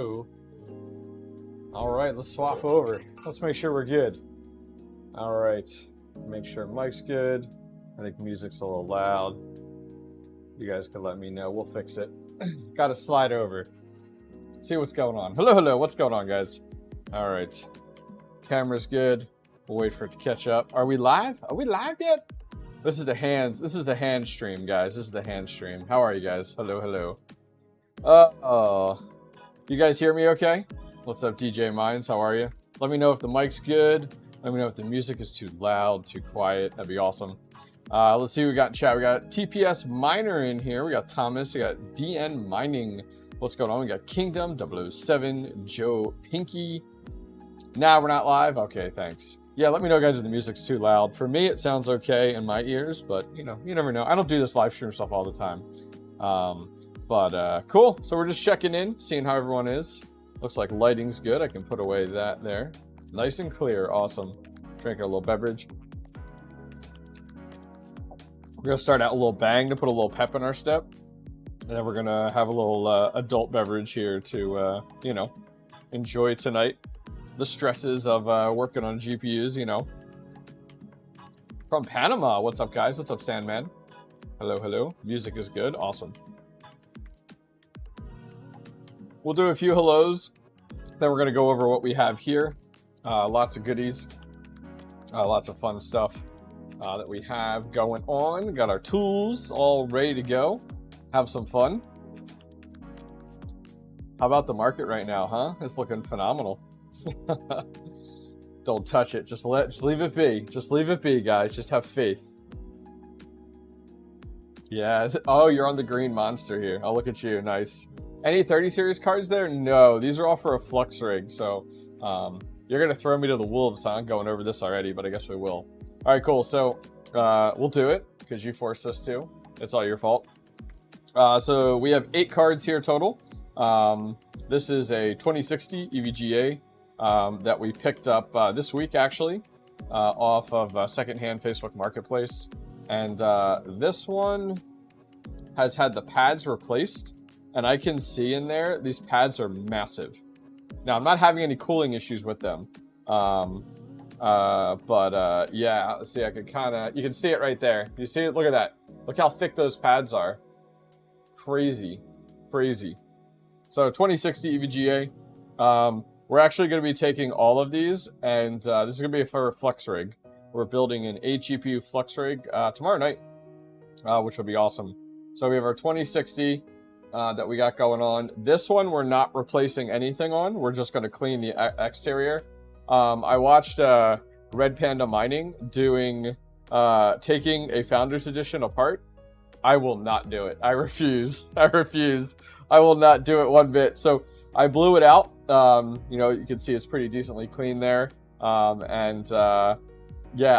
hello. All right, let's swap over. Let's make sure we're good. All right, make sure mic's good. I think music's a little loud. You guys can let me know. We'll fix it. Got to slide over. See what's going on. Hello, hello. What's going on, guys? All right. Camera's good. We'll wait for it to catch up. Are we live? Are we live yet? This is the hands. This is the hand stream, guys. This is the hand stream. How are you guys? Hello, hello. You guys hear me okay? What's up, DJ Minds? How are you? Let me know if the mic's good. Let me know if the music is too loud, too quiet. That'd be awesome. Let's see what we got in chat. We got TPS Miner in here. We got Thomas. We got DN Mining. What's going on? We got Kingdom, 𝐷007, Joe Pinky. Nah, we're not live? Okay, thanks. Yeah, let me know, guys, if the music's too loud. For me, it sounds okay in my ears, but, you know, you never know. I don't do this live stream stuff all the time. Cool. So we're just checking in, seeing how everyone is. Looks like lighting's good. I can put away that there. Nice and clear. Awesome. Drinking a little beverage. We're going to start out a little bang to put a little pep in our step. And then we're going to have a little adult beverage here to, you know, enjoy tonight. The stresses of working on GPUs, you know. From Panama. What's up, guys? What's up, Sandman? Hello, hello. Music is good. Awesome. We'll do a few hellos. Then we're going to go over what we have here. Lots of goodies. Lots of fun stuff that we have going on. Got our tools all ready to go. Have some fun. How about the market right now, huh? It's looking phenomenal. Don't touch it. Just leave it be. Just leave it be, guys. Just have faith. Yeah. Oh, you're on the green monster here. Oh, look at you. Nice. Any 30 series cards there? No. These are all for a Flux rig. So you're going to throw me to the wolves, huh? Going over this already, but I guess we will. All right, cool. So we'll do it because you forced us to. It's all your fault. So we have 8 cards here total. This is a 2060 𝐕𝐴 that we picked up this week, actually, off of secondhand Facebook Marketplace. And this one has had the pads replaced. And I can see in there, these pads are massive. Now, I'm not having any cooling issues with them. Yeah, see, I can kind of, you can see it right there. You see it? Look at that. Look how thick those pads are. Crazy. Crazy. So 2060 𝐕𝐴. We're actually going to be taking all of these, and this is going to be for a Flux rig. We're building an 8 GPU Flux rig tomorrow night, which will be awesome. So we have our 2060 that we got going on. This one we're not replacing anything on. We're just going to clean the exterior. I watched Red Panda Mining doing taking a Founders Edition apart. I will not do it. I refuse. I refuse. I will not do it one bit. So I blew it out. You know, you can see it's pretty decently clean there. Yeah,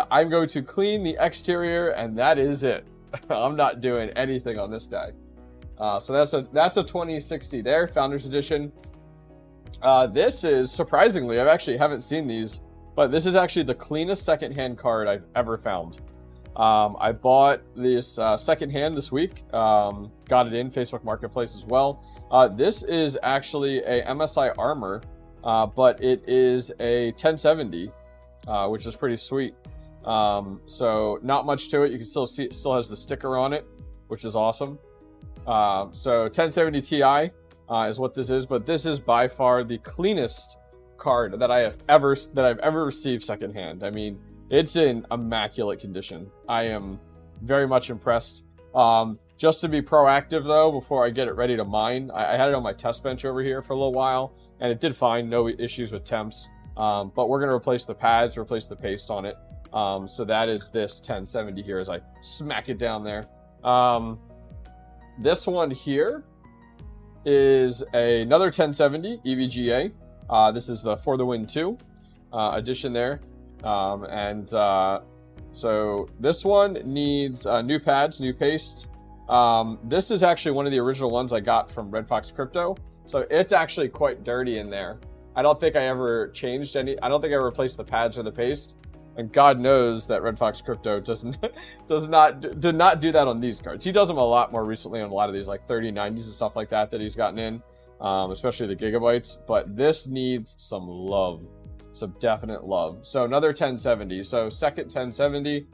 I'm going to clean the exterior, and that is it. I'm not doing anything on this guy. So that's a 2060 there, Founders Edition. This is, surprisingly, I actually haven't seen these, but this is actually the cleanest secondhand card I've ever found. I bought this secondhand this week. Got it in Facebook Marketplace as well. This is actually a MSI Armor, but it is a 1070, which is pretty sweet. So not much to it. You can still see it still has the sticker on it, which is awesome. So 1070 Ti is what this is, but this is by far the cleanest card that I've ever received secondhand. I mean, it's in immaculate condition. I am very much impressed. Just to be proactive though, before I get it ready to mine, I had it on my test bench over here for a little while, and it did fine, no issues with temps. But we're gonna replace the pads, replace the paste on it. So that is this 1070 here as I smack it down there. This one here is another 1070 𝐕𝐴. This is the For the Win 2 edition there. So this one needs new pads, new paste. This is actually one of the original ones I got from Red Fox Crypto. So it's actually quite dirty in there. I don't think I ever changed any. I don't think I replaced the pads or the paste. And God knows that Red Fox Crypto did not do that on these cards. He does them a lot more recently on a lot of these like 3090s and stuff like that he's gotten in. especially the gigabytes. But this needs some love, some definite love. So another 1070. So second 1070.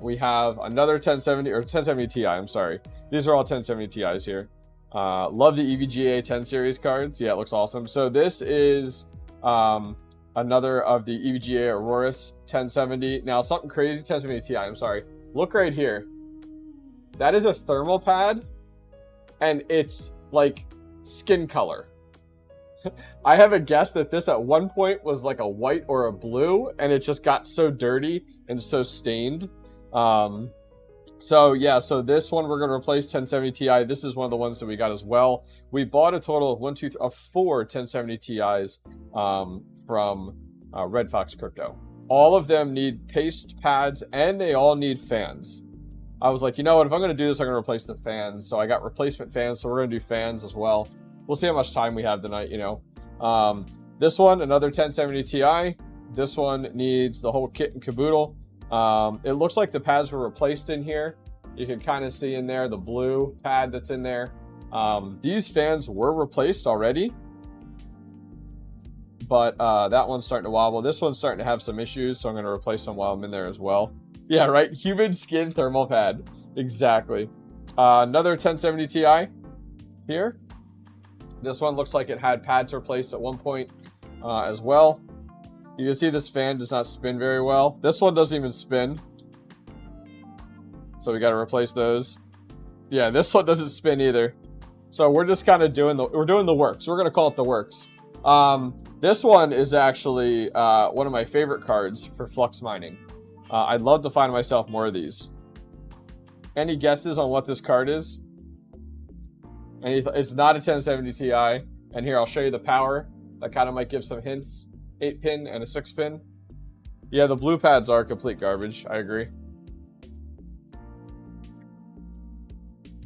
We have another 1070 or 1070 Ti. I'm sorry. These are all 1070 Ti's here. Love the EVGA 10 series cards. Yeah, it looks awesome. So this is another of the EVGA Aurorus 1070. Now something crazy, 1070 Ti. I'm sorry. Look right here. That is a thermal pad, and it's like skin color. I have a guess that this at one point was like a white or a blue, and it just got so dirty and so stained. So yeah, so this one we're going to replace 1070 Ti. This is one of the ones that we got as well. We bought a total of four 1070 Ti's from Red Fox Crypto. All of them need paste pads, and they all need fans. I was like, you know what, if I'm going to do this, I'm going to replace the fans. So I got replacement fans, so we're going to do fans as well. We'll see how much time we have tonight, you know. This one, another 1070 Ti. This one needs the whole kit and caboodle. It looks like the pads were replaced in here. You can kind of see in there the blue pad that's in there. These fans were replaced already, but that one's starting to wobble. This one's starting to have some issues, so I'm going to replace them while I'm in there as well. Yeah, right. Human skin thermal pad. Exactly. Another 1070 Ti here. This one looks like it had pads replaced at one point as well. You can see this fan does not spin very well. This one doesn't even spin, so we got to replace those. Yeah, this one doesn't spin either. So we're just kind of doing the works. We're gonna call it the works. This one is actually one of my favorite cards for Flux Mining. I'd love to find myself more of these. Any guesses on what this card is? It's not a 1070 Ti. And here, I'll show you the power. That kind of might give some hints. 8-pin and a 6-pin. Yeah, the blue pads are complete garbage. I agree.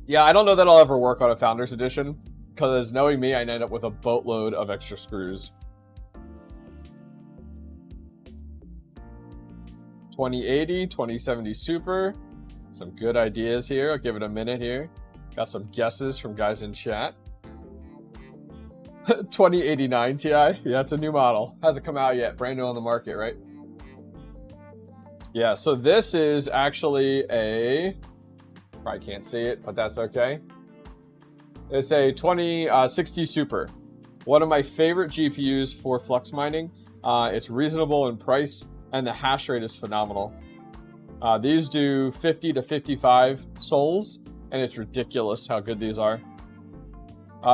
Yeah, I don't know that I'll ever work on a Founders Edition, because knowing me, I end up with a boatload of extra screws. 2080, 2070 Super. Some good ideas here. I'll give it a minute here. Got some guesses from guys in chat. 2089 Ti. Yeah, it's a new model. Hasn't come out yet. Brand new on the market, right? Yeah, so this is actually a... Probably can't see it, but that's okay. It's a 2060 Super. One of my favorite GPUs for Flux Mining. It's reasonable in price, and the hash rate is phenomenal. These do 50 to 55 souls, and it's ridiculous how good these are.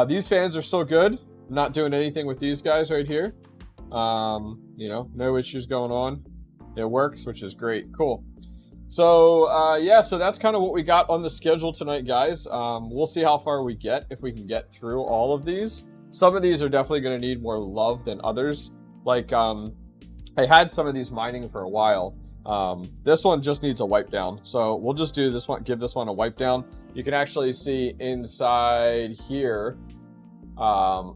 These fans are so good. I'm not doing anything with these guys right here. You know, no issues going on. It works, which is great. Cool. So, yeah, so that's kind of what we got on the schedule tonight, guys. We'll see how far we get, if we can get through all of these. Some of these are definitely going to need more love than others. Like, I had some of these mining for a while. This one just needs a wipe down. So we'll just do this one, give this one a wipe down. You can actually see inside here,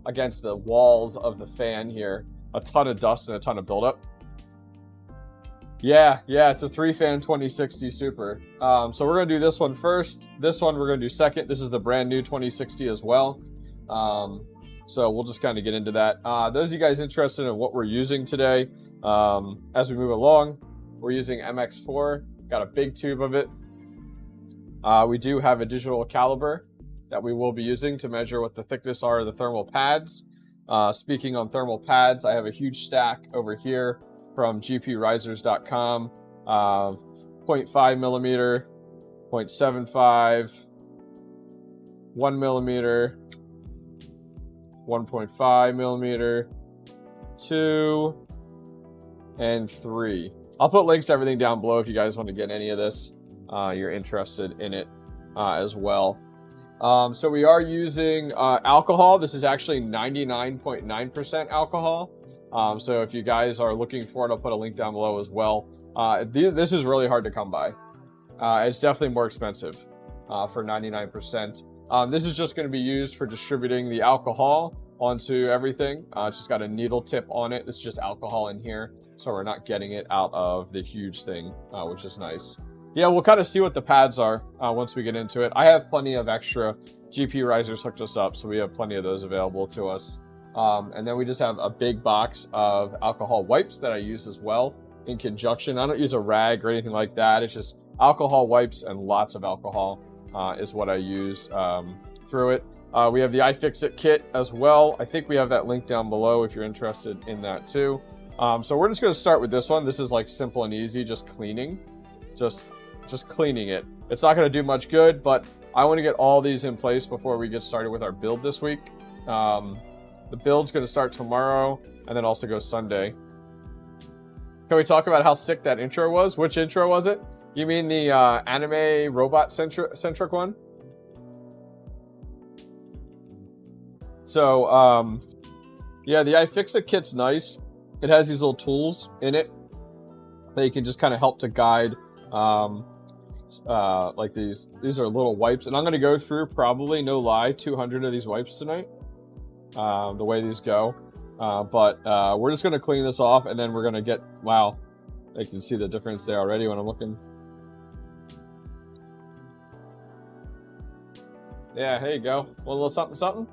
against the walls of the fan here, a ton of dust and a ton of buildup. Yeah, it's a 3-fan 2060 Super. So we're going to do this one first. This one we're going to do second. This is the brand new 2060 as well. So we'll just kind of get into that. Those of you guys interested in what we're using today, as we move along, we're using MX4. Got a big tube of it. We do have a digital caliber that we will be using to measure what the thickness are of the thermal pads. Speaking on thermal pads, I have a huge stack over here from gprisers.com, 0.5 millimeter, 0.75, 1 millimeter, 1.5 millimeter, 2, and 3. I'll put links to everything down below if you guys want to get any of this. You're interested in it as well. So we are using alcohol. This is actually 99.9% alcohol. So if you guys are looking for it, I'll put a link down below as well. This is really hard to come by. It's definitely more expensive for 99%. This is just going to be used for distributing the alcohol onto everything. It's just got a needle tip on it. It's just alcohol in here, so we're not getting it out of the huge thing, which is nice. Yeah, we'll kind of see what the pads are once we get into it. I have plenty of extra GP Risers hooked us up, so we have plenty of those available to us. And then we just have a big box of alcohol wipes that I use as well in conjunction. I don't use a rag or anything like that. It's just alcohol wipes and lots of alcohol is what I use through it. We have the iFixit kit as well. I think we have that link down below if you're interested in that too. So we're just going to start with this one. This is like simple and easy, just cleaning. Just cleaning it. It's not going to do much good, but I want to get all these in place before we get started with our build this week. The build's going to start tomorrow and then also go Sunday. Can we talk about how sick that intro was? Which intro was it? You mean the anime robot centric one? So, yeah, the iFixit kit's nice. It has these little tools in it that you can just kind of help to guide. Like these are little wipes, and I'm going to go through probably, no lie, 200 of these wipes tonight. The way these go. But we're just going to clean this off, and then we're going to get, wow, I can see the difference there already when I'm looking. Yeah, here you go. A little something, something.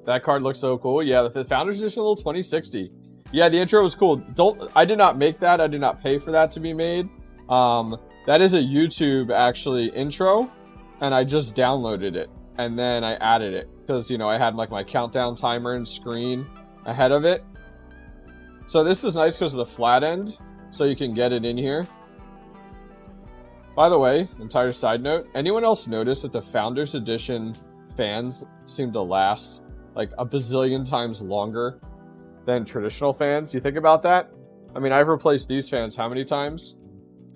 That card looks so cool. Yeah, the Founders Edition little 2060. Yeah, the intro was cool. I did not make that. I did not pay for that to be made. That is a YouTube actually intro, and I just downloaded it and then I added it because, you know, I had like my countdown timer and screen ahead of it. So this is nice because of the flat end, so you can get it in here. By the way, entire side note, anyone else notice that the Founders Edition fans seem to last like a bazillion times longer than traditional fans? You think about that? I mean, I've replaced these fans how many times?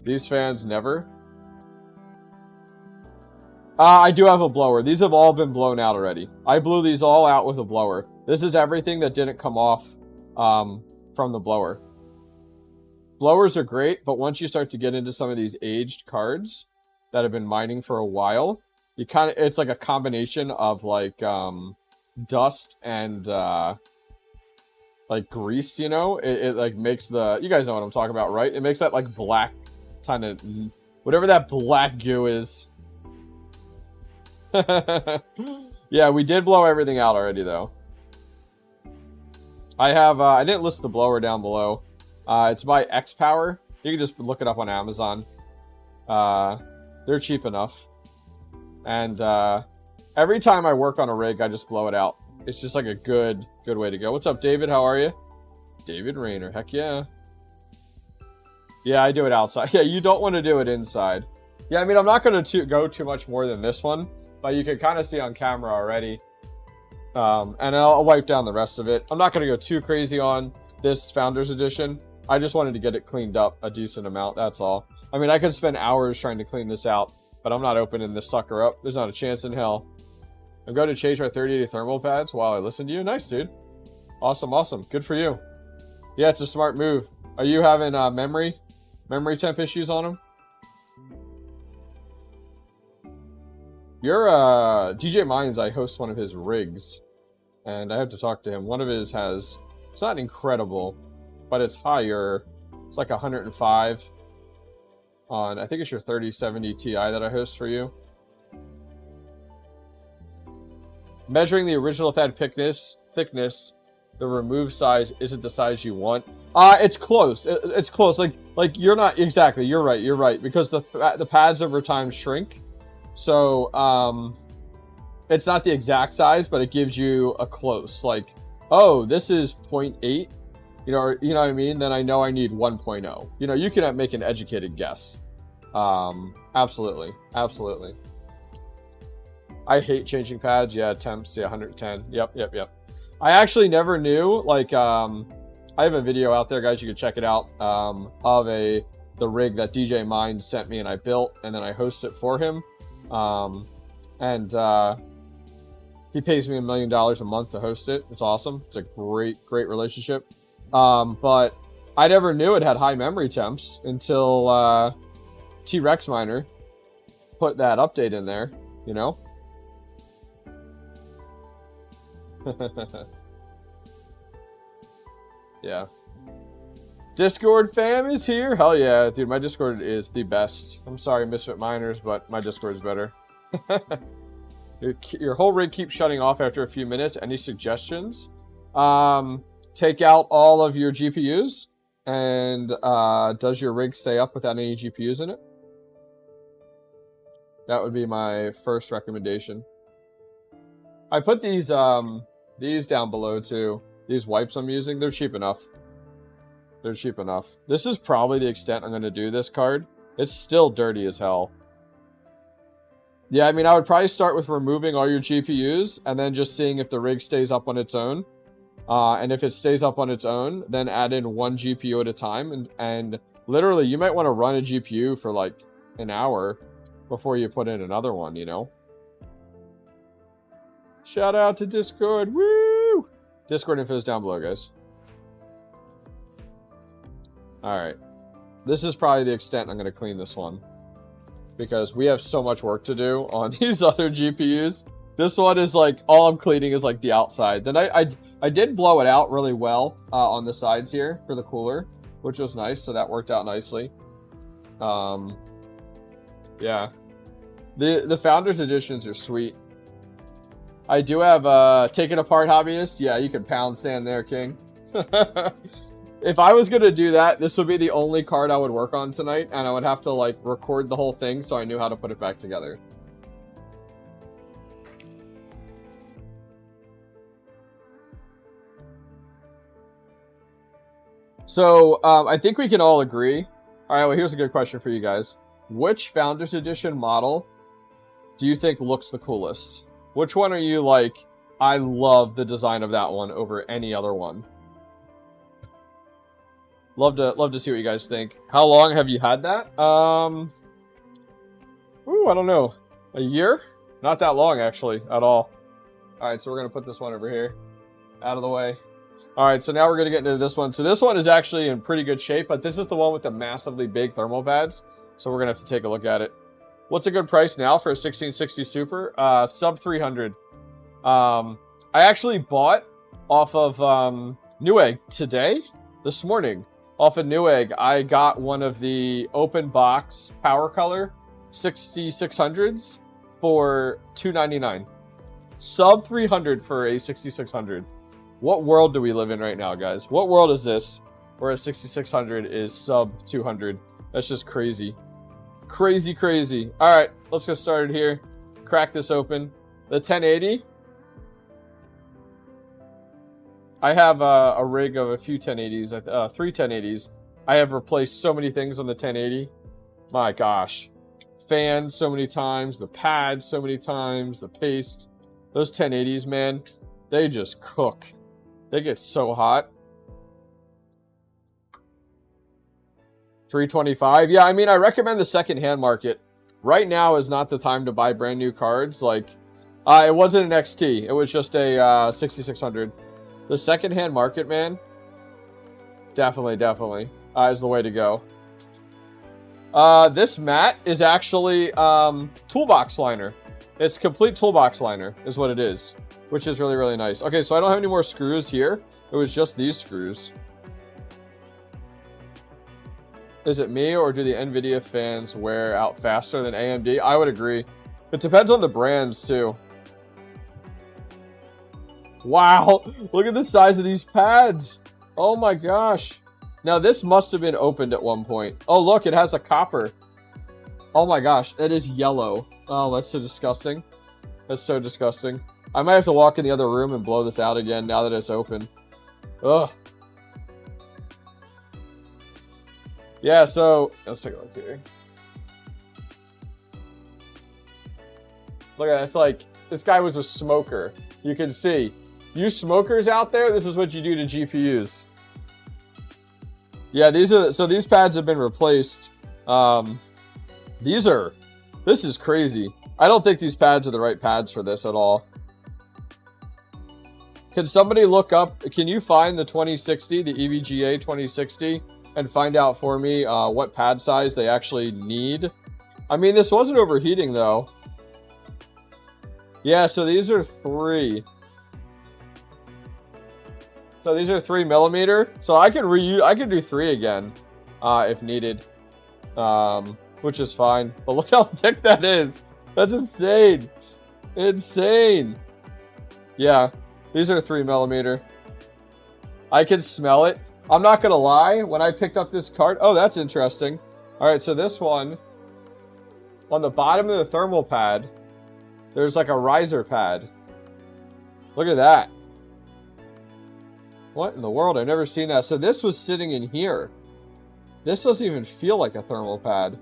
These fans never. I do have a blower. These have all been blown out already. I blew these all out with a blower. This is everything that didn't come off from the blower. Blowers are great, but once you start to get into some of these aged cards that have been mining for a while, you kind of, it's like a combination of like dust and like grease, you know? It like makes the, you guys know what I'm talking about, right? It makes that like black kind of, whatever that black goo is. Yeah, we did blow everything out already though. I have, I didn't list the blower down below. It's by X-Power. You can just look it up on Amazon. They're cheap enough. And every time I work on a rig, I just blow it out. It's just like a good way to go. What's up, David? How are you? David Rayner. Heck yeah. Yeah, I do it outside. Yeah, you don't want to do it inside. Yeah, I mean, I'm not going to go too much more than this one, but you can kind of see on camera already. And I'll wipe down the rest of it. I'm not going to go too crazy on this Founders Edition. I just wanted to get it cleaned up a decent amount, that's all. I mean, I could spend hours trying to clean this out, but I'm not opening this sucker up. There's not a chance in hell. I'm going to change my 3080 thermal pads while I listen to you. Nice, dude. Awesome, awesome. Good for you. Yeah, it's a smart move. Are you having memory temp issues on them? Your DJ Mines, I host one of his rigs, and I have to talk to him. One of his has, it's not incredible, but it's higher. It's like 105 on, I think it's your 3070 Ti that I host for you. Measuring the original thread thickness, the remove size isn't the size you want. It's close. It's close. Like you're not exactly. You're right. Because the pads over time shrink, so it's not the exact size, but it gives you a close. Like, oh, this is 0.8. You know what I mean? Then I know I need 1.0. You know, you can make an educated guess. Absolutely. I hate changing pads. Yeah, temps. Yeah, 110. Yep. I actually never knew. Like, I have a video out there, guys. You can check it out. Of the rig that DJ Mind sent me and I built, and then I host it for him. He pays me $1 million a month to host it. It's awesome. It's a great relationship. But I never knew it had high memory temps until T-Rex Miner put that update in there, you know? Yeah. Discord fam is here. Hell yeah, dude. My Discord is the best. I'm sorry, Misfit Miners, but my Discord is better. Your whole rig keeps shutting off after a few minutes. Any suggestions? Take out all of your GPUs. And does your rig stay up without any GPUs in it? That would be my first recommendation. I put these down below too. These wipes I'm using, they're cheap enough. They're cheap enough. This is probably the extent I'm going to do this card. It's still dirty as hell. Yeah, I mean, I would probably start with removing all your GPUs and then just seeing if the rig stays up on its own. And if it stays up on its own, then add in one GPU at a time. And literally, you might want to run a GPU for like an hour before you put in another one, you know? Shout out to Discord. Woo! Discord info is down below, guys. Alright. This is probably the extent I'm going to clean this one. Because we have so much work to do on these other GPUs. This one is like, all I'm cleaning is like the outside. Then I did blow it out really well on the sides here for the cooler, which was nice. So that worked out nicely. Yeah. The Founders Editions are sweet. I do have Taken Apart Hobbyist. Yeah, you can pound sand there, King. If I was going to do that, this would be the only card I would work on tonight. And I would have to like record the whole thing so I knew how to put it back together. So, I think we can all agree. All right, well, here's a good question for you guys. Which Founders Edition model do you think looks the coolest? Which one are you like, I love the design of that one over any other one? Love to see what you guys think. How long have you had that? Ooh, I don't know. A year? Not that long, actually, at all. All right, so we're going to put this one over here. Out of the way. All right, so now we're going to get into this one. So this one is actually in pretty good shape, but this is the one with the massively big thermal pads. So we're going to have to take a look at it. What's a good price now for a 1660 Super? Sub 300. I actually bought off of Newegg today, this morning. Off of Newegg, I got one of the open box Power Color 6600s for $299. Sub 300 for a 6600. What world do we live in right now, guys? What world is this where a 6600 is sub 200? That's just crazy. Crazy, crazy. All right, let's get started here. Crack this open. The 1080. I have a rig of a few 1080s, 3 1080s. I have replaced so many things on the 1080. My gosh. Fans so many times, the pads so many times, the paste. Those 1080s, man, they just cook. They get so hot. 325. Yeah, I mean, I recommend the secondhand market. Right now is not the time to buy brand new cards. Like, it wasn't an XT. It was just a 6600. The secondhand market, man, definitely is the way to go. This mat is actually toolbox liner. It's complete toolbox liner is what it is, which is really, really nice. Okay, so I don't have any more screws here. It was just these screws. Is it me, or do the NVIDIA fans wear out faster than AMD? I would agree. It depends on the brands, too. Wow, look at the size of these pads. Oh my gosh. Now, this must have been opened at one point. Oh, look, it has a copper. Oh my gosh, it is yellow. Oh, that's so disgusting. That's so disgusting. I might have to walk in the other room and blow this out again now that it's open. Ugh. Yeah, so let's take a look here. Look at that. It's like this guy was a smoker. You can see. You smokers out there, this is what you do to GPUs. Yeah, these pads have been replaced. This is crazy. I don't think these pads are the right pads for this at all. Can somebody look up, can you find the 2060, the EVGA 2060, and find out for me what pad size they actually need? I mean, this wasn't overheating though. Yeah, so these are 3. So these are 3mm. So I can do 3 again if needed, which is fine. But look how thick that is. That's insane. Insane. Yeah, these are 3mm. I can smell it. I'm not gonna lie, when I picked up this card, oh, that's interesting. All right, so this one, on the bottom of the thermal pad, there's like a riser pad. Look at that. What in the world? I've never seen that. So this was sitting in here. This doesn't even feel like a thermal pad.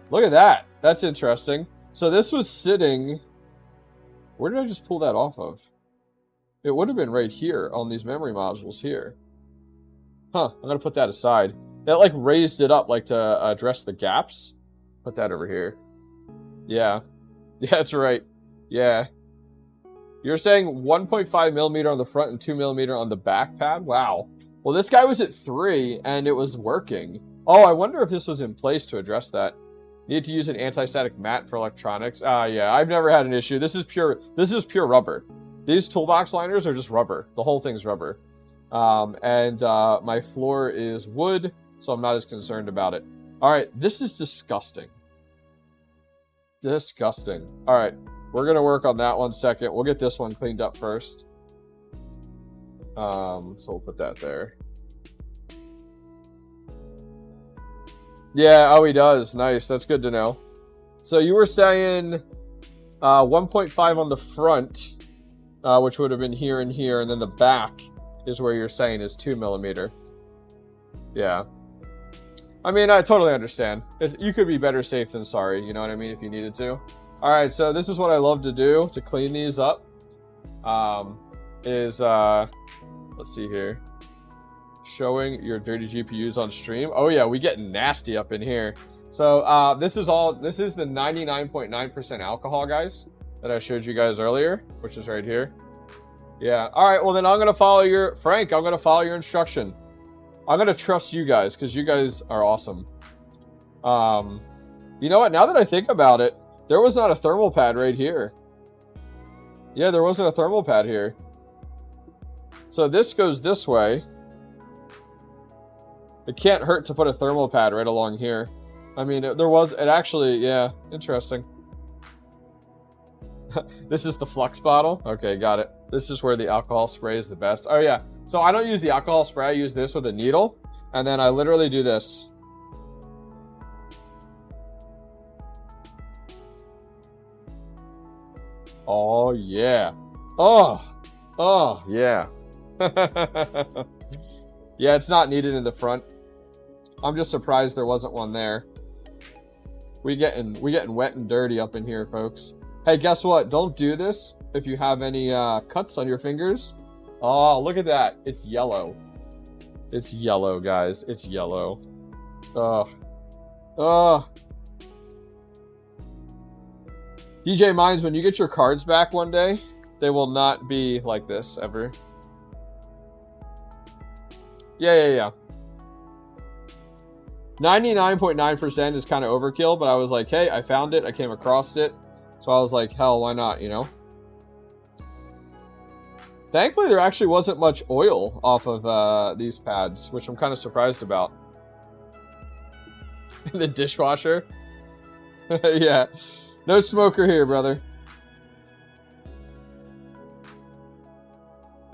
Look at that. That's interesting. So this was sitting... Where did I just pull that off of? It would have been right here on these memory modules here. Huh, I'm going to put that aside. That like raised it up like to address the gaps. Put that over here. Yeah. Yeah, that's right. Yeah. You're saying 1.5mm on the front and 2mm on the back pad? Wow. Well, this guy was at 3 and it was working. Oh, I wonder if this was in place to address that. Need to use an anti-static mat for electronics. Yeah, I've never had an issue. This is pure rubber. These toolbox liners are just rubber. The whole thing's rubber. My floor is wood, so I'm not as concerned about it. All right, this is disgusting. Disgusting. All right, we're going to work on that one second. We'll get this one cleaned up first. So we'll put that there. Yeah, oh, he does. Nice. That's good to know. So you were saying 1.5 on the front, which would have been here and here, and then the back is where you're saying is 2mm. Yeah. I mean, I totally understand. You could be better safe than sorry, you know what I mean, if you needed to. All right, so this is what I love to do to clean these up. Let's see here. Showing your dirty GPUs on stream. Oh yeah, we get nasty up in here. So this is the 99.9% alcohol, guys, that I showed you guys earlier, which is right here. Yeah. All right, well then I'm gonna follow your instruction. I'm gonna trust you guys because you guys are awesome. You know what, now that I think about it, there was not a thermal pad right here. Yeah, there wasn't a thermal pad here. So this goes this way. It can't hurt to put a thermal pad right along here. I mean, yeah, interesting. This is the Flux bottle. Okay, got it. This is where the alcohol spray is the best. Oh yeah, so I don't use the alcohol spray. I use this with a needle, and then I literally do this. Oh yeah. Oh yeah. Yeah, it's not needed in the front. I'm just surprised there wasn't one there. We getting wet and dirty up in here, folks. Hey, guess what? Don't do this if you have any cuts on your fingers. Oh, look at that. It's yellow. It's yellow, guys. It's yellow. Ugh. Ugh. DJ Mines, when you get your cards back one day, they will not be like this ever. Yeah. 99.9% is kind of overkill, but I was like, hey, I found it. I came across it. So I was like, hell, why not, you know? Thankfully, there actually wasn't much oil off of these pads, which I'm kind of surprised about. The dishwasher? Yeah. No smoker here, brother.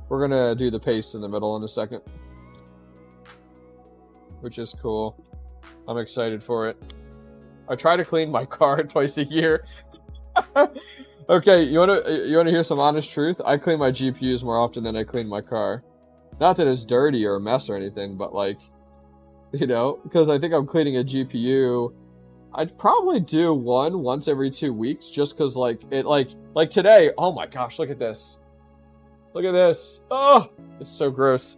We're going to do the paste in the middle in a second, which is cool. I'm excited for it. I try to clean my car twice a year. Okay, you wanna hear some honest truth? I clean my GPUs more often than I clean my car. Not that it's dirty or a mess or anything, but like, you know, because I think I'm cleaning a GPU. I'd probably do one once every 2 weeks, just because like today. Oh my gosh, look at this. Look at this. Oh, it's so gross.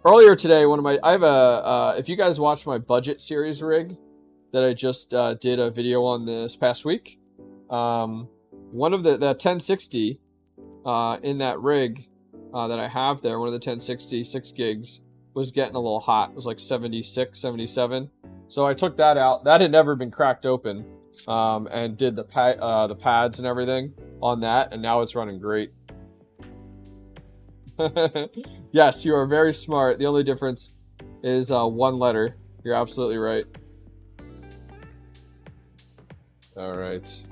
Earlier today, if you guys watched my budget series rig that I just did a video on this past week, one of the 1060 in that rig that I have there, one of the 1060 6 gigs was getting a little hot. It was like 76, 77. So I took that out. That had never been cracked open, and did the pads and everything on that, and now it's running great. Yes, you are very smart. The only difference is one letter. You're absolutely right. All right.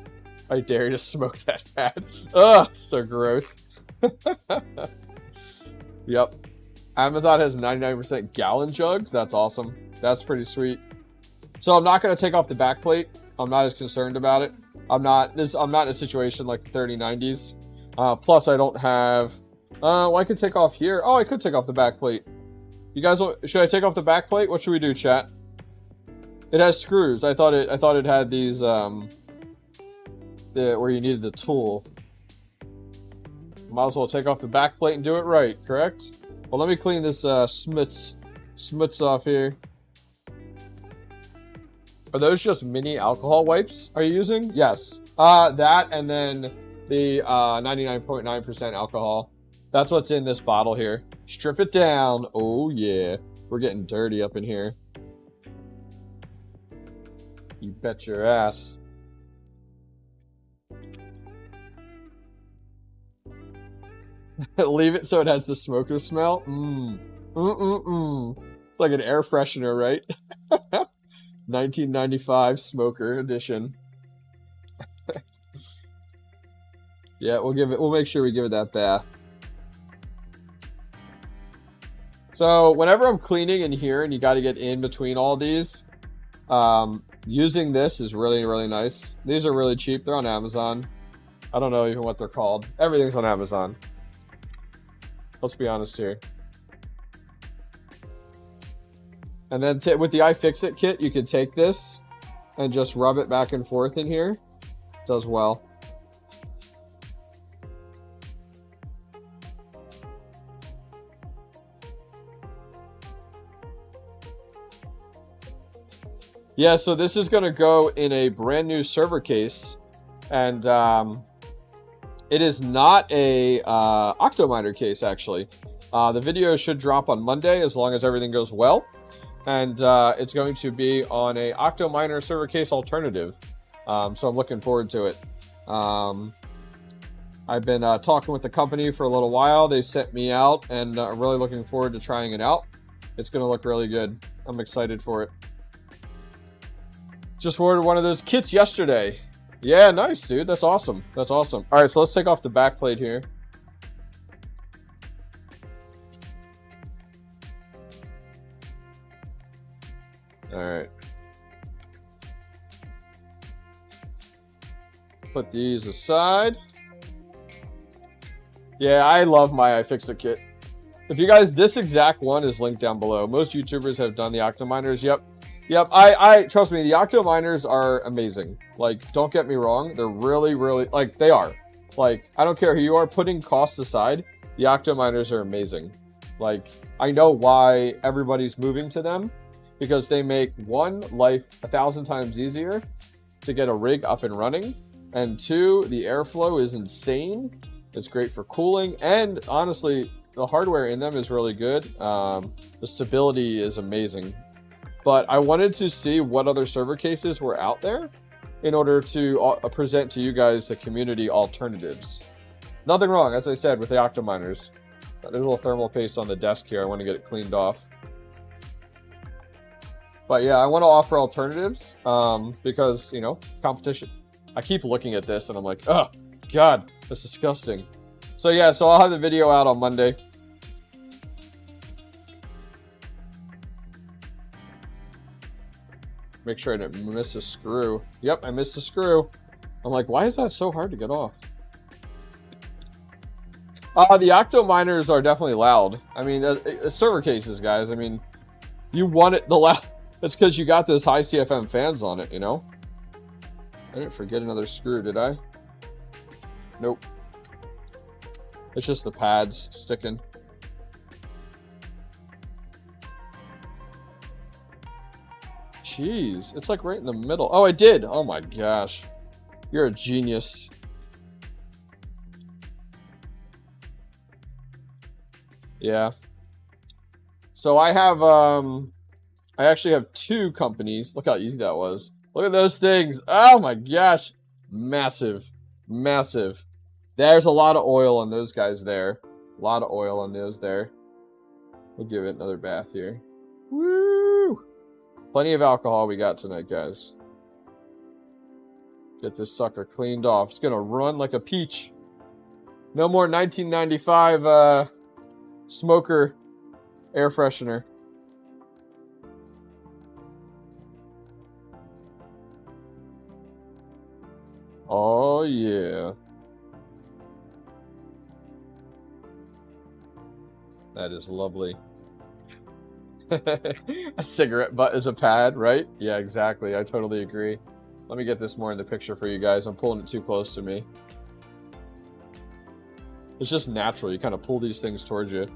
I dare you to smoke that pad. Ugh, so gross. Yep. Amazon has 99% gallon jugs. That's awesome. That's pretty sweet. So I'm not going to take off the backplate. I'm not as concerned about it. I'm not in a situation like the 3090s. Plus, I don't have... well, I could take off here. Oh, I could take off the backplate. You guys, should I take off the backplate? What should we do, chat? It has screws. I thought it had these, where you needed the tool. Might as well take off the backplate and do it right, correct? Well, let me clean this smuts off here. Are those just mini alcohol wipes are you using? Yes. That and then the 99.9% alcohol. That's what's in this bottle here. Strip it down. Oh, yeah. We're getting dirty up in here. You bet your ass. Leave it so it has the smoker smell. It's like an air freshener, right? 1995 smoker edition. Yeah, we'll make sure we give it that bath. So whenever I'm cleaning in here and you got to get in between all these, using this is really, really nice. These are really cheap. They're on Amazon. I don't know even what they're called. Everything's on Amazon. Let's be honest here. And then with the iFixit kit, you can take this and just rub it back and forth in here. Does well. Yeah, so this is going to go in a brand new server case. And it is not a Octominer case, actually. The video should drop on Monday as long as everything goes well. And it's going to be on a Octominer server case alternative. So I'm looking forward to it. I've been talking with the company for a little while. They sent me out, and I'm really looking forward to trying it out. It's going to look really good. I'm excited for it. Just ordered one of those kits yesterday. Yeah, nice, dude. That's awesome. That's awesome. All right, so let's take off the back plate here. All right. Put these aside. Yeah, I love my iFixit kit. If you guys, this exact one is linked down below. Most YouTubers have done the Octominers. Yep. Yep, I trust me, the Octominers are amazing. Like, don't get me wrong, they're really, really, like, they are. Like, I don't care who you are, putting costs aside, the Octominers are amazing. Like, I know why everybody's moving to them, because they make, one, life 1,000 times easier to get a rig up and running, and two, the airflow is insane. It's great for cooling, and honestly, the hardware in them is really good. The stability is amazing. But I wanted to see what other server cases were out there in order to present to you guys the community alternatives. Nothing wrong, as I said, with the Octominers. There's a little thermal paste on the desk here. I want to get it cleaned off. But yeah, I want to offer alternatives because, you know, competition. I keep looking at this and I'm like, oh, God, that's disgusting. So yeah, so I'll have the video out on Monday. Make sure I didn't miss a screw. Yep, I missed a screw. I'm like, why is that so hard to get off? The Octominers are definitely loud. I mean, server cases, guys. I mean, you want it the loud. That's because you got those high CFM fans on it, you know? I didn't forget another screw, did I? Nope. It's just the pads sticking. Jeez, it's like right in the middle. Oh, I did. Oh my gosh. You're a genius. Yeah. So I have, I actually have two companies. Look how easy that was. Look at those things. Oh my gosh. Massive. Massive. There's a lot of oil on those guys there. A lot of oil on those there. We'll give it another bath here. Woo! Plenty of alcohol we got tonight, guys. Get this sucker cleaned off. It's gonna run like a peach. No more 1995 smoker air freshener. Oh yeah. That is lovely. A cigarette butt is a pad, right? Yeah, exactly. I totally agree. Let me get this more in the picture for you guys. I'm pulling it too close to me. It's just natural. You kind of pull these things towards you.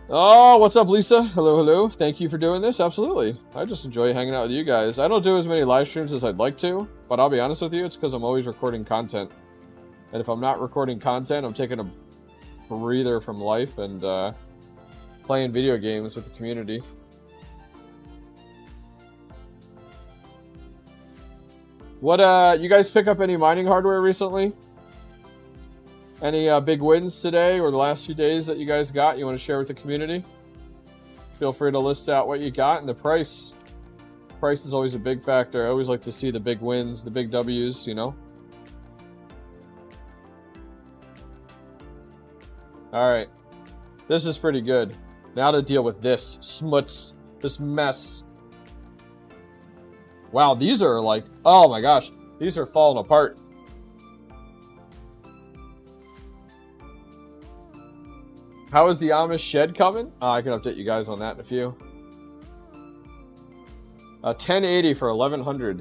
Oh, what's up, Lisa? Hello, hello. Thank you for doing this. Absolutely. I just enjoy hanging out with you guys. I don't do as many live streams as I'd like to, but I'll be honest with you, it's because I'm always recording content. And if I'm not recording content, I'm taking a breather from life and playing video games with the community. What, you guys pick up any mining hardware recently? Any big wins today or the last few days that you guys got you want to share with the community? Feel free to list out what you got and the price. Price is always a big factor. I always like to see the big wins, the big W's, you know? Alright. This is pretty good. Now to deal with this smuts, this mess. Wow, these are like, oh my gosh, these are falling apart. How is the Amish shed coming? I can update you guys on that in a few. 1080 for 1100.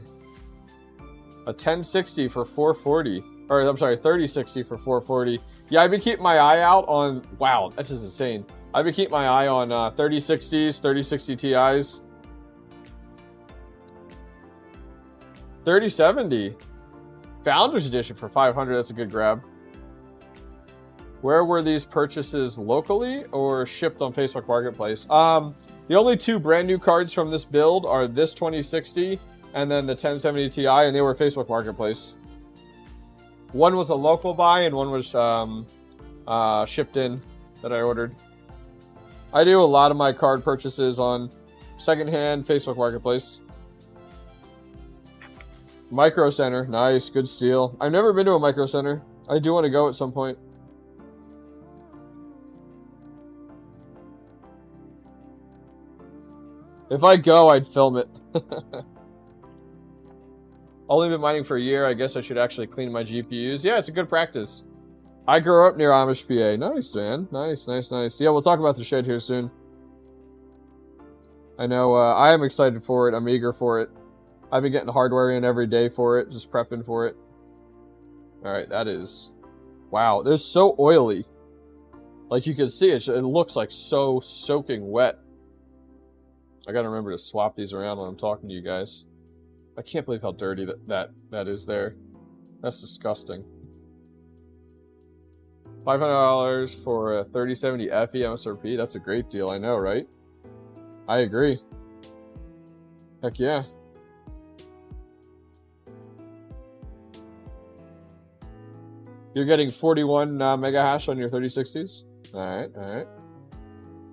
A 1060 for 440. Or I'm sorry, 3060 for 440. Yeah, I've been keeping my eye out on. Wow, that's just insane. I've been keeping my eye on 3060s, 3060 Ti's. 3070. Founders Edition for 500. That's a good grab. Where were these purchases, locally or shipped on Facebook Marketplace? The only two brand new cards from this build are this 2060 and then the 1070 Ti, and they were Facebook Marketplace. One was a local buy and one was shipped in that I ordered. I do a lot of my card purchases on secondhand Facebook Marketplace. Micro Center, nice, good steal. I've never been to a Micro Center. I do want to go at some point. If I go, I'd film it. Only been mining for a year. I guess I should actually clean my GPUs. Yeah, it's a good practice. I grew up near Amish, PA. Nice, man. Nice, nice, nice. Yeah, we'll talk about the shed here soon. I know I am excited for it. I'm eager for it. I've been getting hardware in every day for it. Just prepping for it. Alright, that is... Wow, they're so oily. Like you can see, it looks like so soaking wet. I gotta remember to swap these around when I'm talking to you guys. I can't believe how dirty that is there. That's disgusting. $500 for a 3070 FE MSRP. That's a great deal, I know, right? I agree. Heck yeah. You're getting 41 mega hash on your 3060s? Alright, alright.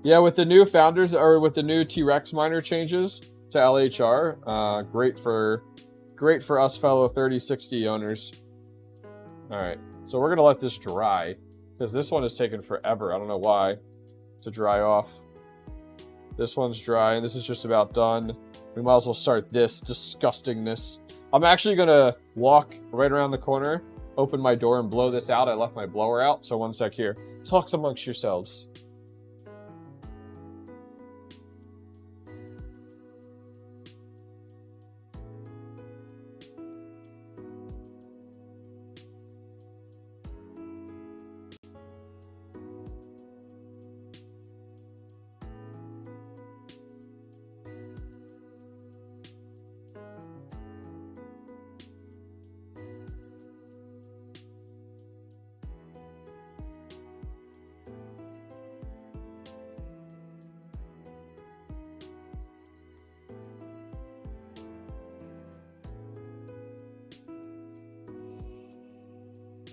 Yeah, with the new founders, or with the new T-Rex miner changes to LHR, great for us fellow 3060 owners. Alright, so we're going to let this dry, because this one is taking forever, I don't know why, to dry off. This one's dry, and this is just about done. We might as well start this disgustingness. I'm actually going to walk right around the corner, open my door, and blow this out. I left my blower out, so one sec here. Talk amongst yourselves.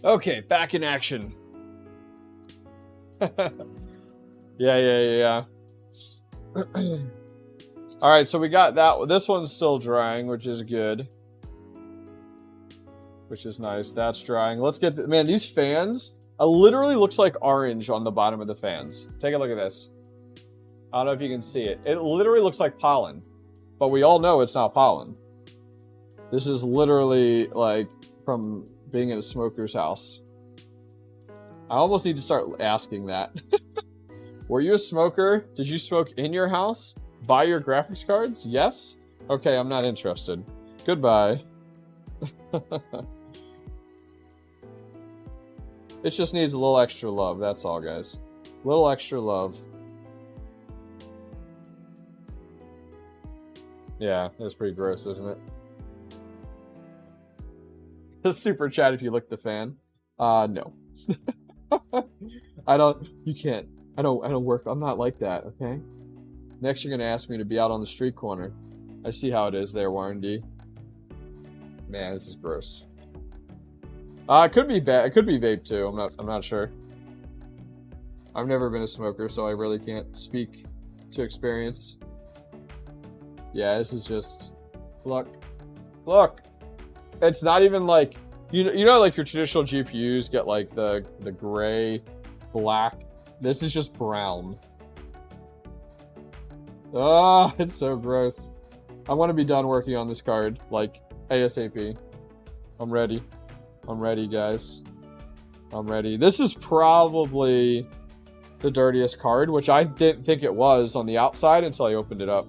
Okay, back in action. Yeah. Alright, so we got that. This one's still drying, which is good. which is nice. That's drying. Let's get the, man, these fans, it literally looks like orange on the bottom of the fans. Take a look at this. I don't know if you can see it. It literally looks like pollen, but we all know it's not pollen. This is literally like from being in a smoker's house. I almost need to start asking that. Were you a smoker? Did you smoke in your house? Buy your graphics cards? Yes? Okay, I'm not interested. Goodbye. It just needs a little extra love, that's all, guys. A little extra love. Yeah, that's pretty gross, isn't it? The super chat if you lick the fan. No. You can't. I don't work. I'm not like that, okay? Next, you're gonna ask me to be out on the street corner. I see how it is there, Warren D. Man, this is gross. It could be bad. It could be vape too. I'm not sure. I've never been a smoker, so I really can't speak to experience. Yeah, this is just look. It's not even like you know like your traditional GPUs get like the gray, black. This is just brown. Oh, it's so gross. I want to be done working on this card like ASAP. I'm ready. I'm ready, guys. I'm ready. This is probably the dirtiest card, which I didn't think it was on the outside until I opened it up.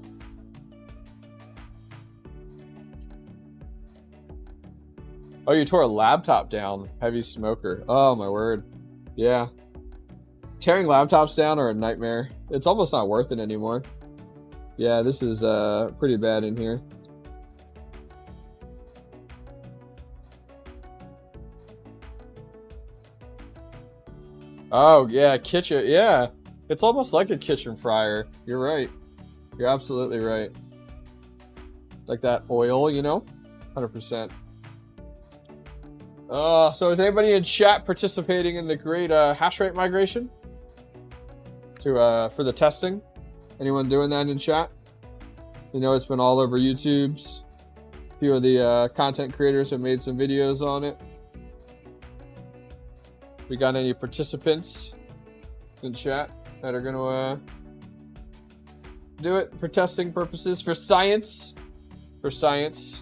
Oh, you tore a laptop down. Heavy smoker. Oh, my word. Yeah. Tearing laptops down are a nightmare. It's almost not worth it anymore. Yeah, this is pretty bad in here. Oh, yeah, kitchen. Yeah, it's almost like a kitchen fryer. You're right. You're absolutely right. Like that oil, you know? 100%. So is anybody in chat participating in the great hash rate migration? For the testing? Anyone doing that in chat? You know, it's been all over YouTube's. A few of the content creators have made some videos on it. We got any participants in chat that are going to do it for testing purposes, for science? For science.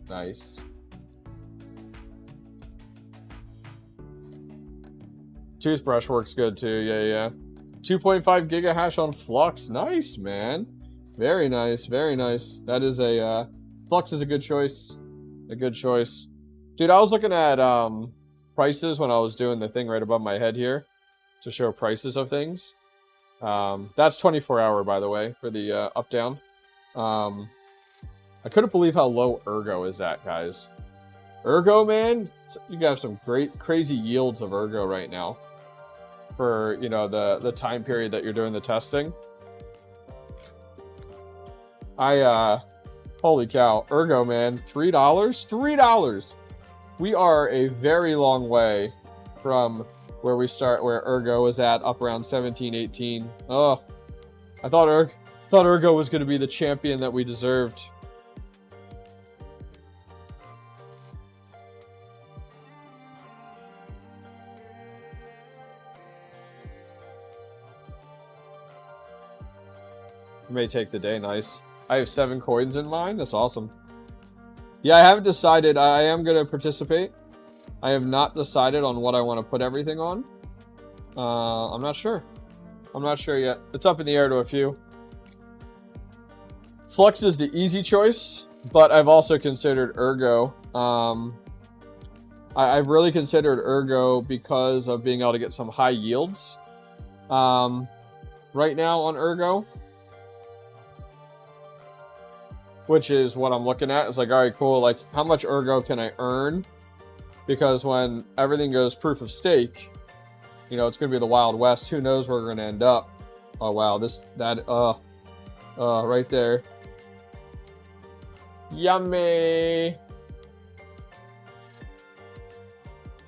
Nice. Toothbrush works good too. Yeah. 2.5 gigahash on Flux. Nice, man. Very nice. Very nice. That is a Flux is a good choice. A good choice. Dude, I was looking at prices when I was doing the thing right above my head here to show prices of things. That's 24-hour, by the way, for the up down. I couldn't believe how low 𝐼𝐳𝐷 is at, guys. 𝐼𝐳𝐷, man, you got some crazy yields of 𝐼𝐳𝐷 right now for, you know, the time period that you're doing the testing. Holy cow, 𝐼𝐳𝐷, man, $3? $3! We are a very long way from where we start, where 𝐼𝐳𝐷 was at, up around 17, 18. Oh, I thought 𝐼𝐳𝐷 was going to be the champion that we deserved. May take the day. Nice. I have 7 coins in mine. That's awesome. Yeah, I haven't decided. I am going to participate. I have not decided on what I want to put everything on. I'm not sure. I'm not sure yet. It's up in the air to a few. Flux is the easy choice, but I've also considered 𝐼𝐳𝐷. I've really considered 𝐼𝐳𝐷 because of being able to get some high yields right now on 𝐼𝐳𝐷. Which is what I'm looking at. It's like, all right, cool. Like, how much 𝐼𝐳𝐷 can I earn? Because when everything goes proof of stake, you know, it's going to be the Wild West. Who knows where we're going to end up? Oh, wow. Right there. Yummy.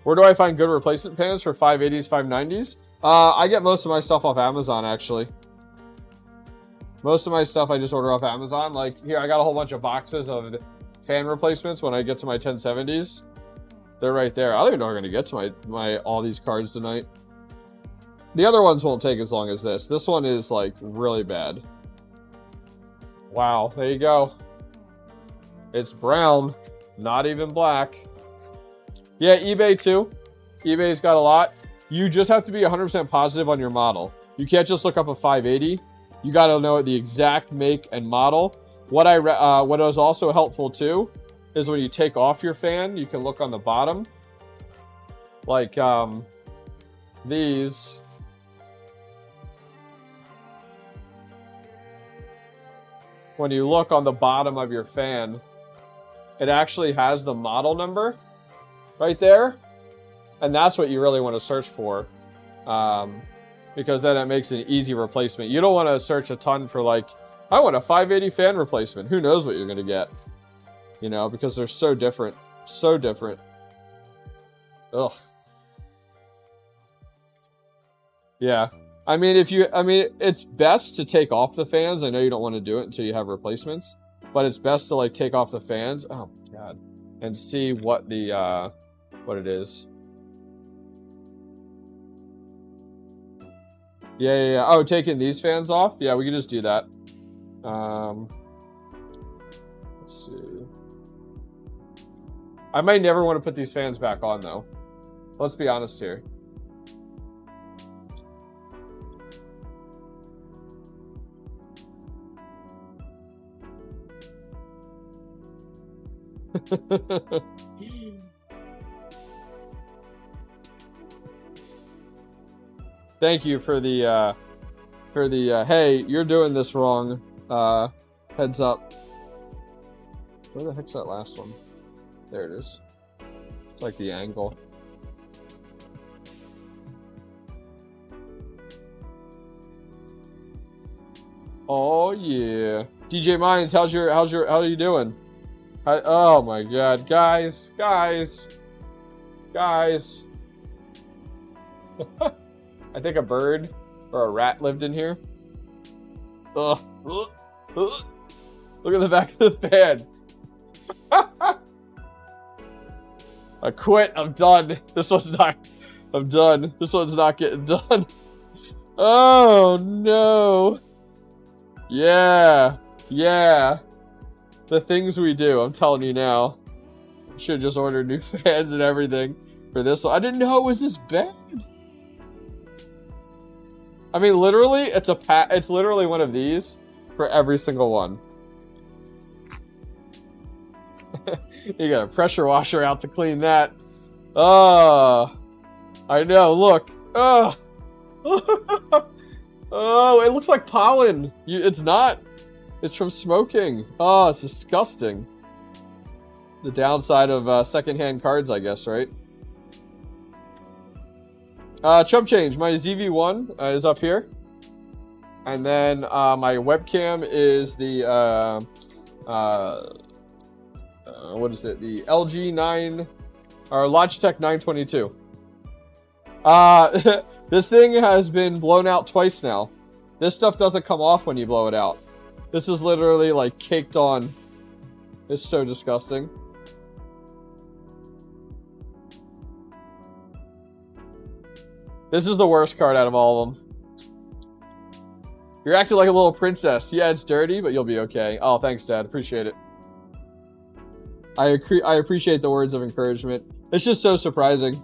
Where do I find good replacement pans for 580s, 590s? I get most of my stuff off Amazon, actually. Most of my stuff I just order off Amazon. Like, here, I got a whole bunch of boxes of fan replacements when I get to my 1070s. They're right there. I don't even know if I'm going to get to my all these cards tonight. The other ones won't take as long as this. This one is, like, really bad. Wow, there you go. It's brown, not even black. Yeah, eBay too. eBay's got a lot. You just have to be 100% positive on your model. You can't just look up a 580. You got to know the exact make and model. What was also helpful too is when you take off your fan, you can look on the bottom. Like these. When you look on the bottom of your fan, it actually has the model number right there. And that's what you really want to search for. Because then it makes an easy replacement. You don't want to search a ton for, like, I want a 580 fan replacement. Who knows what you're going to get? You know, because they're so different. So different. Ugh. Yeah. I mean, it's best to take off the fans. I know you don't want to do it until you have replacements. But it's best to, like, take off the fans. Oh, my God. And see what the, what it is. Yeah. Oh, taking these fans off? Yeah, we can just do that. Let's see. I might never want to put these fans back on, though. Let's be honest here. Thank you for the hey, you're doing this wrong heads up. Where the heck's that last one? There it is. It's like the angle. Oh yeah. DJ Mines, how are you doing? Oh my God, guys. I think a bird or a rat lived in here. Ugh. Look at the back of the fan. I quit. I'm done. I'm done. This one's not getting done. Oh no. Yeah. The things we do, I'm telling you now. Should just order new fans and everything for this one. I didn't know it was this bad. I mean, literally, it's literally one of these for every single one. You got a pressure washer out to clean that. Oh, I know. Look. Oh, oh, it looks like pollen. It's not. It's from smoking. Oh, it's disgusting. The downside of secondhand cards, I guess, right? Chump change. My ZV1 is up here. And then my webcam is the, what is it? The LG9, or Logitech 922. This thing has been blown out twice now. This stuff doesn't come off when you blow it out. This is literally like caked on. It's so disgusting. This is the worst card out of all of them. You're acting like a little princess. Yeah, it's dirty, but you'll be okay. Oh, thanks, Dad. Appreciate it. I appreciate the words of encouragement. It's just so surprising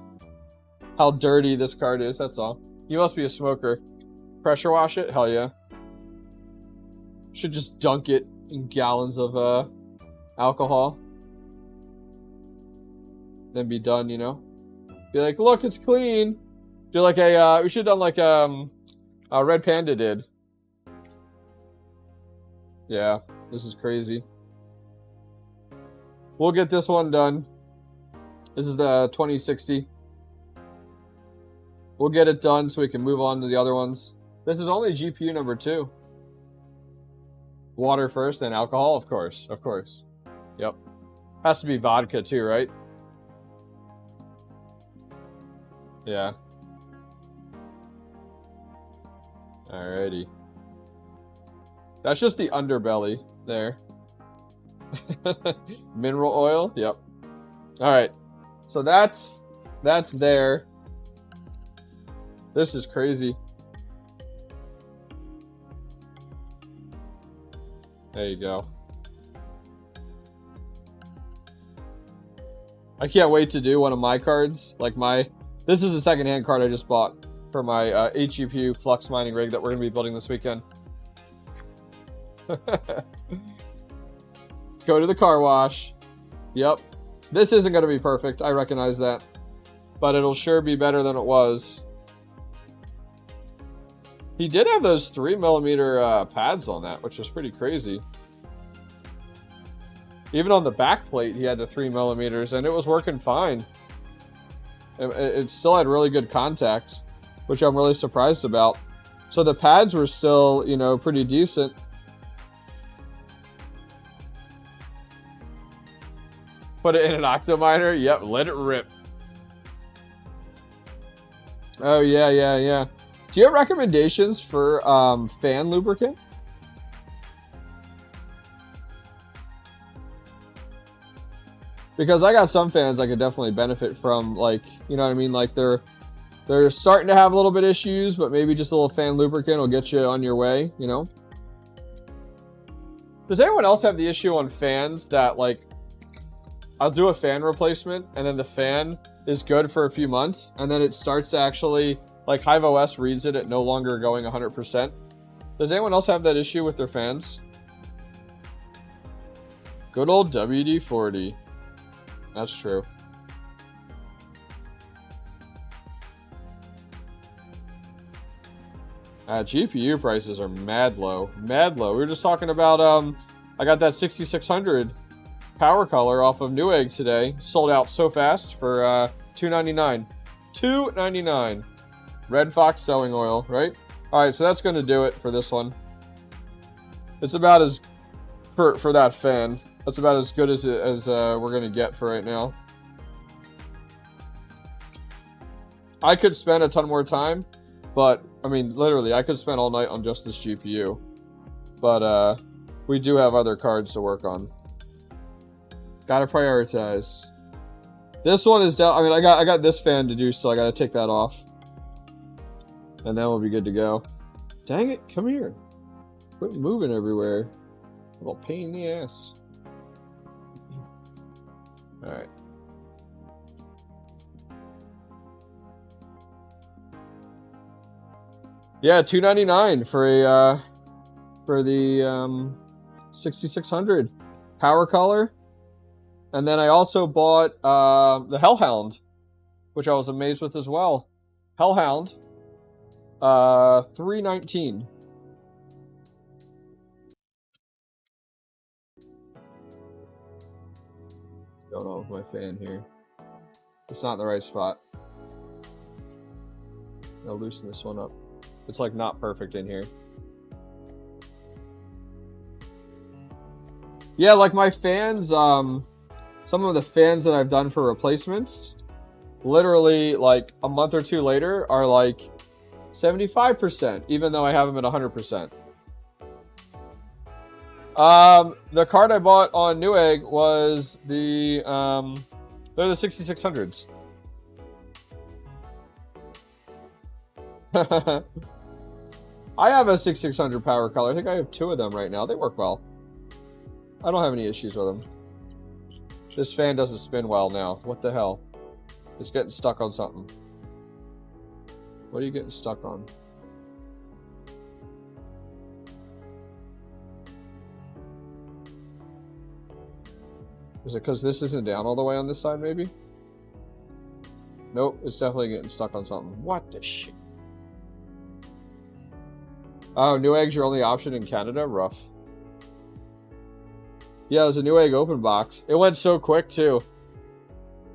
how dirty this card is, that's all. You must be a smoker. Pressure wash it? Hell yeah. Should just dunk it in gallons of alcohol. Then be done, you know? Be like, look, it's clean. Do like a, we should have done like a Red Panda did. Yeah, this is crazy. We'll get this one done. This is the 2060. We'll get it done so we can move on to the other ones. This is only GPU number 2. Water first, then alcohol, of course. Of course. Yep. Has to be vodka too, right? Yeah. Alrighty. That's just the underbelly there. Mineral oil? Yep. Alright. So that's there. This is crazy. There you go. I can't wait to do one of my cards. Like this is a secondhand card I just bought for my HEPU Flux Mining rig that we're going to be building this weekend. Go to the car wash. Yep. This isn't going to be perfect. I recognize that. But it'll sure be better than it was. He did have those 3mm pads on that, which was pretty crazy. Even on the back plate, he had the 3mm, and it was working fine. It still had really good contact, which I'm really surprised about. So the pads were still, you know, pretty decent. Put it in an octominer? Yep, let it rip. Oh, yeah. Do you have recommendations for fan lubricant? Because I got some fans I could definitely benefit from, like, you know what I mean? Like, they're starting to have a little bit of issues, but maybe just a little fan lubricant will get you on your way, you know? Does anyone else have the issue on fans that, like, I'll do a fan replacement, and then the fan is good for a few months, and then it starts to actually, like, HIVEOS reads it at no longer going 100%. Does anyone else have that issue with their fans? Good old WD-40. That's true. GPU prices are mad low. Mad low. We were just talking about, I got that 6600 power color off of Newegg today. Sold out so fast for $2.99. $2.99. Red Fox sewing oil, right? Alright, so that's going to do it for this one. It's about as, for that fan, that's about as good as we're going to get for right now. I could spend a ton more time, but, I mean, literally, I could spend all night on just this GPU. But, we do have other cards to work on. Gotta prioritize. This one is down. I mean, I got this fan to do, so I gotta take that off. And then we'll be good to go. Dang it, come here. Quit moving everywhere. A little pain in the ass. Alright. Yeah, $2.99 for the 6600 power color. And then I also bought the Hellhound, which I was amazed with as well. Hellhound, $3.19. What's going on with my fan here? It's not in the right spot. I'll loosen this one up. It's like not perfect in here. Yeah, like my fans, some of the fans that I've done for replacements, literally like a month or two later are like 75%, even though I have them at 100%. The card I bought on Newegg was the, they're the 6600s. I have a 6600 power color. I think I have 2 of them right now. They work well. I don't have any issues with them. This fan doesn't spin well now. What the hell? It's getting stuck on something. What are you getting stuck on? Is it because this isn't down all the way on this side, maybe? Nope, it's definitely getting stuck on something. What the shit? Oh, Newegg's your only option in Canada? Rough. Yeah, it was a Newegg open box. It went so quick, too.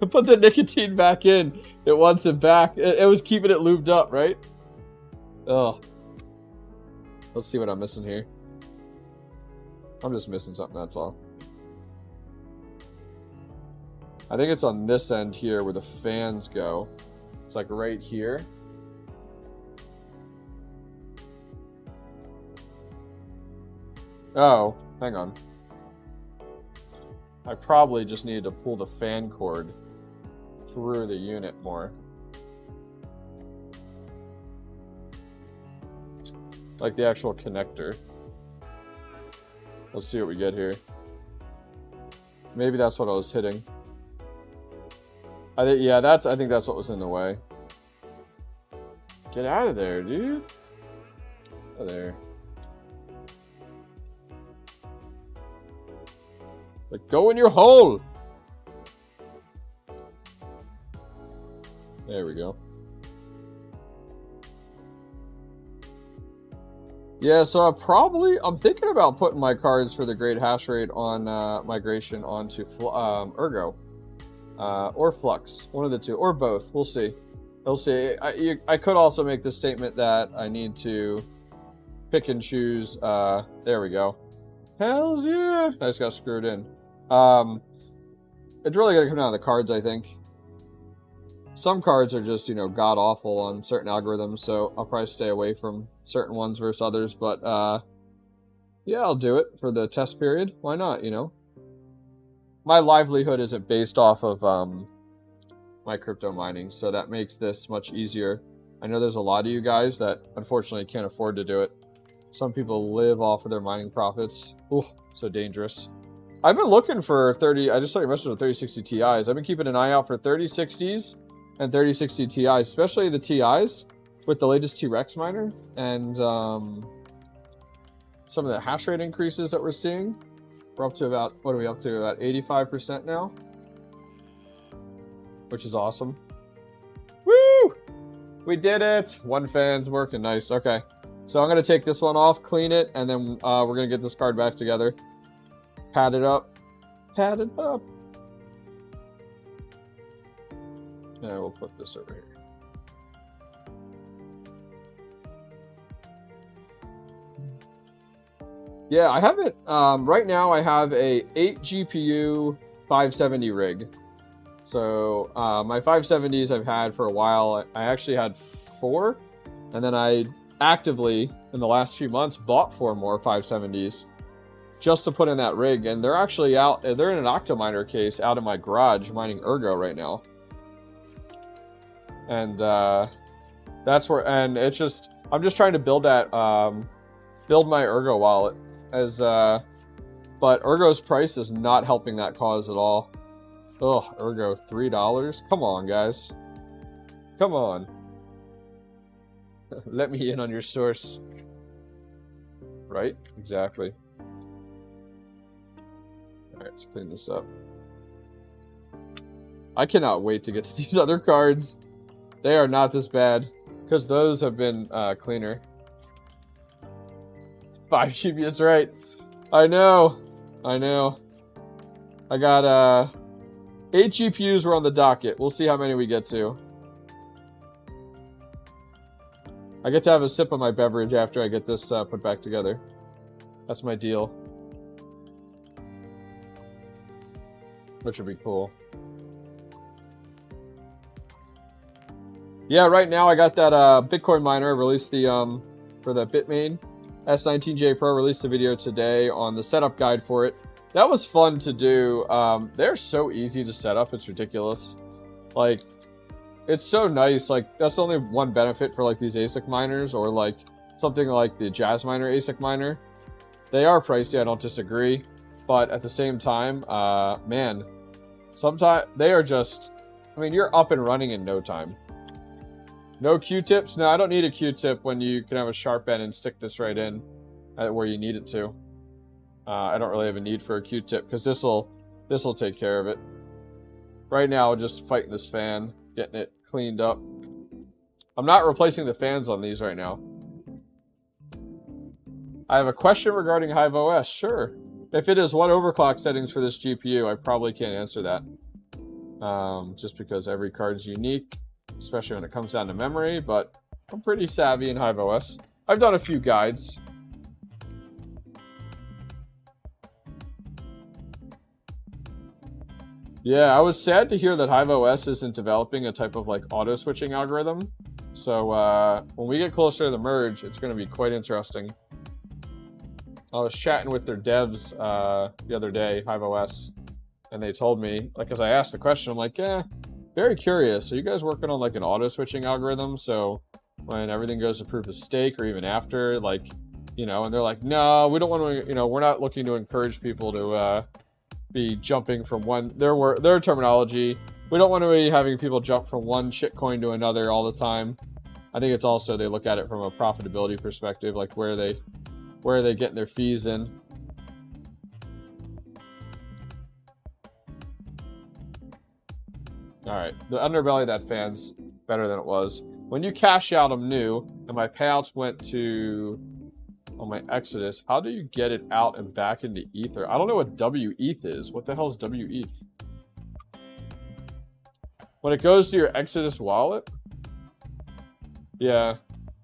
Put the nicotine back in. It wants it back. It was keeping it lubed up, right? Ugh. Let's see what I'm missing here. I'm just missing something, that's all. I think it's on this end here where the fans go. It's like right here. Oh, hang on. I probably just needed to pull the fan cord through the unit more. Like the actual connector. Let's see what we get here. Maybe that's what I was hitting. I think that's what was in the way. Get out of there, dude. Out of there. Like, go in your hole. There we go. Yeah, so I'm thinking about putting my cards for the great hash rate on migration onto 𝐼𝐧𝐿 or Flux, one of the two, or both. We'll see. We'll see. I could also make the statement that I need to pick and choose. There we go. Hells yeah! I just got screwed in. It's really gonna come down to the cards, I think. Some cards are just, you know, god awful on certain algorithms, so I'll probably stay away from certain ones versus others, but yeah, I'll do it for the test period. Why not, you know? My livelihood isn't based off of my crypto mining, so that makes this much easier. I know there's a lot of you guys that unfortunately can't afford to do it. Some people live off of their mining profits. Ooh, so dangerous. I've been looking for 30, I just saw your message on 3060 Ti's. I've been keeping an eye out for 3060s and 3060 Ti's, especially the Ti's with the latest T-Rex miner and some of the hash rate increases that we're seeing. We're up to about, what are we up to? About 85% now, which is awesome. Woo! We did it! One fan's working nice. Okay. So I'm going to take this one off, clean it, and then we're going to get this card back together. Pad it up. Pad it up. And we'll put this over here. Yeah, I have it. Right now I have a 8 GPU 570 rig. So my 570s I've had for a while. I actually had 4. And then I actively, in the last few months, bought 4 more 570s. Just to put in that rig. And they're actually out, they're in an Octominer case out in my garage mining 𝐼𝐧𝐿 right now. And that's where, and it's just, I'm just trying to build that, build my 𝐼𝐧𝐿 wallet. As but 𝐼𝐧𝐿's price is not helping that cause at all. Oh, 𝐼𝐧𝐿, $3. Come on, guys. Come on. Let me in on your source. Right? Exactly. Alright, let's clean this up. I cannot wait to get to these other cards. They are not this bad. Because those have been cleaner. 5 GB, that's right. I know. I know. I got 8 GPUs were on the docket. We'll see how many we get to. I get to have a sip of my beverage after I get this put back together. That's my deal. Which would be cool. Yeah, right now I got that Bitcoin miner. Released the for the Bitmain S19J Pro. Released a video today on the setup guide for it. That was fun to do. They're so easy to set up. It's ridiculous. Like, it's so nice. Like, that's only one benefit for like these ASIC miners, or like something like the Jasminer ASIC miner. They are pricey, I don't disagree, but at the same time, man, sometimes they are just, I mean, you're up and running in no time. No Q-tips? No, I don't need a Q-tip when you can have a sharp end and stick this right in where you need it to. I don't really have a need for a Q-tip because this'll take care of it. Right now, just fighting this fan, getting it cleaned up. I'm not replacing the fans on these right now. I have a question regarding HIVEOS. Sure. If it is what overclock settings for this GPU, I probably can't answer that. Just because every card's unique, especially when it comes down to memory, but I'm pretty savvy in HIVEOS. I've done a few guides. Yeah, I was sad to hear that HIVEOS isn't developing a type of like auto switching algorithm. So when we get closer to the merge, it's going to be quite interesting. I was chatting with their devs the other day, HIVEOS, and they told me, like, as I asked the question, I'm like, yeah, Very curious. Are you guys working on like an auto switching algorithm? So when everything goes to proof of stake or even after, like, you know, and they're like, no, we don't want to, you know, we're not looking to encourage people to be jumping from their terminology. We don't want to be having people jump from one shitcoin to another all the time. I think it's also, they look at it from a profitability perspective, like where are they getting their fees in. All right, the underbelly of that fan's better than it was. When you cash out, I'm new, and my payouts went to, on my Exodus, how do you get it out and back into Ether? I don't know what 𝑊ETH is. What the hell is 𝑊ETH? When it goes to your Exodus wallet? Yeah.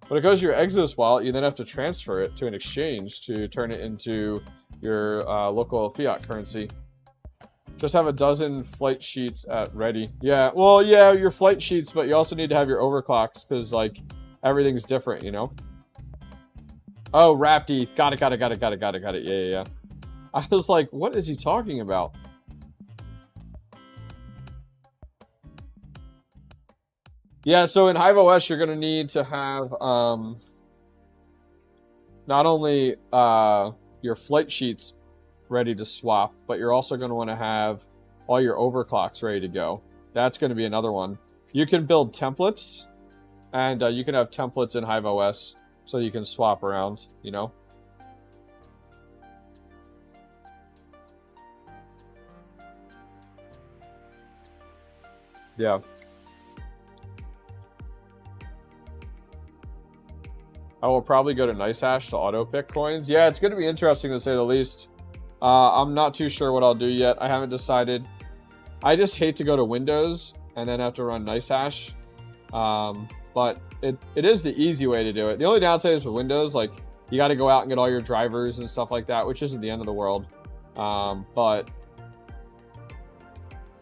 When it goes to your Exodus wallet, you then have to transfer it to an exchange to turn it into your local fiat currency. Just have a dozen flight sheets at ready. Yeah, well, yeah, your flight sheets, but you also need to have your overclocks because, like, everything's different, you know? Oh, wrapped ETH. Got it. Yeah. I was like, what is he talking about? Yeah, so in HIVEOS, you're going to need to have not only your flight sheets ready to swap, but you're also going to want to have all your overclocks ready to go. That's going to be another one. You can build templates, and you can have templates in HIVEOS so you can swap around, you know? Yeah. I will probably go to 𝐼𝐧𝐿 to auto pick coins. Yeah, it's going to be interesting to say the least. I'm not too sure what I'll do yet. I haven't decided. I just hate to go to Windows and then have to run 𝐼𝐧𝐿. But it is the easy way to do it. The only downside is with Windows, like, you got to go out and get all your drivers and stuff like that, which isn't the end of the world. But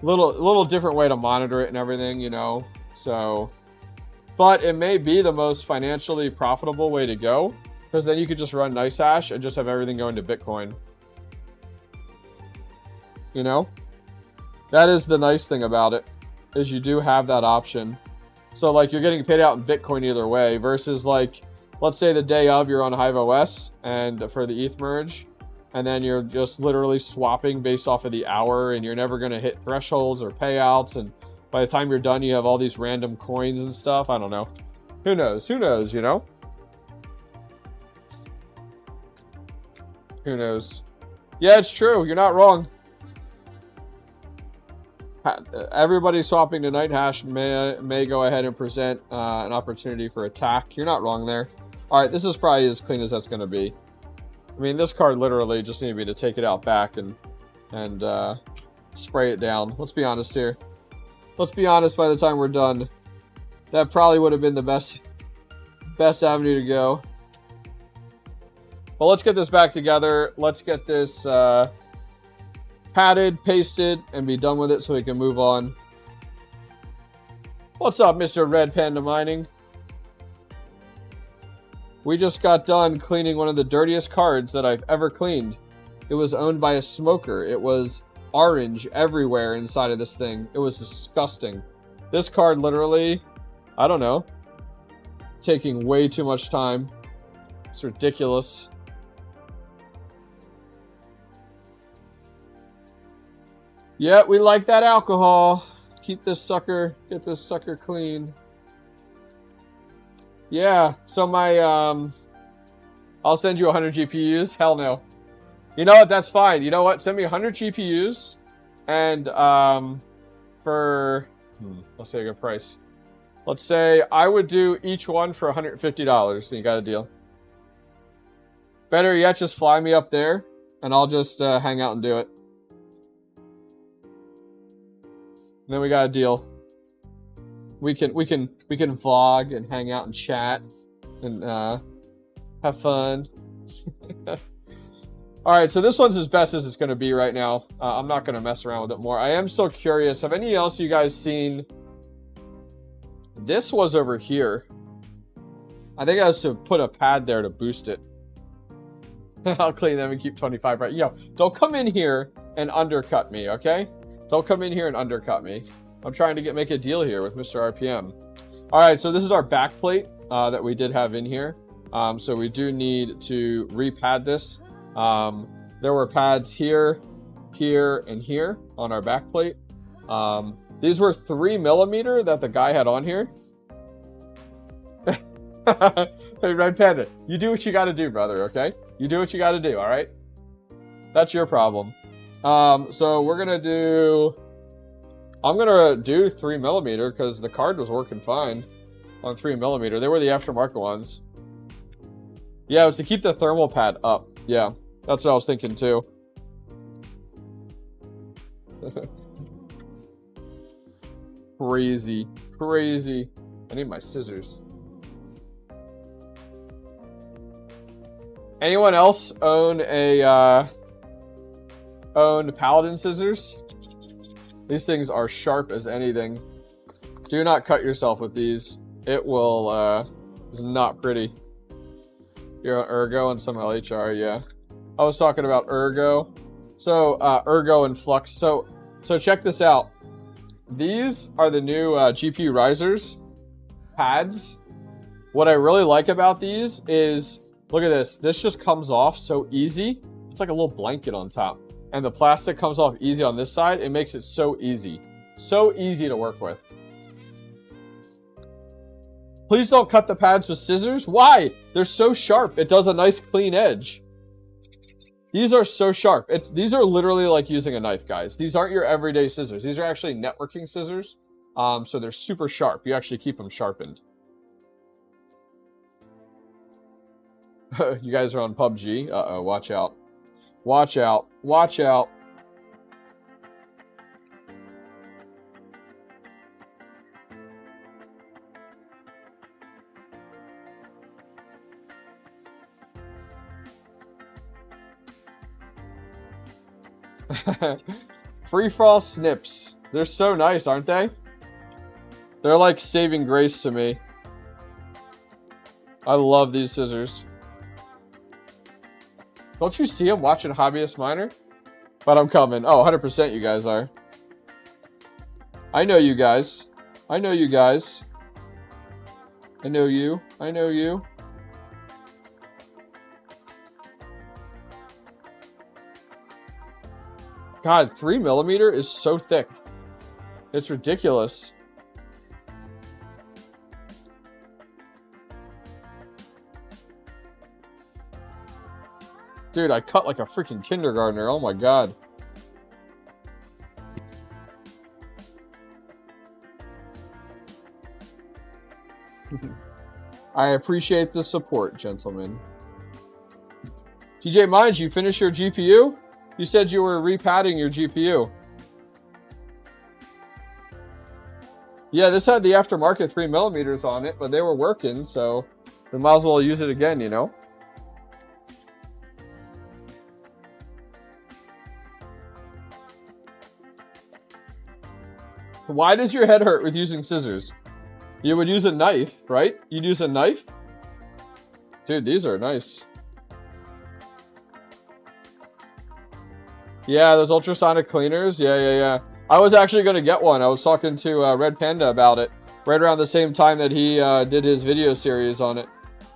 little different way to monitor it and everything, you know. So, but it may be the most financially profitable way to go, because then you could just run 𝐼𝐧𝐿 and just have everything go into Bitcoin. You know, that is the nice thing about it, is you do have that option. So like, you're getting paid out in Bitcoin either way, versus like, let's say the day of you're on HIVEOS and for the ETH merge, and then you're just literally swapping based off of the hour, and you're never going to hit thresholds or payouts, and by the time you're done you have all these random coins and stuff. I don't know, who knows, you know, who knows. Yeah, it's true, you're not wrong. Everybody swapping to 𝐼𝐧𝐿 may go ahead and present an opportunity for attack. You're not wrong there. All right, this is probably as clean as that's going to be. I mean, this card literally just needed me to take it out back and spray it down. Let's be honest here. Let's be honest, by the time we're done, that probably would have been the best avenue to go. Well, let's get this back together. Let's get this padded, pasted, and be done with it so we can move on. What's up, Mr. Red Panda Mining? We just got done cleaning one of the dirtiest cards that I've ever cleaned. It was owned by a smoker. It was orange everywhere inside of this thing. It was disgusting. This card literally, I don't know, taking way too much time. It's ridiculous. Yeah, we like that alcohol. Keep this sucker, get this sucker clean. Yeah, so my, I'll send you 100 GPUs. Hell no. You know what, that's fine. You know what, send me 100 GPUs. And, for, let's say a good price. Let's say I would do each one for $150, so you got a deal. Better yet, just fly me up there, and I'll just hang out and do it. And then we got a deal. We can vlog and hang out and chat and have fun. All right, so this one's as best as it's going to be right now. I'm not going to mess around with it more. I am so curious. Have any else you guys seen? This was over here. I think I was to put a pad there to boost it. I'll clean them and keep 25 right. Yo, don't come in here and undercut me, okay? Don't come in here and undercut me. I'm trying to make a deal here with Mr. RPM. All right, so this is our back plate that we did have in here. So we do need to repad this. There were pads here, here, and here on our back plate. These were 3mm that the guy had on here. Hey, Red Panda, you do what you got to do, brother, okay? You do what you got to do, all right? That's your problem. So we're going to do... I'm going to do 3mm because the card was working fine on 3mm. They were the aftermarket ones. Yeah, it was to keep the thermal pad up. Yeah, that's what I was thinking too. Crazy. Crazy. I need my scissors. Anyone else own a own Paladin scissors? These things are sharp as anything. Do not cut yourself with these. It will is not pretty. You're on 𝐷𝐸 and some LHR, yeah. I was talking about 𝐷𝐸. So 𝐷𝐸 and Flux. So check this out. These are the new GPU risers pads. What I really like about these is, look at this. This just comes off so easy. It's like a little blanket on top. And the plastic comes off easy on this side. It makes it so easy. So easy to work with. Please don't cut the pads with scissors. Why? They're so sharp. It does a nice clean edge. These are so sharp. These are literally like using a knife, guys. These aren't your everyday scissors. These are actually networking scissors. So they're super sharp. You actually keep them sharpened. You guys are on PUBG. Uh-oh, watch out. Watch out. Watch out. Free fall snips. They're so nice, aren't they? They're like saving grace to me. I love these scissors. Don't you see him watching Hobbyist Miner? But I'm coming. Oh, 100% you guys are. I know you guys. I know you guys. I know you. I know you. God, 3mm is so thick. It's ridiculous. Dude, I cut like a freaking kindergartner. Oh my god. I appreciate the support, gentlemen. TJ Mines, you finished your GPU? You said you were repadding your GPU. Yeah, this had the aftermarket 3mm on it, but they were working, so we might as well use it again, you know? Why does your head hurt with using scissors? You would use a knife, right? You'd use a knife? Dude, these are nice. Yeah, those ultrasonic cleaners. Yeah. I was actually going to get one. I was talking to Red Panda about it right around the same time that he did his video series on it.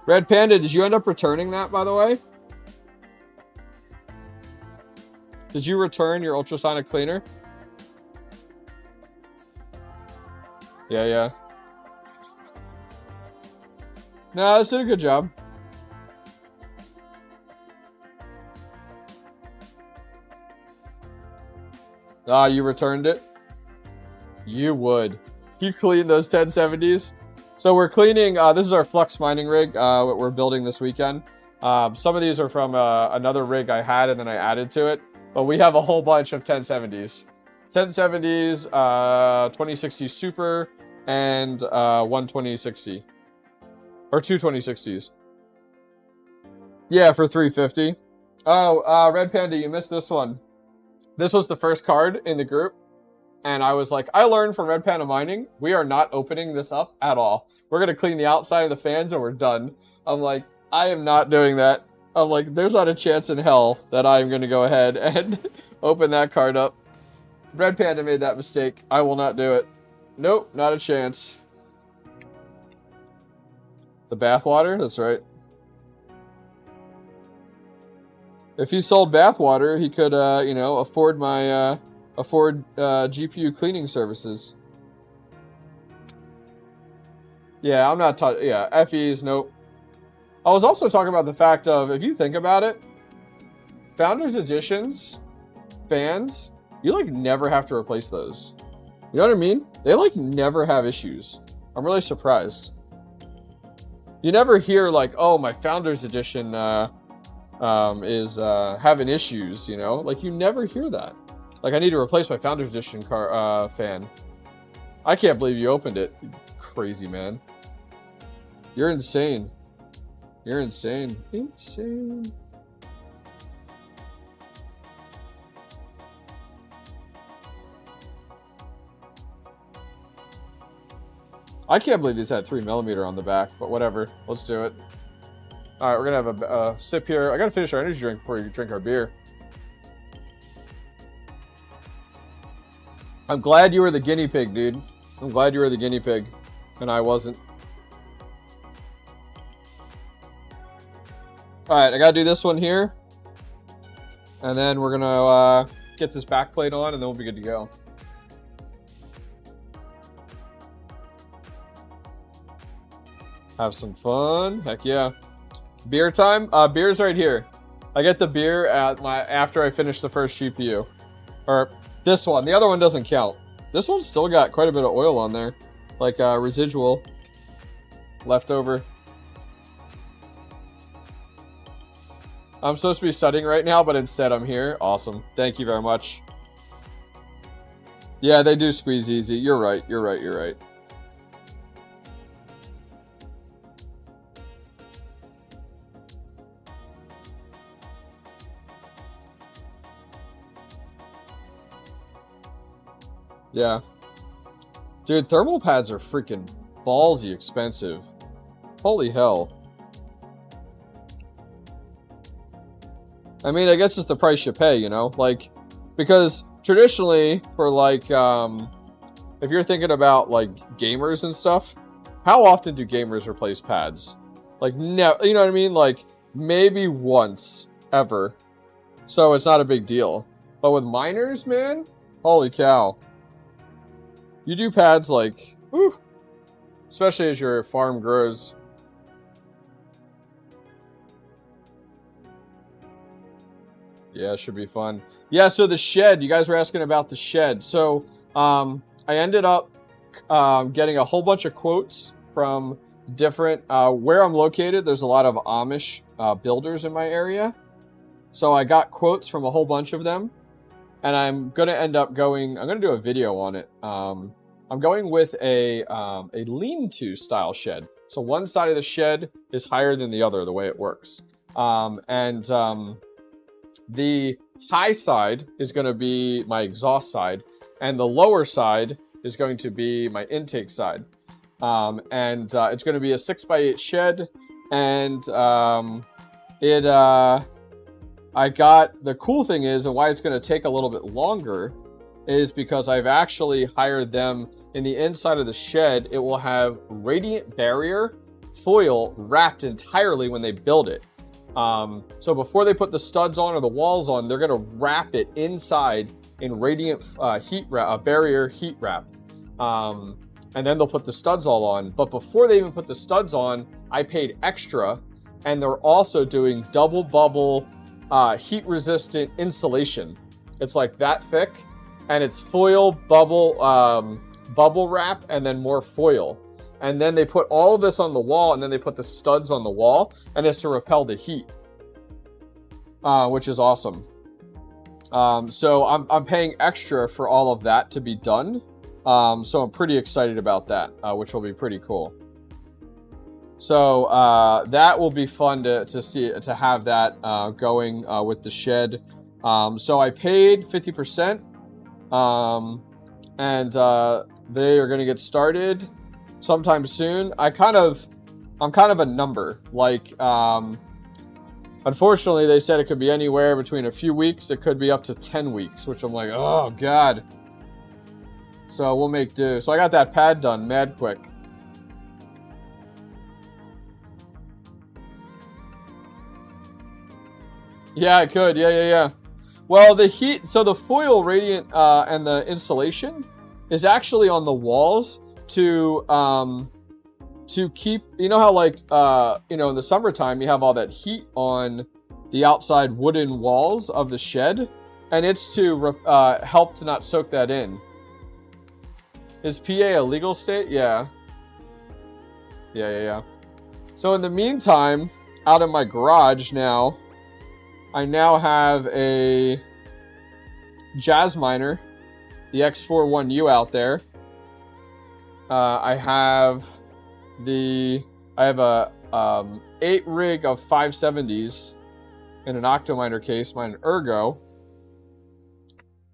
Red Panda, did you end up returning that, by the way? Did you return your ultrasonic cleaner? Yeah. No, this did a good job. Ah, you returned it? You would. You clean those 1070s? So we're cleaning, this is our Flux Mining rig, what we're building this weekend. Some of these are from another rig I had and then I added to it. But we have a whole bunch of 1070s. 1070s, 2060 Super, and 12060. Or two 2060s. Yeah, for 350. Oh, Red Panda, you missed this one. This was the first card in the group. And I was like, I learned from Red Panda Mining, we are not opening this up at all. We're going to clean the outside of the fans and we're done. I'm like, I am not doing that. I'm like, there's not a chance in hell that I'm going to go ahead and open that card up. Red Panda made that mistake. I will not do it. Nope, not a chance. The bathwater? That's right. If he sold bathwater, he could, you know, afford my, GPU cleaning services. Yeah, I'm not talking, yeah, FEs, nope. I was also talking about the fact of, if you think about it, Founders Editions, fans, you, like, never have to replace those. You know what I mean? They, like, never have issues. I'm really surprised. You never hear, like, oh, my Founders Edition, is having issues, you know? Like, you never hear that. Like, I need to replace my Founders Edition fan. I can't believe you opened it. Crazy, man. You're insane. You're insane. Insane. I can't believe these had 3mm on the back, but whatever. Let's do it. All right, we're gonna have a sip here. I gotta finish our energy drink before we drink our beer. I'm glad you were the guinea pig, dude. I'm glad you were the guinea pig, and I wasn't. All right, I gotta do this one here, and then we're gonna get this back plate on, and then we'll be good to go. Have some fun. Heck yeah. Beer time? Beer's right here. I get the beer at after I finish the first GPU. Or this one. The other one doesn't count. This one's still got quite a bit of oil on there. Like residual. Leftover. I'm supposed to be studying right now, but instead I'm here. Awesome. Thank you very much. Yeah, they do squeeze easy. You're right. You're right. You're right. Yeah. Dude, thermal pads are freaking ballsy expensive. Holy hell. I mean, I guess it's the price you pay, you know? Like, because traditionally, for like, if you're thinking about like gamers and stuff, how often do gamers replace pads? Like, no, you know what I mean? Like, maybe once ever. So it's not a big deal. But with miners, man, holy cow. You do pads like, whew, especially as your farm grows. Yeah, it should be fun. Yeah, so the shed, you guys were asking about the shed. So I ended up getting a whole bunch of quotes from different, where I'm located, there's a lot of Amish builders in my area. So I got quotes from a whole bunch of them. And I'm going to end up going, I'm going to do a video on it. I'm going with a lean-to style shed. So one side of the shed is higher than the other, the way it works. The high side is going to be my exhaust side, and the lower side is going to be my intake side. It's going to be a 6x8 shed, and I got, the cool thing is, and why it's going to take a little bit longer, is because I've actually hired them in the inside of the shed. It will have radiant barrier foil wrapped entirely when they build it. So before they put the studs on or the walls on, they're going to wrap it inside in radiant barrier heat wrap. And then they'll put the studs all on. But before they even put the studs on, I paid extra, and they're also doing double bubble heat resistant insulation. It's like that thick, and it's foil, bubble wrap, and then more foil. And then they put all of this on the wall, and then they put the studs on the wall, and it's to repel the heat, which is awesome. So I'm paying extra for all of that to be done. So I'm pretty excited about that, which will be pretty cool. So that will be fun to see, to have that going with the shed. So I paid 50%, and they are going to get started sometime soon. I'm kind of a number. Like, unfortunately, they said it could be anywhere between a few weeks. It could be up to 10 weeks, which I'm like, oh god, So we'll make do. So I got that pad done mad quick. Yeah, I could. Yeah. Well, the heat, so the foil radiant and the insulation is actually on the walls to keep, you know how like, you know, in the summertime, you have all that heat on the outside wooden walls of the shed, and it's to help to not soak that in. Is PA a legal state? Yeah. Yeah. So in the meantime, out in my garage now, I now have a jazz miner, the X41U out there. I have a 8 rig of 570s in an Octominer case, mine 𝐼𝐳𝐴𝐷.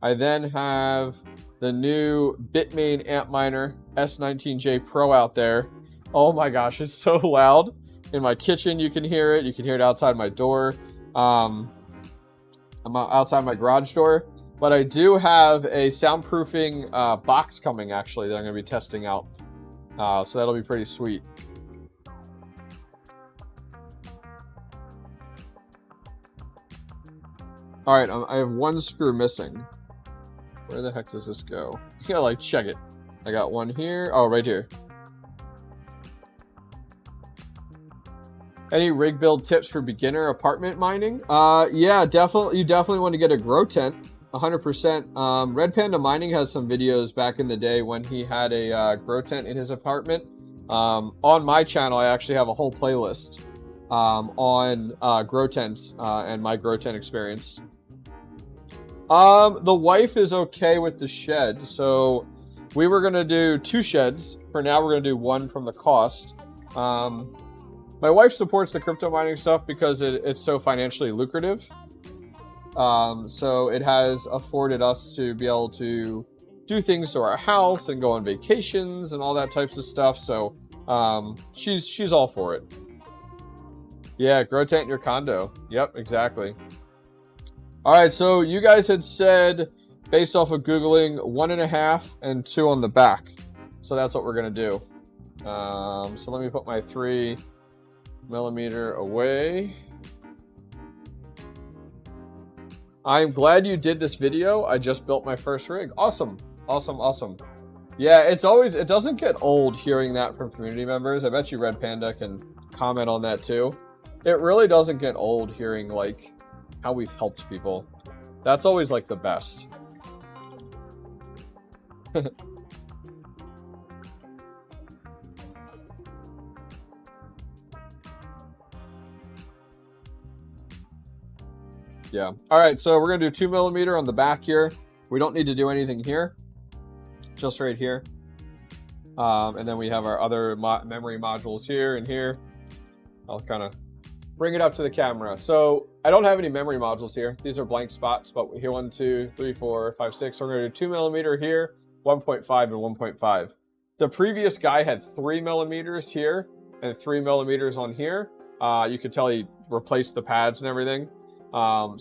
I then have the new Bitmain Antminer S19J Pro out there. Oh my gosh, it's so loud. In my kitchen, you can hear it. You can hear it outside my door. I'm outside my garage door. But I do have a soundproofing box coming, actually, that I'm going to be testing out. So that'll be pretty sweet. All right, I have one screw missing. Where the heck does this go? You gotta like check it. I got one here. Oh, right here. Any rig build tips for beginner apartment mining? Yeah, definitely. You definitely want to get a grow tent. 100%. Red Panda Mining has some videos back in the day when he had a grow tent in his apartment. On my channel, I actually have a whole playlist on grow tents and my grow tent experience. The wife is okay with the shed, so we were gonna do 2 sheds. For now, we're gonna do 1 from the cost. My wife supports the crypto mining stuff because it's so financially lucrative. So it has afforded us to be able to do things to our house and go on vacations and all that types of stuff. So she's all for it. Yeah, grow tent in your condo. Yep, exactly. All right, so you guys had said, based off of Googling, 1.5 and 2 on the back. So that's what we're gonna do. So let me put my 3mm away. I'm glad you did this video. I just built my first rig. Awesome. Yeah, it doesn't get old hearing that from community members. I bet you Red Panda can comment on that too. It really doesn't get old hearing like how we've helped people. That's always like the best. Yeah. All right, so we're gonna do 2mm on the back here. We don't need to do anything here, just right here. And then we have our other memory modules here and here. I'll kind of bring it up to the camera. So I don't have any memory modules here. These are blank spots, but here 1, 2, 3, 4, 5, 6. So we're gonna do 2mm here, 1.5 and 1.5. The previous guy had 3mm here and 3mm on here. You could tell he replaced the pads and everything. For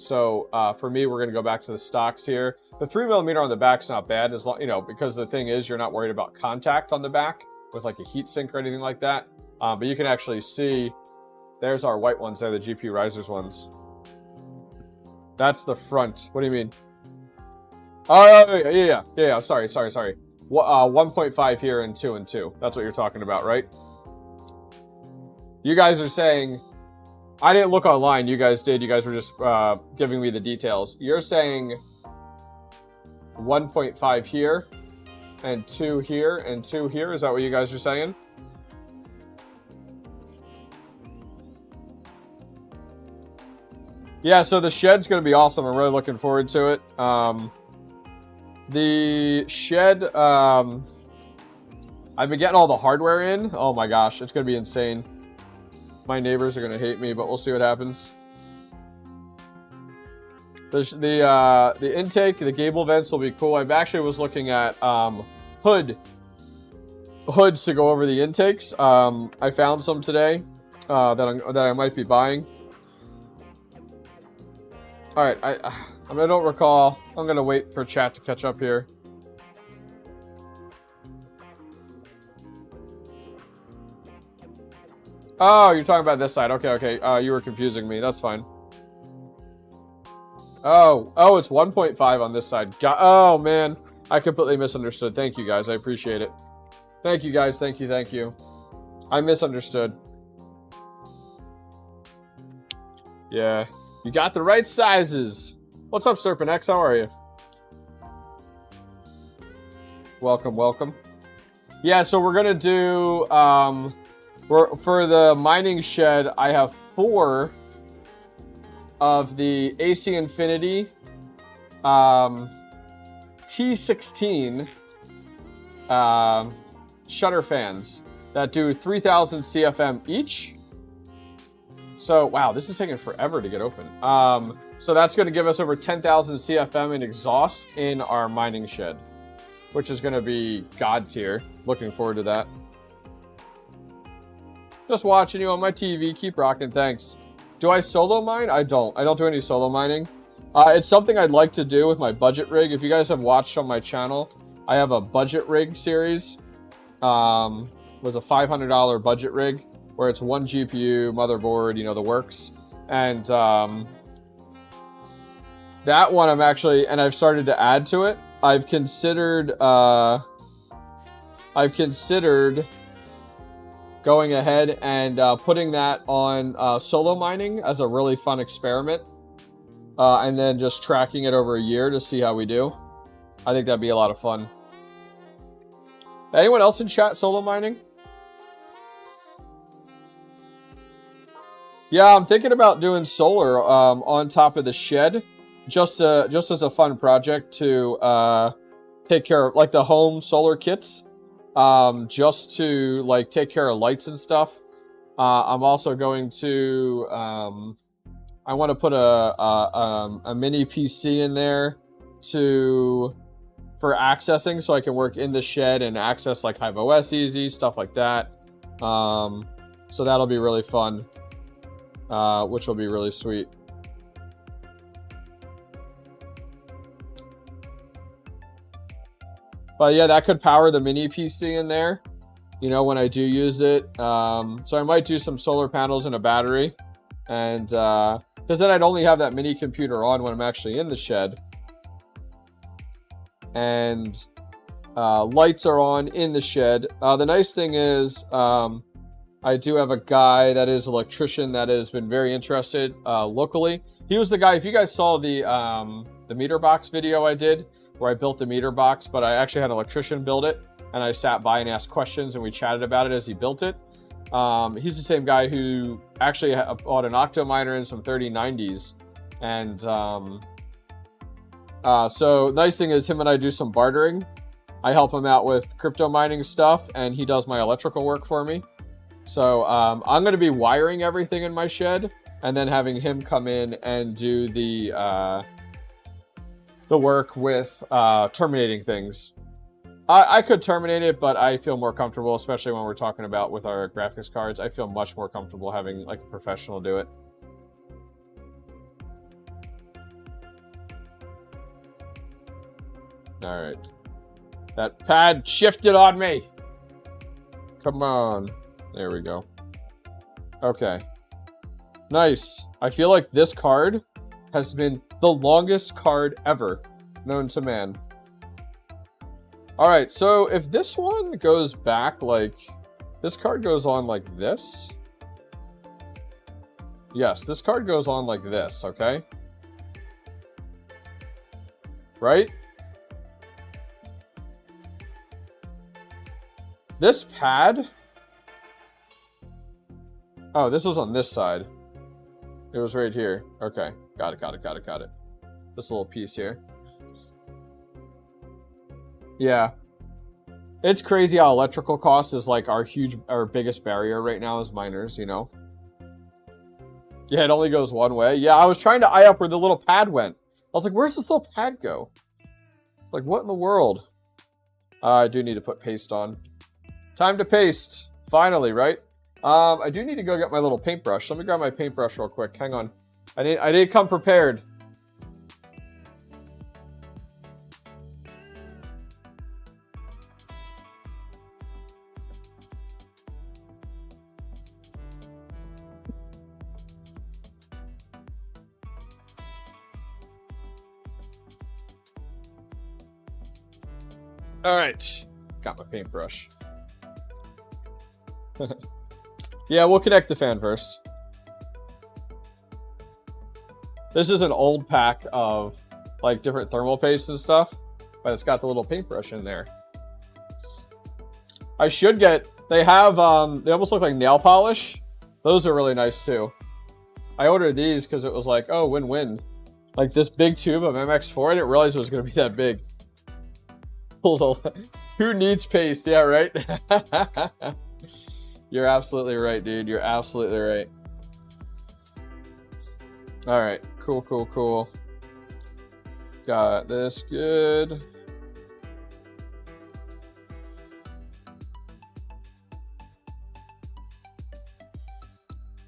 me, we're going to go back to the stocks here. The 3mm on the back's not bad, as long, you know, because the thing is you're not worried about contact on the back with like a heat sink or anything like that. But you can actually see there's our white ones. They're the GPU risers ones. That's the front. What do you mean? Oh, yeah. Sorry. 1.5 here and 2 and 2. That's what you're talking about, right? You guys are saying, I didn't look online. You guys did. You guys were just giving me the details. You're saying 1.5 here and 2 here and 2 here. Is that what you guys are saying? Yeah, so the shed's going to be awesome. I'm really looking forward to it. The shed, I've been getting all the hardware in. Oh my gosh, it's going to be insane. My neighbors are going to hate me, but we'll see what happens. The intake, the gable vents will be cool. I actually was looking at hoods to go over the intakes. I found some today that I might be buying. All right, I don't recall. I'm gonna wait for chat to catch up here. Oh, you're talking about this side. Okay, okay. You were confusing me. That's fine. Oh, it's 1.5 on this side. Oh, man. I completely misunderstood. Thank you, guys. I appreciate it. Thank you, guys. Thank you, thank you. I misunderstood. Yeah. You got the right sizes. What's up, 𝐷𝐸𝐿? How are you? Welcome, welcome. Yeah, so we're going to do... for the mining shed, I have 4 of the AC Infinity T16 shutter fans that do 3,000 CFM each. So, wow, this is taking forever to get open. So that's going to give us over 10,000 CFM in exhaust in our mining shed, which is going to be God tier. Looking forward to that. Just watching you on my TV. Keep rocking. Thanks. Do I solo mine? I don't do any solo mining. It's something I'd like to do with my budget rig. If you guys have watched on my channel, I have a budget rig series. Was a $500 budget rig where it's 1 GPU, motherboard, you know, the works. And that one I'm actually, and I've started to add to it. I've considered going ahead and putting that on solo mining as a really fun experiment. And then just tracking it over a year to see how we do. I think that'd be a lot of fun. Anyone else in chat solo mining? Yeah, I'm thinking about doing solar on top of the shed. Just as a fun project to take care of, like, the home solar kits. Just to, like, take care of lights and stuff. I'm also going to, I want to put a mini PC in there for accessing, so I can work in the shed and access, like, HIVEOS easy, stuff like that. So that'll be really fun, which will be really sweet. But yeah, that could power the mini PC in there, you know, when I do use it. So I might do some solar panels and a battery. And because then I'd only have that mini computer on when I'm actually in the shed. And lights are on in the shed. The nice thing is I do have a guy that is an electrician that has been very interested locally. He was the guy, if you guys saw the meter box video I did, where I built the meter box, but I actually had an electrician build it, and I sat by and asked questions, and we chatted about it as he built it. He's the same guy who actually bought an octo miner and some 3090s, and so nice thing is him and I do some bartering. I help him out with crypto mining stuff, and he does my electrical work for me. So I'm going to be wiring everything in my shed, and then having him come in and do the work with terminating things. I could terminate it, but I feel more comfortable, especially when we're talking about with our graphics cards. I feel much more comfortable having, like, a professional do it. All right. That pad shifted on me. Come on. There we go. Okay. Nice. I feel like this card has been the longest card ever known to man. All right, so if this one goes back, like, this card goes on like this. Yes, this card goes on like this, okay? Right? This pad... Oh, this was on this side. It was right here. Okay, got it. This little piece here. Yeah. It's crazy how electrical cost is, like, our biggest barrier right now as miners, you know? Yeah, it only goes one way. Yeah, I was trying to eye up where the little pad went. I was like, where's this little pad go? Like, what in the world? I do need to put paste on. Time to paste. Finally, right? I do need to go get my little paintbrush. Let me grab my paintbrush real quick. Hang on. I need to come prepared. All right, got my paintbrush. Yeah, we'll connect the fan first. This is an old pack of like different thermal pastes and stuff, but it's got the little paintbrush in there. I should get, they have, they almost look like nail polish. Those are really nice too. I ordered these because it was like, oh, win-win. Like this big tube of MX4, I didn't realize it was going to be that big. Who needs paste? Yeah, right? You're absolutely right, dude. You're absolutely right. All right. Cool, cool, cool. Got this good.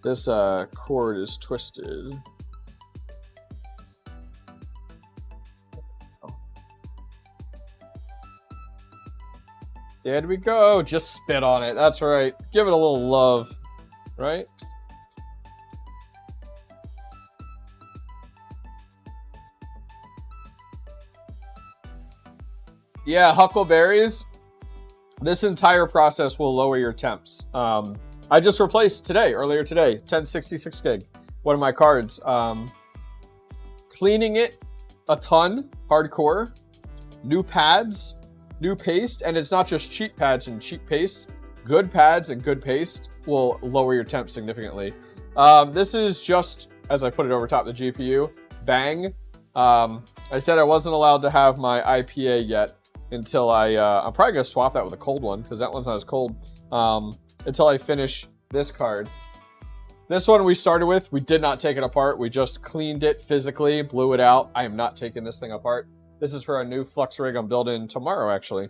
This cord is twisted. There we go. Just spit on it. That's right. Give it a little love, right? Yeah, huckleberries. This entire process will lower your temps. I just replaced earlier today, 1066 gig, one of my cards. Cleaning it a ton, hardcore. New pads, new paste, and it's not just cheap pads and cheap paste. Good pads and good paste will lower your temp significantly. This is just, as I put it over top of the GPU, bang. I said I wasn't allowed to have my IPA yet until I'm probably gonna swap that with a cold one because that one's not as cold. Until I finish this card. This one we started with, we did not take it apart. We just cleaned it physically, blew it out. I am not taking this thing apart. This is for a new Flux rig I'm building tomorrow, actually,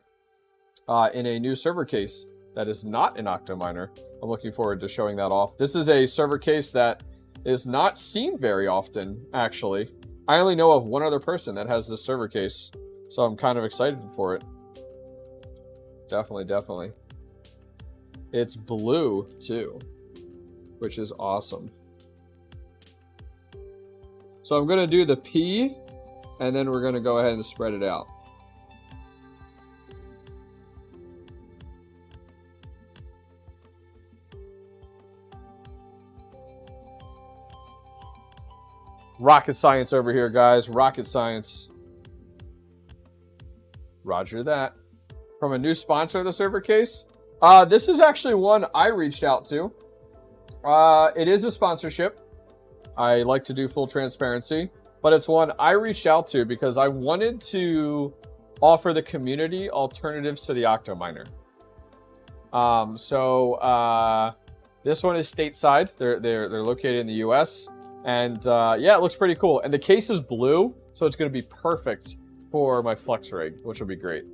in a new server case that is not an Octominer. I'm looking forward to showing that off. This is a server case that is not seen very often, actually. I only know of one other person that has this server case, so I'm kind of excited for it. Definitely, definitely. It's blue, too, which is awesome. So I'm going to do the P, and then we're going to go ahead and spread it out. Rocket science over here, guys. Rocket science. Roger that. From a new sponsor of the server case. This is actually one I reached out to. It is a sponsorship. I like to do full transparency, but it's one I reached out to because I wanted to offer the community alternatives to the Octominer. This one is stateside. They're located in the US, and yeah, it looks pretty cool. And the case is blue, so it's going to be perfect for my Flux rig, which will be great.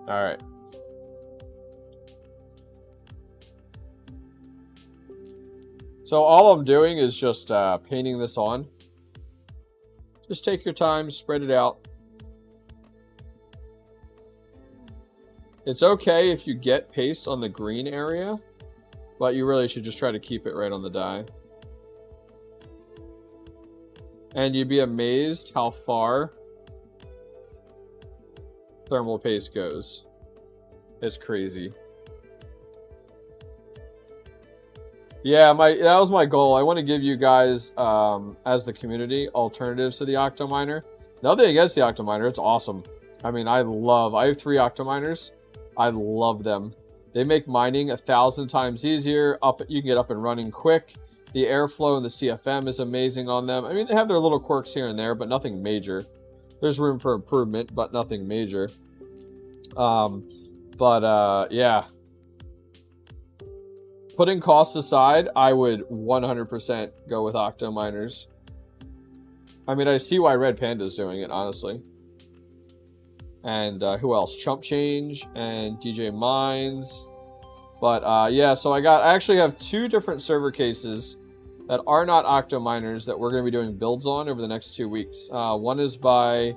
All right. So all I'm doing is just painting this on. Just take your time, spread it out. It's okay if you get paste on the green area, but you really should just try to keep it right on the die. And you'd be amazed how far thermal paste goes. It's crazy. Yeah, that was my goal. I want to give you guys, as the community, alternatives to the Octominer. Nothing against the Octominer. It's awesome. I mean, I have 3 Octominers. I love them. They make mining 1,000 times easier. You can get up and running quick. The airflow and the CFM is amazing on them. I mean, they have their little quirks here and there, but nothing major. There's room for improvement, but nothing major. Yeah. Putting costs aside, I would 100% go with Octominers. I mean, I see why Red Panda's doing it, honestly. And who else? Chump Change and DJ Mines. But yeah, so I actually have 2 different server cases that are not Octominers that we're going to be doing builds on over the next 2 weeks. One is by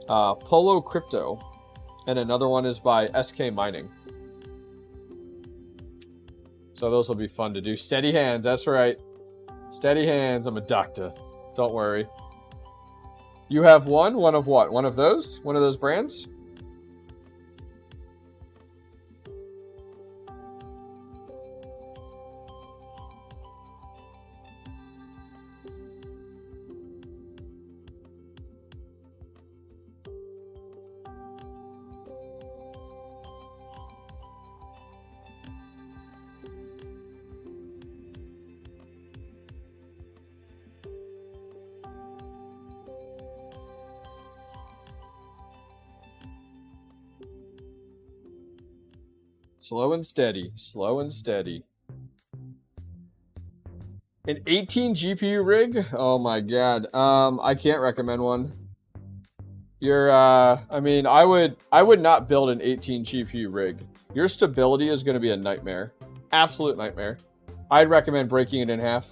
Polo Crypto, and another one is by SK Mining. So those will be fun to do. Steady hands, that's right. Steady hands, I'm a doctor. Don't worry. You have one? One of what? One of those? One of those brands? Slow and steady. Slow and steady. An 18 GPU rig? Oh my god. I can't recommend one. You're I mean, I would not build an 18 GPU rig. Your stability is going to be a nightmare. Absolute nightmare. I'd recommend breaking it in half.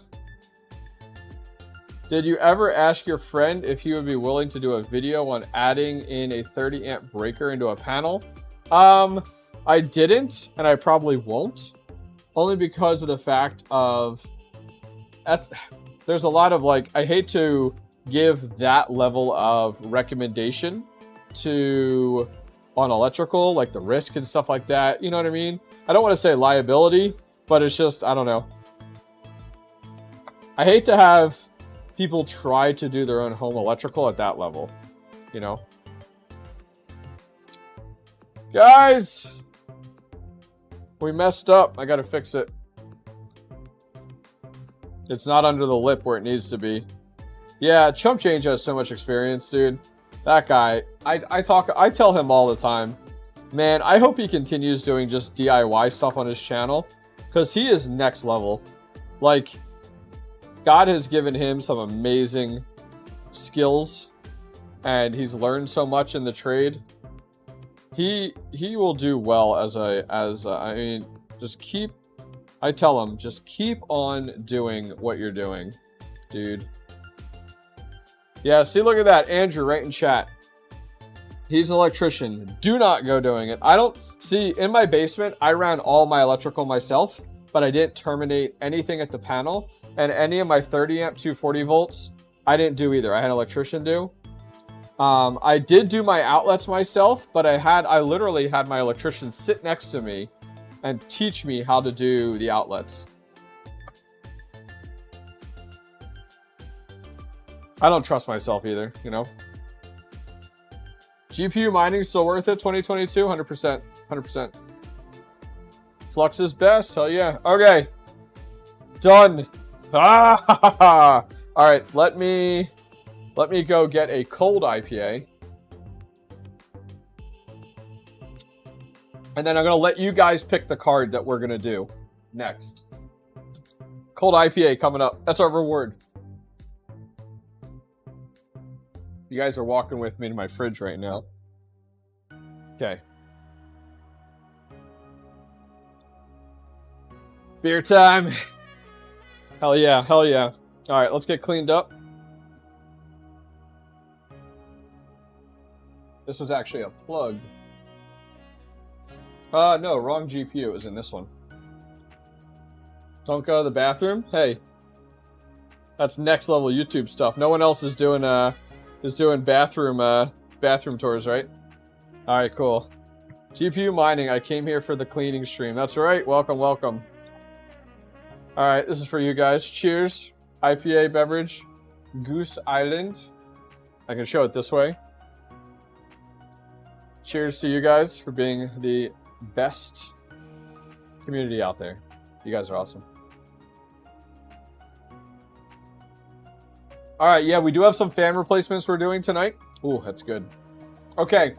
Did you ever ask your friend if he would be willing to do a video on adding in a 30 amp breaker into a panel? I didn't, and I probably won't. Only because of the fact of... there's a lot of, like... I hate to give that level of recommendation to... on electrical, like the risk and stuff like that. You know what I mean? I don't want to say liability, but it's just... I don't know. I hate to have people try to do their own home electrical at that level. You know? Guys! We messed up. I gotta fix it. It's not under the lip where it needs to be. Yeah, Chump Change has so much experience, dude. That guy, I tell him all the time, man, I hope he continues doing just DIY stuff on his channel, because he is next level. Like, God has given him some amazing skills, and he's learned so much in the trade. He will do well I mean, just keep, I tell him, just keep on doing what you're doing, dude. Yeah, see, look at that. Andrew right in chat. He's an electrician. Do not go doing it. I don't, see, in my basement, I ran all my electrical myself, but I didn't terminate anything at the panel, and any of my 30 amp 240 volts, I didn't do either. I had an electrician do. I did do my outlets myself, but I literally had my electrician sit next to me and teach me how to do the outlets. I don't trust myself either, you know? GPU mining still worth it, 2022? 100%. 100%. Flux is best, hell yeah. Okay. Done. Ah! All right, let me go get a cold IPA. And then I'm going to let you guys pick the card that we're going to do next. Cold IPA coming up. That's our reward. You guys are walking with me to my fridge right now. Okay. Beer time. Hell yeah, hell yeah. All right, let's get cleaned up. This was actually a plug. No, wrong GPU. It was in this one. Don't go to the bathroom? Hey. That's next level YouTube stuff. No one else is doing bathroom tours, right? Alright, cool. GPU mining. I came here for the cleaning stream. That's right. Welcome, welcome. Alright, this is for you guys. Cheers. IPA beverage. Goose Island. I can show it this way. Cheers to you guys for being the best community out there. You guys are awesome. All right, yeah, we do have some fan replacements we're doing tonight. Ooh, that's good. Okay,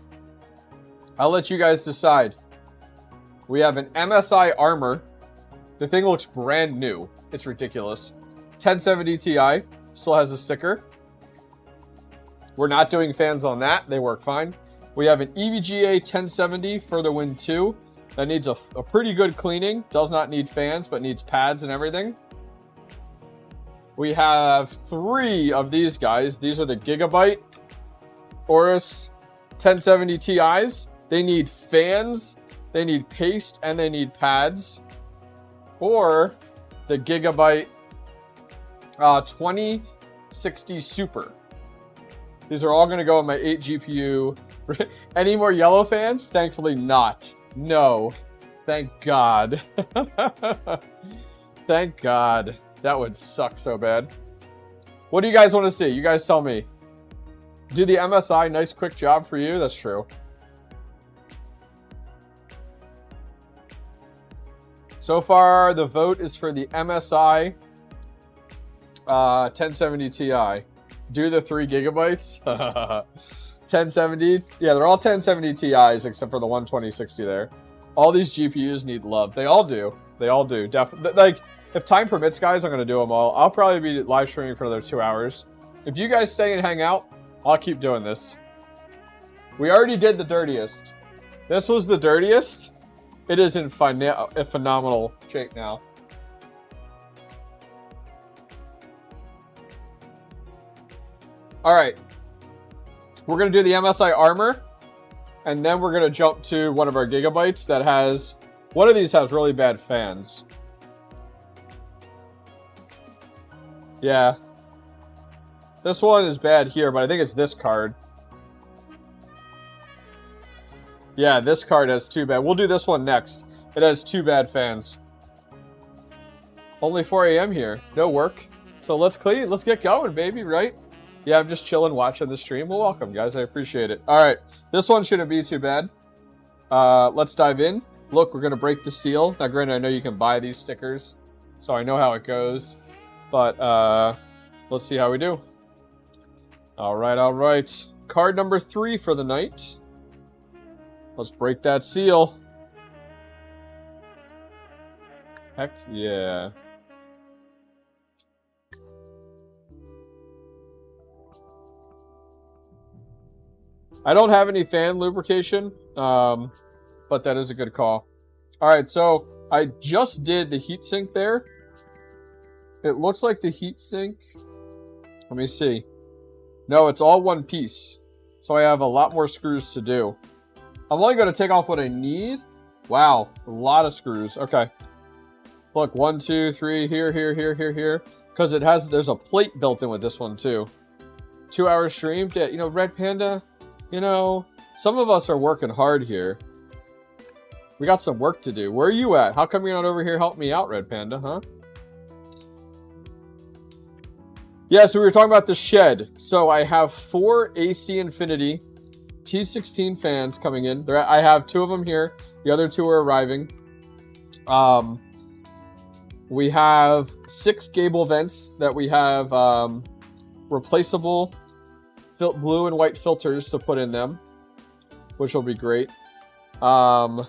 I'll let you guys decide. We have an MSI Armor. The thing looks brand new. It's ridiculous. 1070 Ti, still has a sticker. We're not doing fans on that. They work fine. We have an EVGA 1070 for the Win 2 that needs a pretty good cleaning. Does not need fans, but needs pads and everything. We have 3 of these guys. These are the Gigabyte Aorus 1070 Ti's. They need fans, they need paste, and they need pads. Or the Gigabyte 2060 Super. These are all going to go in my 8 GPU. Any more yellow fans? Thankfully not. No. Thank God. Thank God. That would suck so bad. What do you guys want to see? You guys tell me. Do the MSI, nice quick job for you. That's true. So far, the vote is for the MSI 1070 Ti. Do the 3 gigabytes. 1070. Yeah, they're all 1070 Ti's except for the 12060 there. All these GPUs need love. They all do. They all do. Definitely. Like, if time permits, guys, I'm going to do them all. I'll probably be live streaming for another 2 hours. If you guys stay and hang out, I'll keep doing this. We already did the dirtiest. This was the dirtiest. It is in a phenomenal shape now. All right. We're going to do the MSI armor. And then we're going to jump to one of our gigabytes that has... One of these has really bad fans. Yeah. This one is bad here, but I think it's this card. Yeah, this card has 2 bad. We'll do this one next. It has 2 bad fans. Only 4 a.m. here. No work. So let's clean. Let's get going, baby, right? Yeah, I'm just chilling, watching the stream. Well, welcome, guys. I appreciate it. All right. This one shouldn't be too bad. Let's dive in. Look, we're going to break the seal. Now, granted, I know you can buy these stickers, so I know how it goes. But let's see how we do. All right, all right. Card number 3 for the night. Let's break that seal. Heck yeah. I don't have any fan lubrication, but that is a good call. All right, so I just did the heatsink there. It looks like the heatsink. Let me see. No, it's all one piece. So I have a lot more screws to do. I'm only going to take off what I need. Wow, a lot of screws. Okay. Look, 1, 2, 3, here. Because there's a plate built in with this one too. 2 hours streamed. Yeah, you know, Red Panda, you know, some of us are working hard here. We got some work to do. Where are you at? How come you're not over here helping me out, Red Panda, huh? Yeah, so we were talking about the shed. So I have 4 AC Infinity T16 fans coming in. I have 2 of them here. The other 2 are arriving. We have 6 gable vents that we have replaceable blue and white filters to put in them, which will be great. I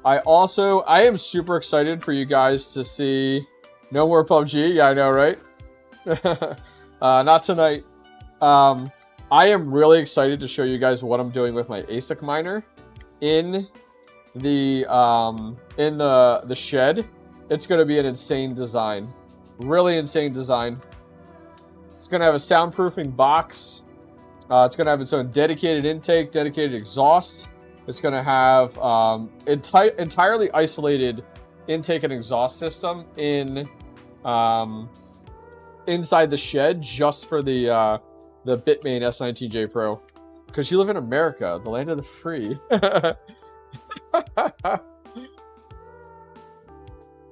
am super excited for you guys to see no more PUBG. Yeah, I know, right? Not tonight. I am really excited to show you guys what I'm doing with my ASIC miner in the shed. It's going to be an insane design. Really insane design. It's going to have a soundproofing box. It's going to have its own dedicated intake, dedicated exhaust. It's going to have entirely isolated intake and exhaust system in inside the shed just for the Bitmain S19J Pro. Because you live in America, the land of the free.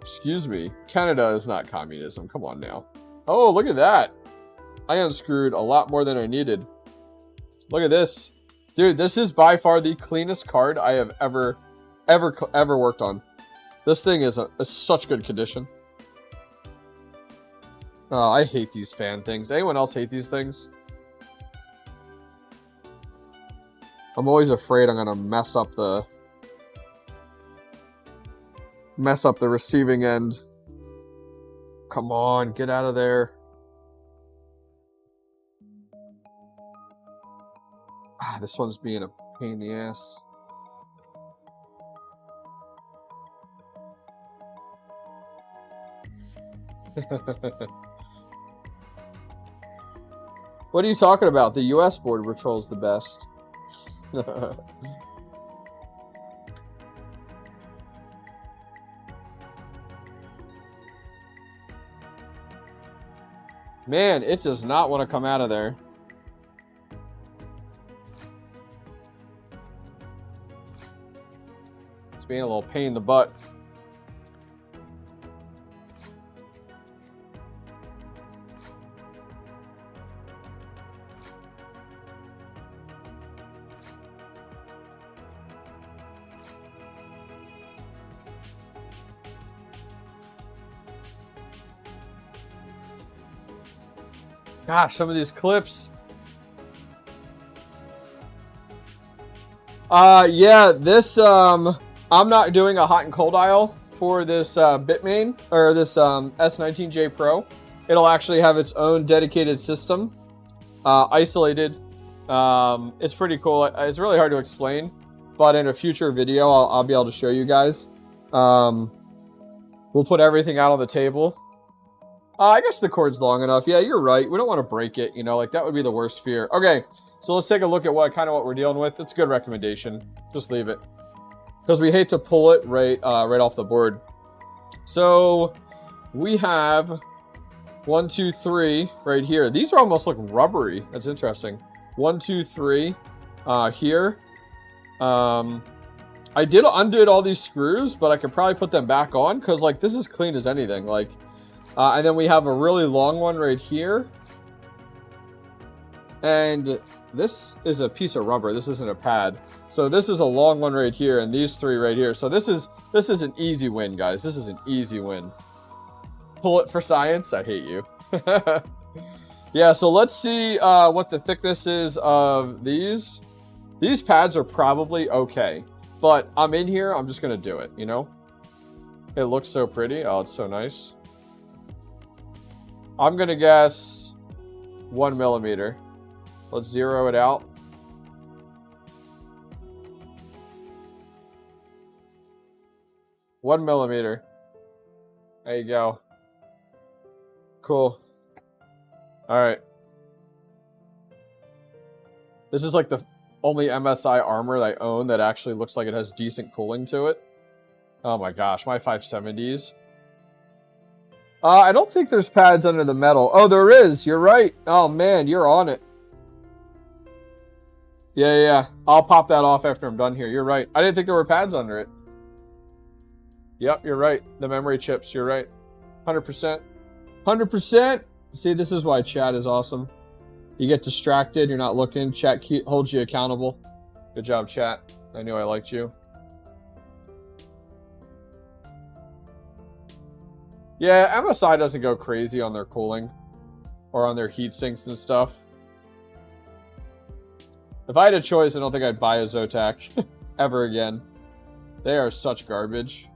Excuse me. Canada is not communism. Come on now. Oh, look at that. I unscrewed a lot more than I needed. Look at this. Dude, this is by far the cleanest card I have ever worked on. This thing is such good condition. Oh, I hate these fan things. Anyone else hate these things? I'm always afraid I'm gonna mess up the receiving end. Come on, get out of there. Ah, this one's being a pain in the ass. What are you talking about? The US Border Patrol's the best. Man, it does not want to come out of there. It's being a little pain in the butt. Gosh, some of these clips. Yeah, this, I'm not doing a hot and cold aisle for this Bitmain, or this S19J Pro. It'll actually have its own dedicated system, isolated. It's pretty cool. It's really hard to explain, but in a future video, I'll be able to show you guys. We'll put everything out on the table. I guess the cord's long enough. Yeah, you're right. We don't want to break it, you know, like that would be the worst fear. Okay, so let's take a look at what we're dealing with. It's a good recommendation. Just leave it, because we hate to pull it right off the board. So we have 1, 2, 3 right here. These are almost look rubbery. That's interesting. 1, 2, 3 here. I did undid all these screws, but I could probably put them back on, because like this is clean as anything. Like, and then we have a really long one right here. And this is a piece of rubber. This isn't a pad. So this is a long one right here, and these 3 right here. So this is an easy win, guys. This is an easy win. Pull it for science. I hate you. Yeah, so let's see what the thickness is of these. These pads are probably okay, but I'm in here. I'm just going to do it, you know? It looks so pretty. Oh, it's so nice. I'm going to guess 1 millimeter. Let's zero it out. One millimeter. There you go. Cool. All right. This is like the only MSI armor that I own that actually looks like it has decent cooling to it. Oh my gosh, my 570s. I don't think there's pads under the metal. Oh, there is. You're right. Oh man, you're on it. Yeah. I'll pop that off after I'm done here. You're right. I didn't think there were pads under it. Yep, you're right. The memory chips, you're right. 100%. 100%. See, this is why chat is awesome. You get distracted, you're not looking. Chat holds you accountable. Good job, chat. I knew I liked you. Yeah, MSI doesn't go crazy on their cooling or on their heat sinks and stuff. If I had a choice, I don't think I'd buy a Zotac ever again. They are such garbage.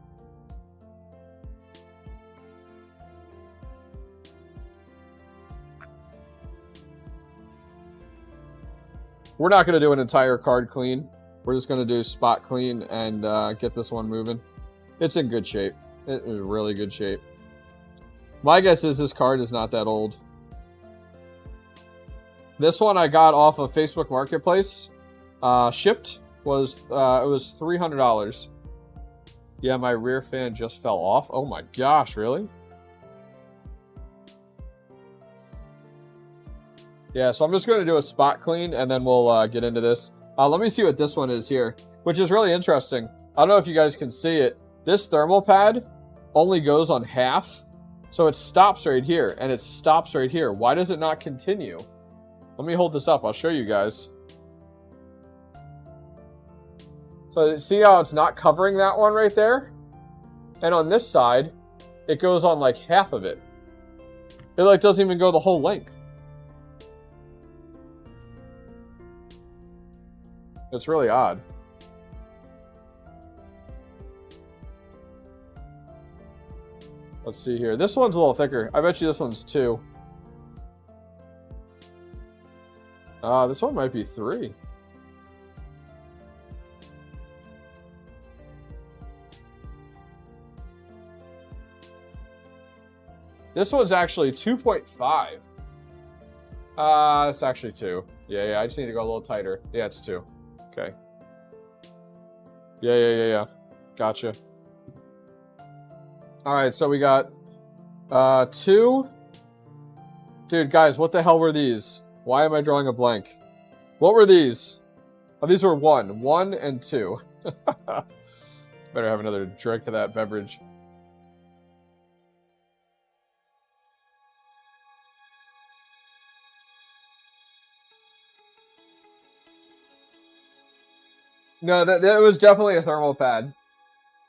We're not going to do an entire card clean. We're just going to do spot clean and get this one moving. It's in good shape. It is really good shape. My guess is this card is not that old. This one I got off of Facebook Marketplace. Shipped was it was $300. Yeah, my rear fan just fell off. Oh my gosh, really? Yeah, so I'm just going to do a spot clean and then we'll get into this. Let me see what this one is here, which is really interesting. I don't know if you guys can see it. This thermal pad only goes on half. So it stops right here and it stops right here. Why does it not continue? Let me hold this up. I'll show you guys. So see how it's not covering that one right there? And on this side, it goes on like half of it. It like doesn't even go the whole length. It's really odd. Let's see here. This one's a little thicker. I bet you this one's 2. This one might be 3. This one's actually 2.5. It's actually 2. Yeah, I just need to go a little tighter. Yeah, it's 2. Okay. Yeah. Gotcha. All right, so we got 2. Dude, guys, what the hell were these? Why am I drawing a blank? What were these? Oh, these were 1 and 2. Better have another drink of that beverage. No, that was definitely a thermal pad.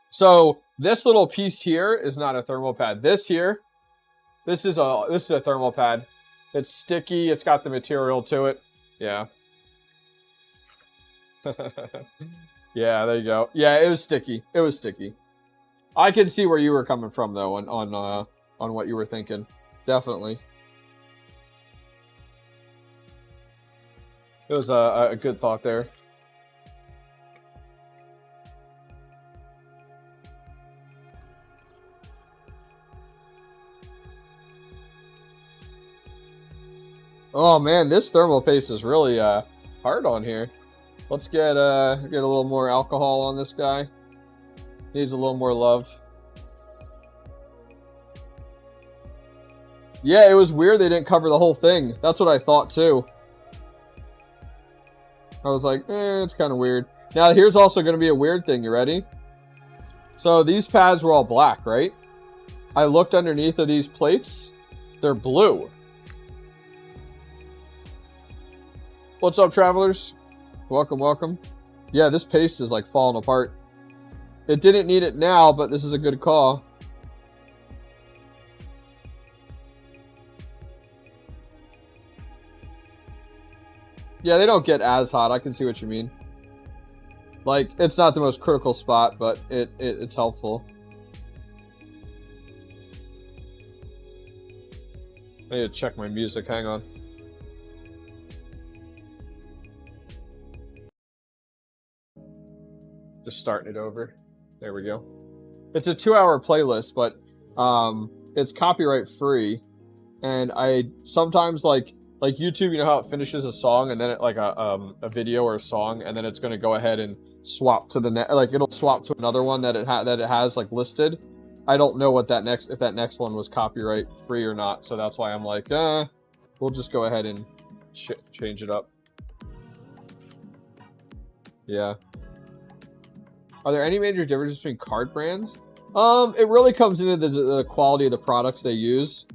So this little piece here is not a thermal pad. This here, this is a thermal pad. It's sticky. It's got the material to it. Yeah. Yeah, there you go. Yeah, it was sticky. It was sticky. I can see where you were coming from though on what you were thinking. Definitely. It was a good thought there. Oh man, this thermal paste is really hard on here. Let's get a little more alcohol on this guy. Needs a little more love. Yeah, it was weird they didn't cover the whole thing. That's what I thought too. I was like, it's kind of weird. Now here's also going to be a weird thing. You ready? So these pads were all black, right? I looked underneath of these plates. They're blue. What's up, travelers? Welcome, welcome. Yeah, this paste is like falling apart. It didn't need it now, but this is a good call. Yeah, they don't get as hot. I can see what you mean. Like, it's not the most critical spot, but it's helpful. I need to check my music. Hang on. Just starting it over. There we go. It's a 2-hour playlist, but it's copyright free. And I sometimes like YouTube, you know how it finishes a song and then it like a video or a song, and then it's going to go ahead and swap to the like it'll swap to another one that it has like listed. I don't know what if that next one was copyright free or not, so that's why I'm like, we'll just go ahead and change it up. Yeah. Are there any major differences between card brands? It really comes into the quality of the products they use.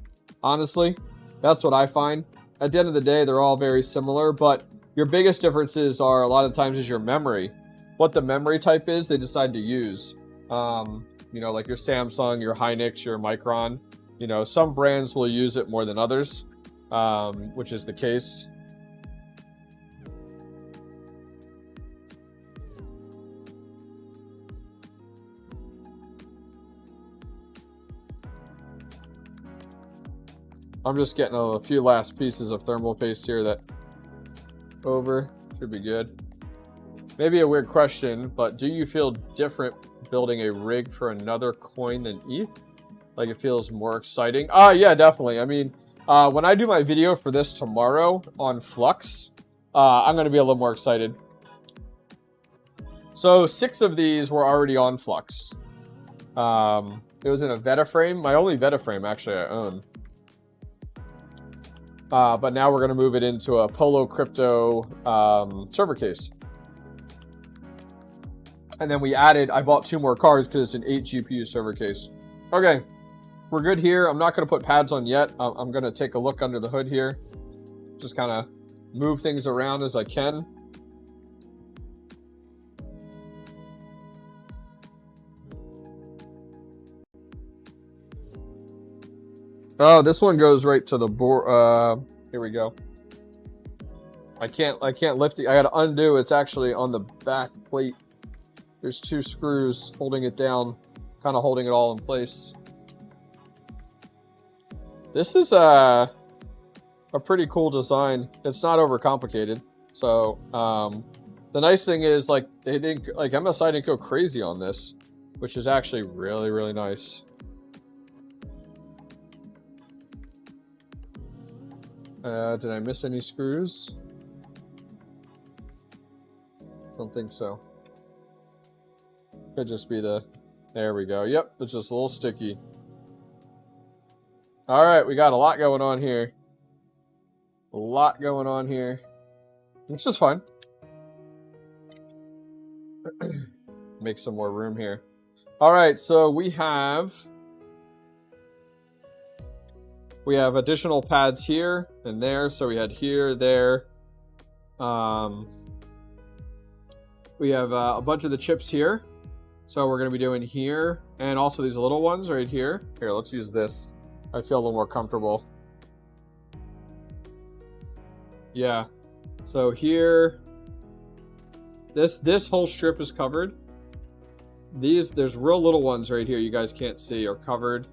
Honestly, that's what I find. At the end of the day, they're all very similar, but your biggest differences are a lot of times is your memory. What the memory type is, they decide to use. You know, like your Samsung, your Hynix, your Micron. You know, some brands will use it more than others, which is the case. I'm just getting a few last pieces of thermal paste here that over. Should be good. Maybe a weird question, but do you feel different building a rig for another coin than ETH? Like it feels more exciting? Yeah, definitely. I mean, when I do my video for this tomorrow on Flux, I'm going to be a little more excited. So 6 of these were already on Flux. It was in a Veta frame. My only Veta frame actually I own. But now we're going to move it into a Polo Crypto server case. And then I bought 2 more cards because it's an 8 GPU server case. Okay, we're good here. I'm not going to put pads on yet. I'm going to take a look under the hood here. Just kind of move things around as I can. Oh, this one goes right to the board. Here we go. I can't lift it. I got to undo. It's actually on the back plate. There's 2 screws holding it down, kind of holding it all in place. This is a pretty cool design. It's not overcomplicated. So the nice thing is like MSI didn't go crazy on this, which is actually really, really nice. Did I miss any screws? Don't think so. Could just be there we go. Yep, it's just a little sticky. All right, we got a lot going on here. A lot going on here, which is fine. Make some more room here. All right, so we have additional pads here and there. So we had here, there. We have a bunch of the chips here. So we're going to be doing here, and also these little ones right here. Here, let's use this. I feel a little more comfortable. Yeah. So here, this whole strip is covered. There's real little ones right here you guys can't see are covered.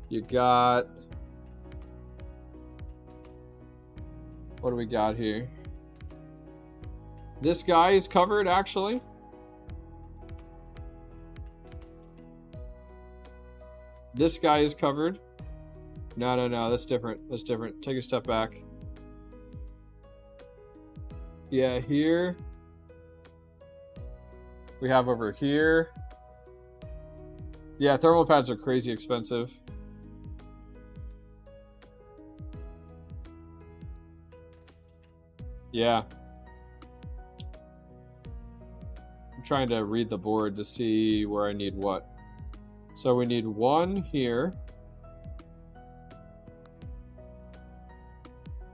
You got, what do we got here? This guy is covered, actually. This guy is covered. No, that's different. That's different. Take a step back. Yeah, here. We have over here. Yeah, thermal pads are crazy expensive. Yeah. I'm trying to read the board to see where I need what. So we need one here.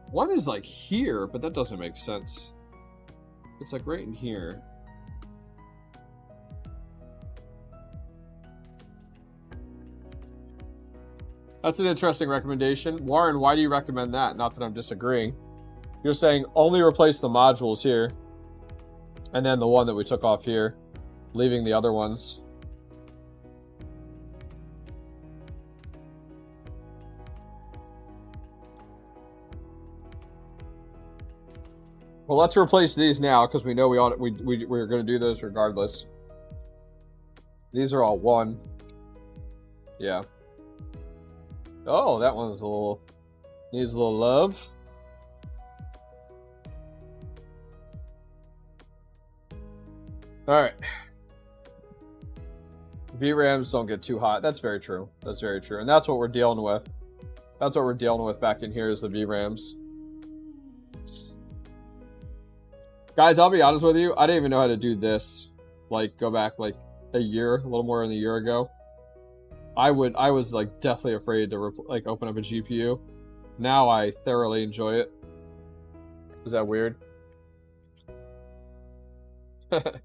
One is like here, but that doesn't make sense. It's like right in here. That's an interesting recommendation. Warren, why do you recommend that? Not that I'm disagreeing. You're saying only replace the modules here. And then the one that we took off here, leaving the other ones. Well, let's replace these now because we know we're going to do those regardless. These are all one. Yeah. Oh, that one's needs a little love. All right. VRAMs don't get too hot. That's very true. That's very true. And that's what we're dealing with. That's what we're dealing with back in here is the VRAMs. Guys, I'll be honest with you. I didn't even know how to do this. Like, go back like a little more than a year ago. I was like deathly afraid to like open up a GPU. Now I thoroughly enjoy it. Is that weird? The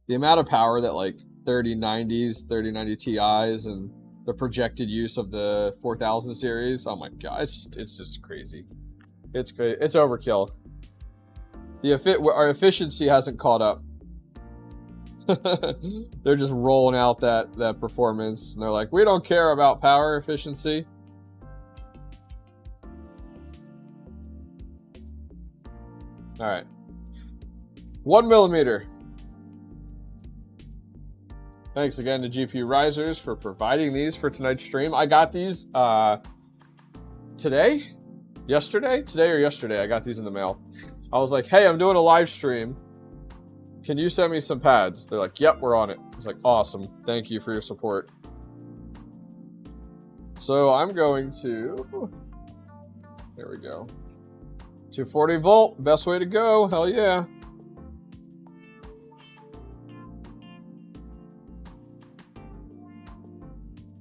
amount of power that like 3090s, 3090 Ti's, and the projected use of the 4000 series, oh my god, it's just crazy. It's great. It's overkill. Our efficiency hasn't caught up. They're just rolling out that performance, and they're like, we don't care about power efficiency. All right, 1 millimeter. Thanks again to GPU Risers for providing these for tonight's stream. I got these today or yesterday. I got these in the mail. I was like, hey, I'm doing a live stream. Can you send me some pads? They're like, yep, we're on it. I was like, awesome. Thank you for your support. So I'm going to, there we go. 240 volt, best way to go. Hell yeah.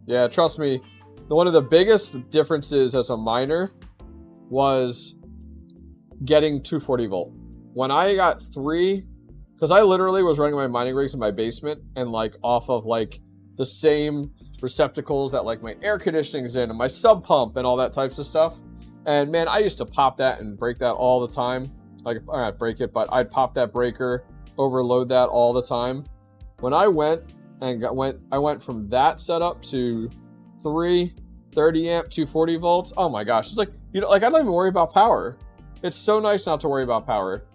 Yeah, trust me, one of the biggest differences as a miner was getting 240 volt. When I got 3, because I literally was running my mining rigs in my basement and like off of like the same receptacles that like my air conditioning's in and my sub pump and all that types of stuff. And man, I used to pop that and break that all the time. Like, not break it, but I'd pop that breaker, overload that all the time. When I went from that setup to 30 amp, 240 volts. Oh my gosh, it's like, you know, like I don't even worry about power. It's so nice not to worry about power.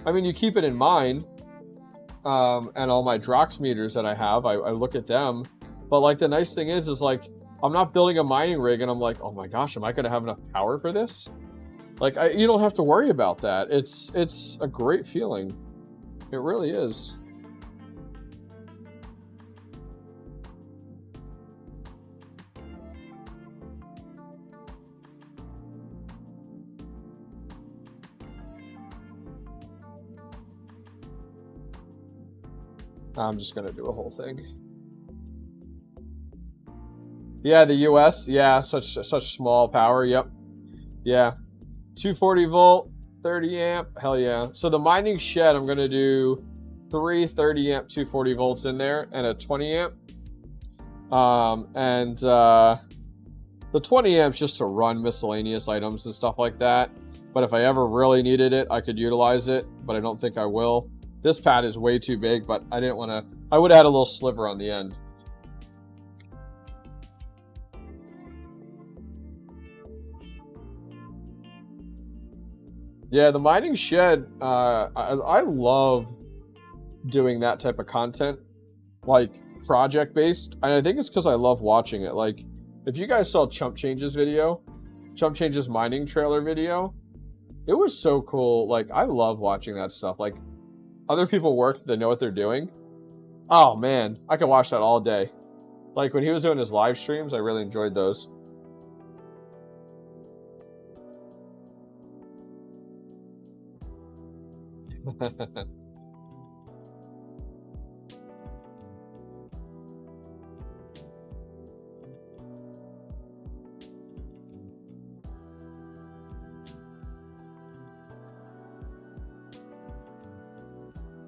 I mean, you keep it in mind, and all my Drox meters that I have, I look at them. But like the nice thing is like I'm not building a mining rig and I'm like, oh my gosh, am I gonna have enough power for this? Like you don't have to worry about that. It's a great feeling. It really is. I'm just gonna do a whole thing. Yeah, the US. Yeah, such small power. Yep. Yeah. 240 volt, 30 amp. Hell yeah. So the mining shed, I'm gonna do 3 30 amp 240 volts in there and a 20 amp. The 20 amps just to run miscellaneous items and stuff like that. But if I ever really needed it, I could utilize it, but I don't think I will. This pad is way too big, but I didn't want to. I would have had a little sliver on the end. Yeah, the mining shed, I love doing that type of content, like project based. And I think it's because I love watching it. Like, if you guys saw 𝐷𝐵𝐻's video, 𝐷𝐵𝐻's mining trailer video, it was so cool. Like, I love watching that stuff. Like, other people work, they know what they're doing. Oh man, I could watch that all day. Like when he was doing his live streams, I really enjoyed those.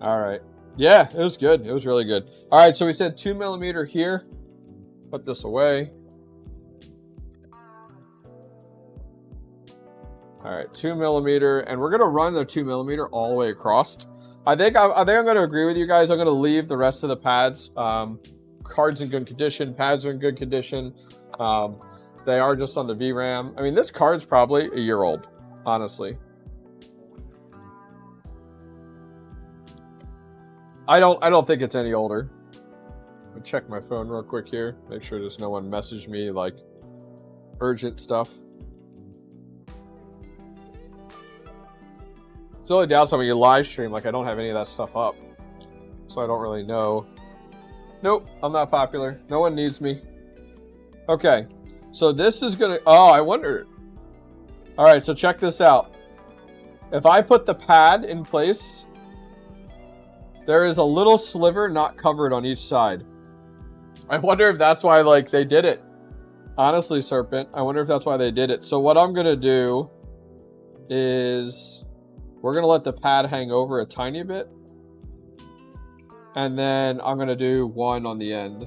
All right. Yeah, it was good. It was really good. All right, so we said 2 millimeter here. Put this away. All right, 2 millimeter, and we're gonna run the 2 millimeter all the way across. I think I'm gonna agree with you guys. I'm gonna leave the rest of the pads. Cards in good condition. Pads are in good condition. They are just on the VRAM. I mean, this card's probably a year old, honestly. I don't think it's any older. I'll check my phone real quick here. Make sure there's no one message me like urgent stuff. It's the only downside when you live stream, like I don't have any of that stuff up. So I don't really know. Nope, I'm not popular. No one needs me. Okay, so this is gonna, oh, I wonder. All right, so check this out. If I put the pad in place, there is a little sliver not covered on each side. I wonder if that's why, like, they did it. Honestly, Serpent, I wonder if that's why they did it. So what I'm gonna do is we're gonna let the pad hang over a tiny bit. And then I'm gonna do one on the end.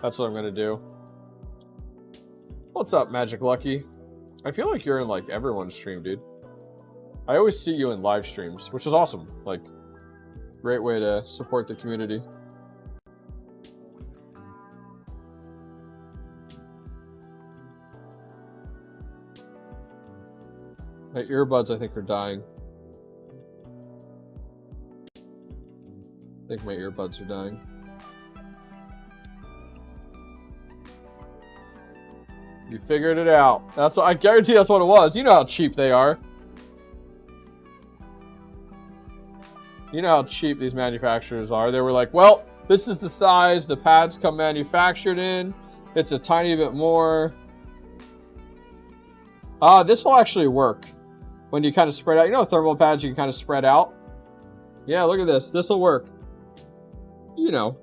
That's what I'm gonna do. What's up, Magic Lucky? I feel like you're in like everyone's stream, dude. I always see you in live streams, which is awesome. Like, great way to support the community. My earbuds, I think, are dying. I think my earbuds are dying. You figured it out. That's what, I guarantee that's what it was. You know how cheap they are. You know how cheap these manufacturers are. They were like, well, this is the size the pads come manufactured in. It's a tiny bit more. This will actually work when you kind of spread out. You know, thermal pads you can kind of spread out. Yeah, look at this. This will work. You know,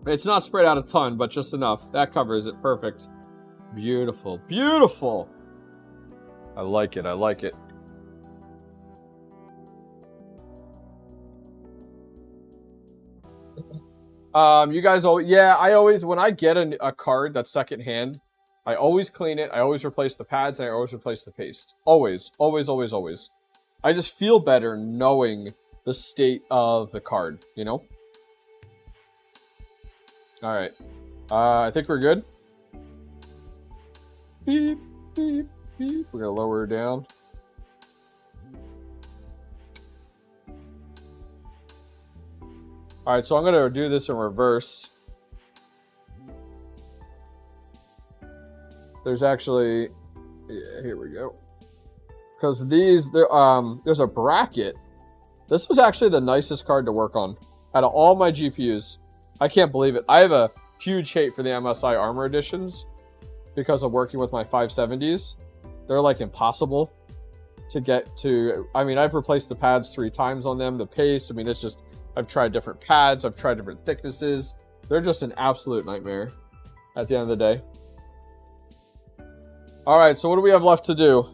it's not spread out a ton, but just enough. That covers it. Perfect. Beautiful. Beautiful. I like it. I like it. You guys, yeah, I always, when I get a card that's secondhand, I always clean it. I always replace the pads and I always replace the paste. Always, always, always, always. I just feel better knowing the state of the card, you know? All right. I think we're good. Beep, beep, beep. We're going to lower her down. All right, so I'm going to do this in reverse. There's actually, yeah, here we go. Because these, there's a bracket. This was actually the nicest card to work on out of all my GPUs. I can't believe it. I have a huge hate for the MSI Armor Editions because of working with my 570s. They're like impossible. to get to. I mean, I've replaced the pads 3 times on them. The paste, I mean, it's just, I've tried different pads, I've tried different thicknesses. They're just an absolute nightmare at the end of the day. All right, so what do we have left to do?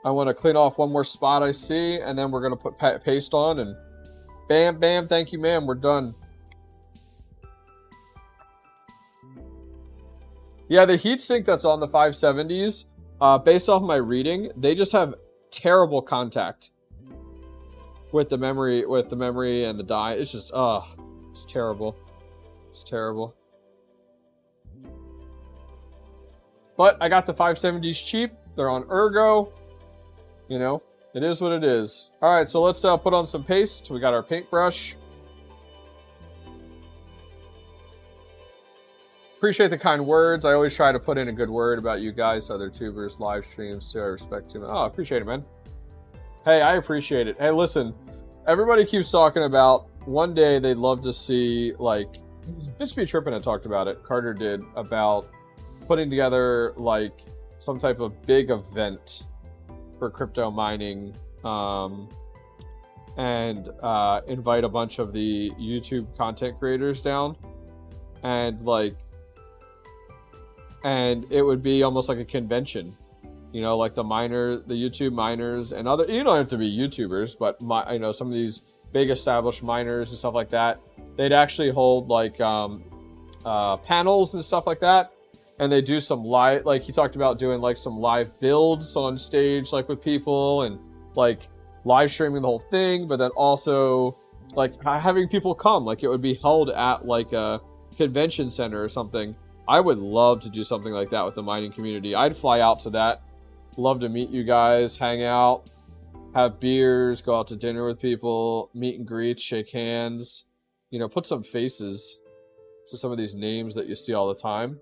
I want to clean off one more spot I see, and then we're going to put paste on, and bam, bam, thank you, ma'am, we're done. Yeah, the heatsink that's on the 570s, based off my reading, they just have terrible contact with the memory and the die. It's just, it's terrible. It's terrible. But I got the 570s cheap. They're on Ergo. You know, it is what it is. All right, so let's put on some paste. We got our paintbrush. Appreciate the kind words. I always try to put in a good word about you guys, other tubers, live streams too. I respect you. Oh, I appreciate it, man. Hey, I appreciate it. Hey, listen, everybody keeps talking about one day they'd love to see, like, 𝐷𝐻𝐵 had talked about it. Carter did, about putting together like some type of big event for crypto mining, and invite a bunch of the YouTube content creators down, and it would be almost like a convention, you know, like the YouTube miners and other, you don't have to be YouTubers, but I know some of these big established miners and stuff like that, they'd actually hold like panels and stuff like that. And they do some live, like he talked about doing like some live builds on stage, like with people, and like live streaming the whole thing, but then also like having people come, like it would be held at like a convention center or something. I would love to do something like that with the mining community. I'd fly out to that. Love to meet you guys, hang out, have beers, go out to dinner with people, meet and greet, shake hands, you know, put some faces to some of these names that you see all the time.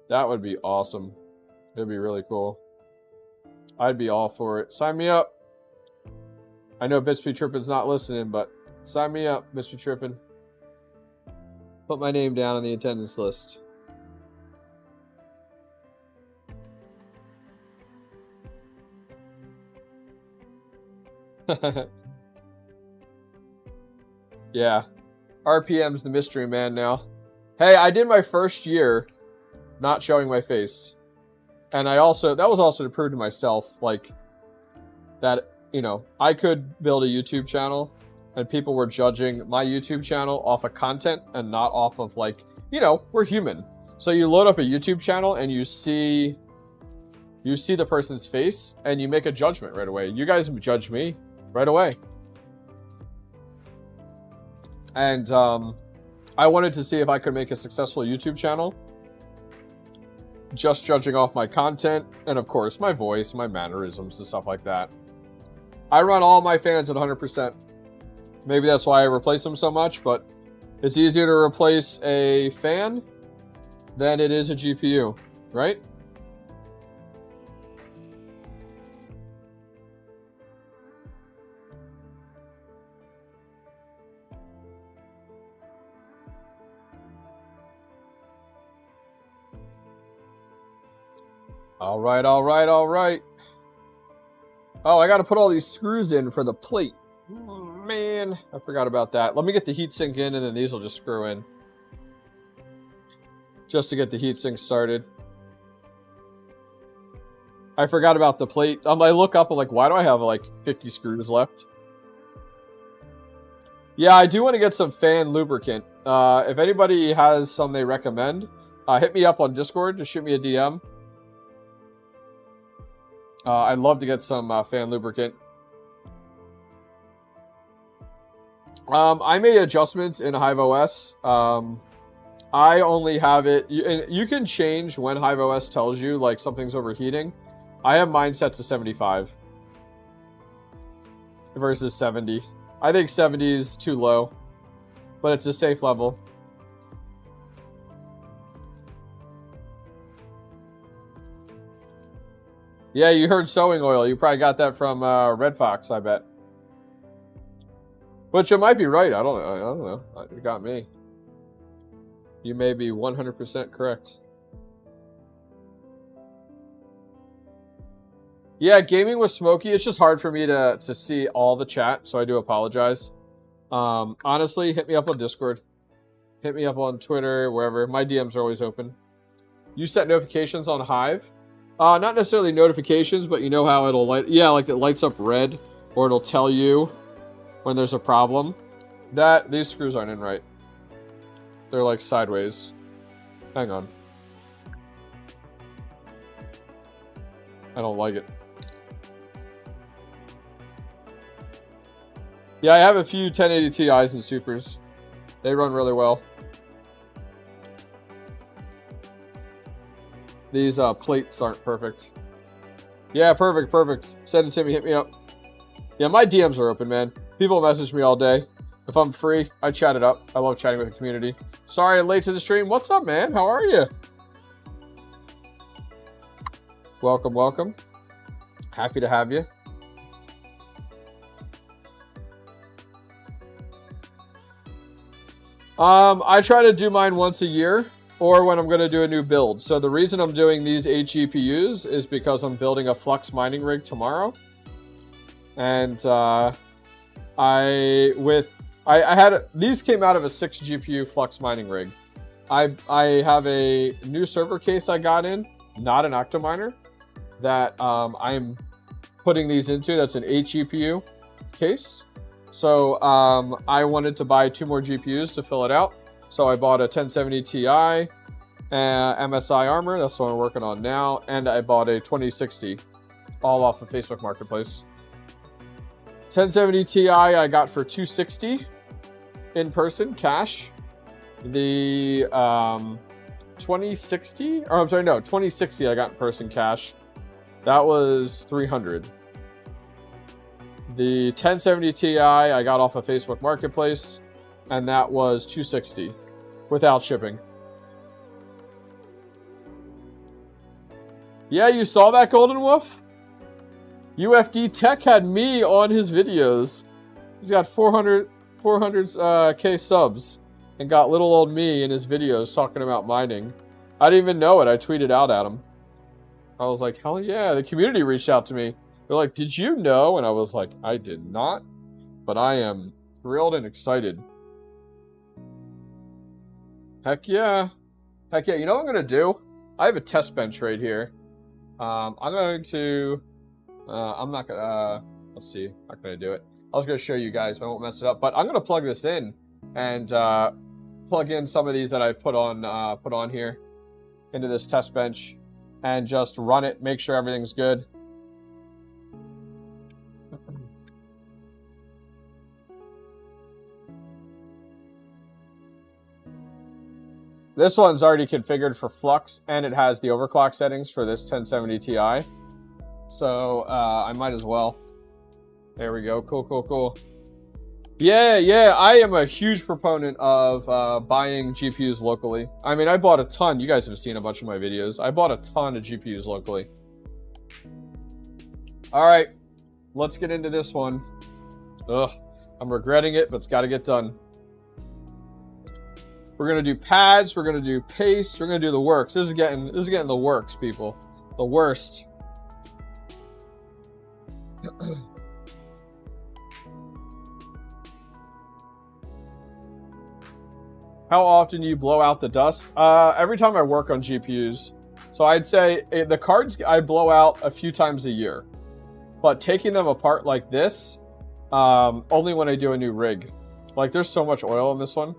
That would be awesome. It'd be really cool. I'd be all for it. Sign me up. I know 𝐷𝐻𝐵 not listening, but sign me up, 𝐷𝐻𝐵. Put my name down on the attendance list. Yeah. RPM's the mystery man now. Hey, I did my first year not showing my face, and that was also to prove to myself, like, that, you know, I could build a YouTube channel and people were judging my YouTube channel off of content and not off of, like, you know, we're human. So you load up a YouTube channel and you see the person's face and you make a judgment right away. You guys judge me right away. And I wanted to see if I could make a successful YouTube channel just judging off my content and, of course, my voice, my mannerisms, and stuff like that. I run all my fans at 100%. Maybe that's why I replace them so much, but it's easier to replace a fan than it is a GPU, right? All right, all right, all right. Oh, I got to put all these screws in for the plate. Oh, man, I forgot about that. Let me get the heatsink in, and then these will just screw in. Just to get the heatsink started. I forgot about the plate. I look up, I'm like, why do I have like 50 screws left? Yeah, I do want to get some fan lubricant. If anybody has some they recommend, hit me up on Discord. Just shoot me a DM. I'd love to get some fan lubricant. I made adjustments in HIVEOS. I only have it. You can change when HIVEOS tells you like something's overheating. I have mine set to 75 versus 70. I think 70 is too low, but it's a safe level. Yeah, you heard sewing oil. You probably got that from Red Fox, I bet. But you might be right. I don't know. It got me. You may be 100% correct. Yeah, gaming with Smokey. It's just hard for me to see all the chat, so I do apologize. Honestly, hit me up on Discord. Hit me up on Twitter, wherever. My DMs are always open. You set notifications on Hive. Not necessarily notifications, but you know how it'll light... Yeah, like it lights up red, or it'll tell you when there's a problem. These screws aren't in right. They're like sideways. Hang on. I don't like it. Yeah, I have a few 1080 Ti's and Supers. They run really well. These plates aren't perfect. Yeah, perfect, perfect. Send it to me, hit me up. Yeah, my DMs are open, man. People message me all day. If I'm free, I chat it up. I love chatting with the community. Sorry I'm late to the stream. What's up, man? How are you? Welcome, welcome. Happy to have you. I try to do mine once a year, or when I'm going to do a new build. So the reason I'm doing these 8 GPUs is because I'm building a Flux Mining rig tomorrow. And these came out of a 6 GPU Flux Mining rig. I have a new server case I got in, not an Octominer, that I'm putting these into. That's an 8 GPU case. So I wanted to buy 2 more GPUs to fill it out. So I bought a 1070 Ti MSI Armor. That's what I'm working on now. And I bought a 2060, all off of Facebook Marketplace. 1070 Ti I got for $260 in person, cash. The 2060 I got in person, cash. That was $300. The 1070 Ti I got off of Facebook Marketplace, and that was $260 without shipping. Yeah, you saw that, Golden Wolf? UFD Tech had me on his videos. He's got 400K subs and got little old me in his videos talking about mining. I didn't even know it. I tweeted out at him. I was like, hell yeah. The community reached out to me. They're like, did you know? And I was like, I did not, but I am thrilled and excited. Heck yeah. Heck yeah. You know what I'm going to do? I have a test bench right here. I'm going to... I'm not going to... let's see. I'm not going to do it. I was going to show you guys, but I won't mess it up. But I'm going to plug this in and plug in some of these that I put on here into this test bench and just run it, make sure everything's good. This one's already configured for Flux, and it has the overclock settings for this 1070 Ti. So I might as well. There we go. Cool, cool, cool. Yeah, I am a huge proponent of buying GPUs locally. I mean, I bought a ton. You guys have seen a bunch of my videos. I bought a ton of GPUs locally. All right, let's get into this one. Ugh, I'm regretting it, but it's got to get done. We're gonna do pads. We're gonna do paste. We're gonna do the works. This is getting the works, people. The worst. How often do you blow out the dust? Every time I work on GPUs. So I'd say the cards I blow out a few times a year. But taking them apart like this, only when I do a new rig. Like, there's so much oil in this one.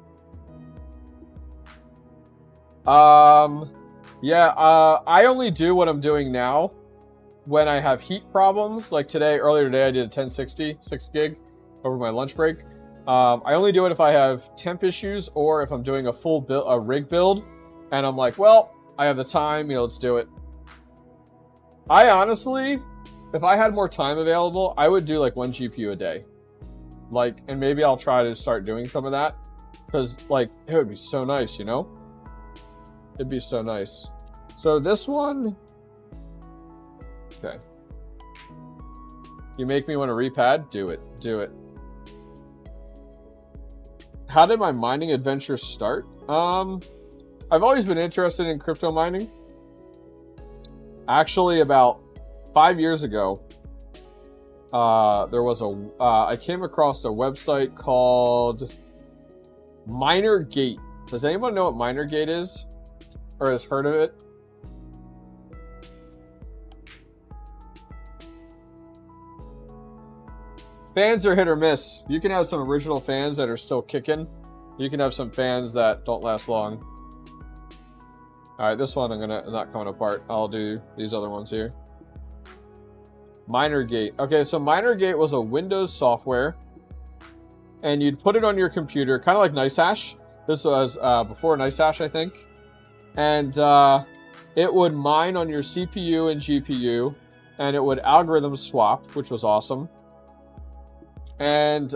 I only do what I'm doing now when I have heat problems. Like earlier today, I did a 1060, 6 gig over my lunch break. I only do it if I have temp issues or if I'm doing a rig build and I'm like, well, I have the time, let's do it. I honestly, if I had more time available, I would do like 1 GPU a day. Like, and maybe I'll try to start doing some of that because like, it would be so nice, It'd be so nice. So this one, okay. You make me want to repad? Do it. Do it. How did my mining adventure start? I've always been interested in crypto mining. Actually, about 5 years ago, there was I came across a website called MinerGate. Does anyone know what MinerGate is? Or has heard of it? Fans are hit or miss. You can have some original fans that are still kicking. You can have some fans that don't last long. Alright, this one I'm not coming apart. I'll do these other ones here. MinerGate. Okay, so MinerGate was a Windows software. And you'd put it on your computer, kind of like NiceHash. This was before NiceHash, I think. And it would mine on your CPU and GPU. And it would algorithm swap, which was awesome. And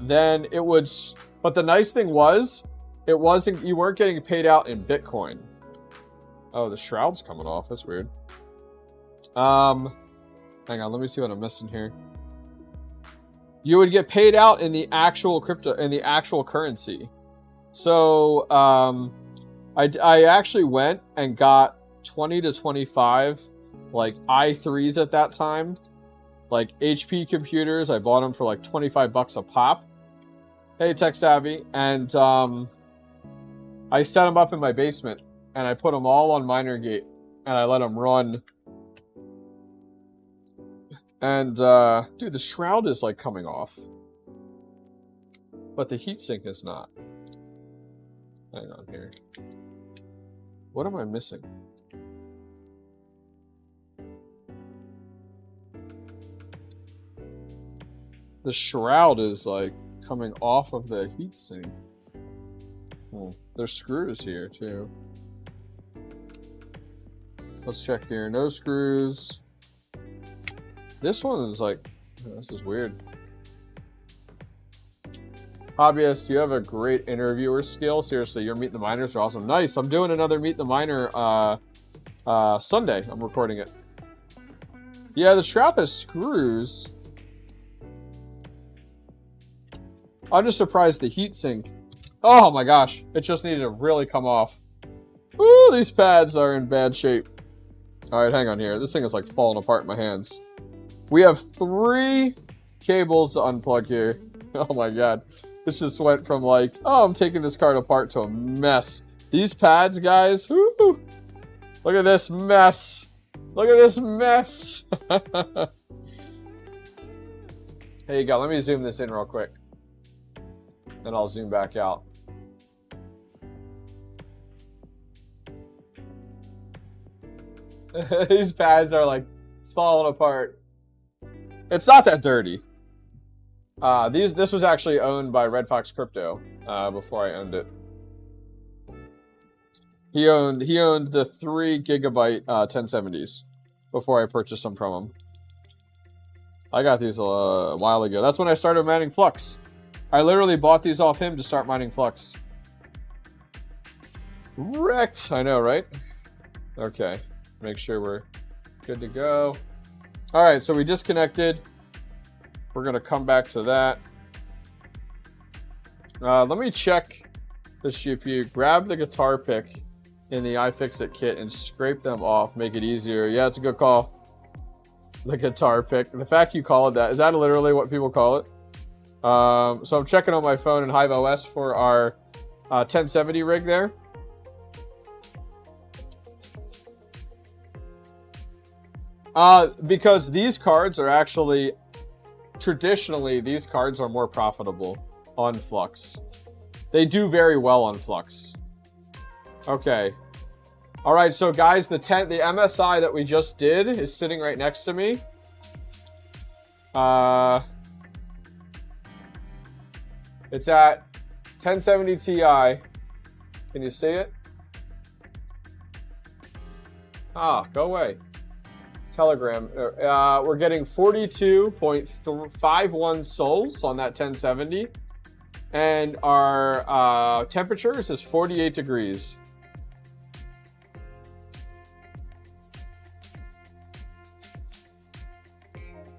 then it would... But the nice thing was, it wasn't... You weren't getting paid out in Bitcoin. Oh, the shroud's coming off. That's weird. Hang on, let me see what I'm missing here. You would get paid out in the actual crypto, in the actual currency. So, I actually went and got 20 to 25, like, i3s at that time. Like, HP computers. I bought them for, like, 25 bucks a pop. Hey, 𝗏𝐿. And, I set them up in my basement. And I put them all on MinerGate. And I let them run. And, dude, the shroud is, like, coming off. But the heatsink is not. Hang on here. What am I missing? The shroud is, like, coming off of the heatsink. There's screws here, too. Let's check here. No screws. This one is like, this is weird. Hobbyist, you have a great interviewer skill. Seriously, your Meet the Miners are awesome. Nice. I'm doing another Meet the Miner Sunday. I'm recording it. Yeah, the shroud has screws. I'm just surprised the heatsink. Oh my gosh. It just needed to really come off. Ooh, these pads are in bad shape. Alright, hang on here. This thing is like falling apart in my hands. We have 3 cables to unplug here. Oh my god. This just went from like, oh, I'm taking this card apart to a mess. These pads, guys. Woo! Look at this mess. Look at this mess. Here you go. Let me zoom this in real quick. Then I'll zoom back out. These pads are like falling apart. It's not that dirty. This was actually owned by Red Fox Crypto before I owned it. He owned the 3 GB 1070s before I purchased them from him. I got these a while ago. That's when I started mining Flux. I literally bought these off him to start mining Flux. Wrecked. I know, right? Okay. Make sure we're good to go. All right, so we disconnected. We're going to come back to that. Let me check the GPU. Grab the guitar pick in the iFixit kit and scrape them off. Make it easier. Yeah, it's a good call. The guitar pick. The fact you call it that. Is that literally what people call it? So I'm checking on my phone in HIVEOS for our 1070 rig there. Because these cards are actually, traditionally, these cards are more profitable on Flux. They do very well on Flux. Okay. All right, so guys, the MSI that we just did is sitting right next to me. It's at 1070 Ti. Can you see it? Ah, go away. Telegram. We're getting 42.51 souls on that 1070. And our temperatures is 48 degrees.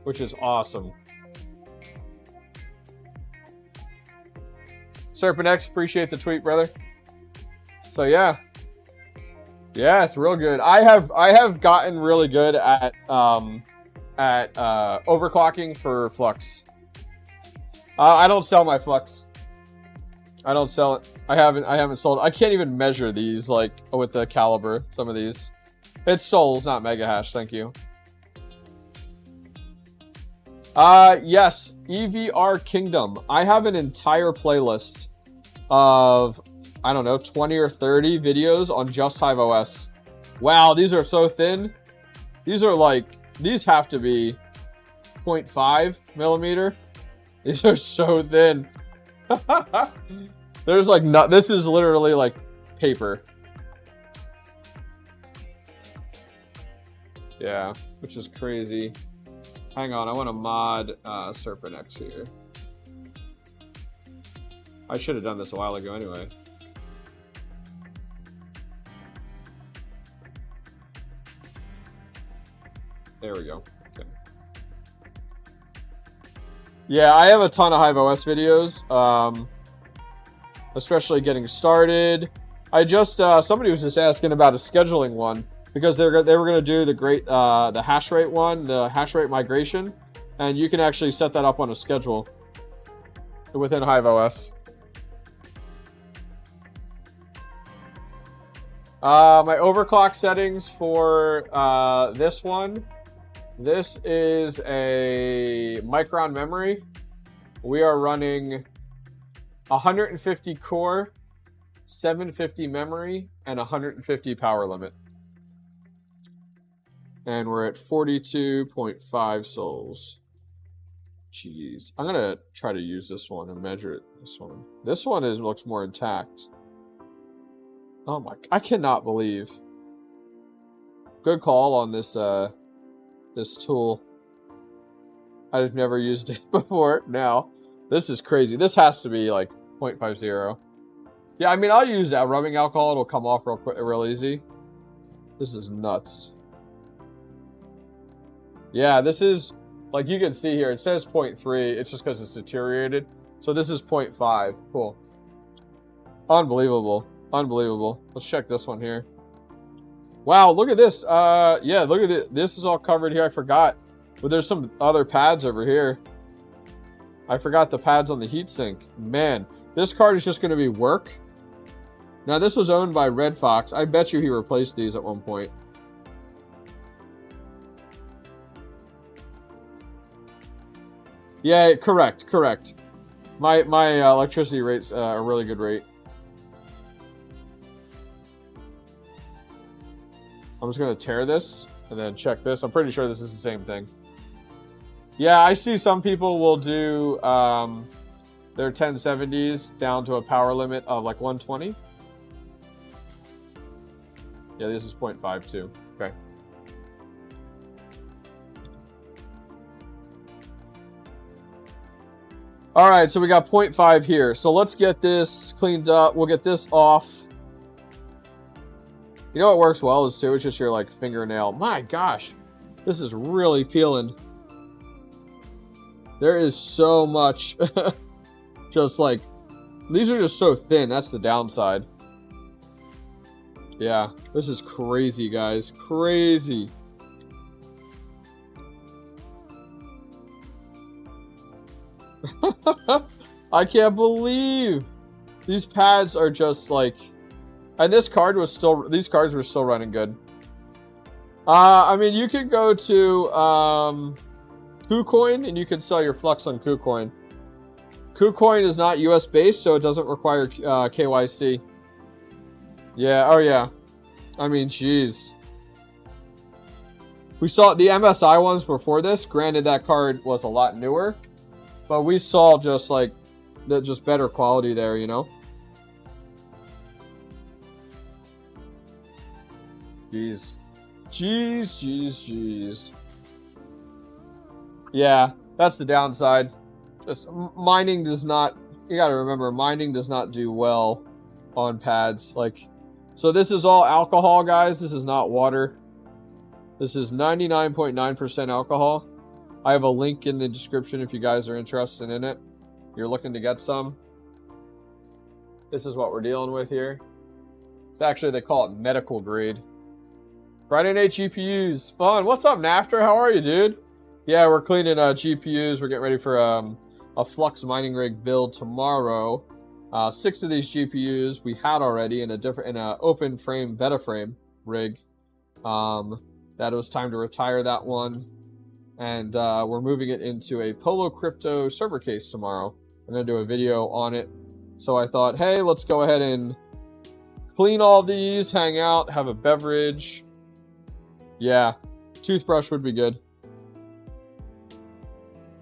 Which is awesome. 𝐷𝐸𝐴𝐴𝐷𝐸𝐴𝐴𝐷𝐸𝐴𝐷𝐸𝐴, appreciate the tweet, brother. So yeah. Yeah, it's real good. I have gotten really good at overclocking for Flux. I don't sell my Flux. I don't sell it. I haven't sold. I can't even measure these like with the caliber. Some of these. It's souls, not mega hash. Thank you. Yes, EVR Kingdom. I have an entire playlist of, I don't know, 20 or 30 videos on just HIVEOS. Wow, these are so thin. These are like, these have to be 0.5 millimeter. These are so thin. There's like, no, this is literally like paper. Yeah, which is crazy. Hang on, I want to mod 𝗟PHX here. I should have done this a while ago anyway. There we go. Okay. Yeah, I have a ton of HIVEOS videos, especially getting started. I just somebody was just asking about a scheduling one because they were going to do the hash rate one, the hash rate migration, and you can actually set that up on a schedule within HIVEOS. My overclock settings for this one. This is a Micron memory. We are running 150 core, 750 memory, and 150 power limit. And we're at 42.5 souls. Jeez. I'm going to try to use this one and measure it. This one looks more intact. Oh my, I cannot believe. Good call on this this tool. I've never used it before. Now, this is crazy. This has to be like 0.50. Yeah, I mean, I'll use that rubbing alcohol. It'll come off real quick, real easy. This is nuts. Yeah, this is, like you can see here, it says 0.3. It's just because it's deteriorated. So this is 0.5. Cool. Unbelievable. Unbelievable. Let's check this one here. Wow, look at this. Yeah, look at it. This is all covered here. I forgot. But there's some other pads over here. I forgot the pads on the heatsink. Man, this card is just going to be work. Now, this was owned by Red Fox. I bet you he replaced these at one point. Yeah, correct. My electricity rate's a really good rate. I'm just going to tear this and then check this. I'm pretty sure this is the same thing. Yeah, I see some people will do their 1070s down to a power limit of like 120. Yeah, this is 0.52. Okay. All right, so we got 0.5 here. So let's get this cleaned up. We'll get this off. You know what works well is too, it's just your like fingernail. My gosh, this is really peeling. There is so much. Just like, these are just so thin. That's the downside. Yeah, this is crazy, guys. Crazy. I can't believe these pads are just like, and this card was still, these cards were still running good. I mean, you could go to KuCoin and you can sell your Flux on KuCoin. KuCoin is not US based, so it doesn't require KYC. Yeah, oh yeah. I mean, jeez. We saw the MSI ones before this. Granted, that card was a lot newer, but we saw just like the just better quality there, you know. Jeez. Jeez. Yeah, that's the downside. Just mining does not, you gotta remember, mining does not do well on pads. Like, so this is all alcohol, guys. This is not water. This is 99.9% alcohol. I have a link in the description if you guys are interested in it. You're looking to get some. This is what we're dealing with here. It's actually, they call it medical grade. Friday night GPUs. Fun. What's up, Nafter? How are you, dude? Yeah, we're cleaning GPUs. We're getting ready for a Flux Mining rig build tomorrow. 6 of these GPUs we had already in a open frame beta frame rig. That it was time to retire that one, and we're moving it into a Polo Crypto server case tomorrow. I'm gonna do a video on it, so I thought, hey, let's go ahead and clean all these, hang out, have a beverage. Yeah, toothbrush would be good.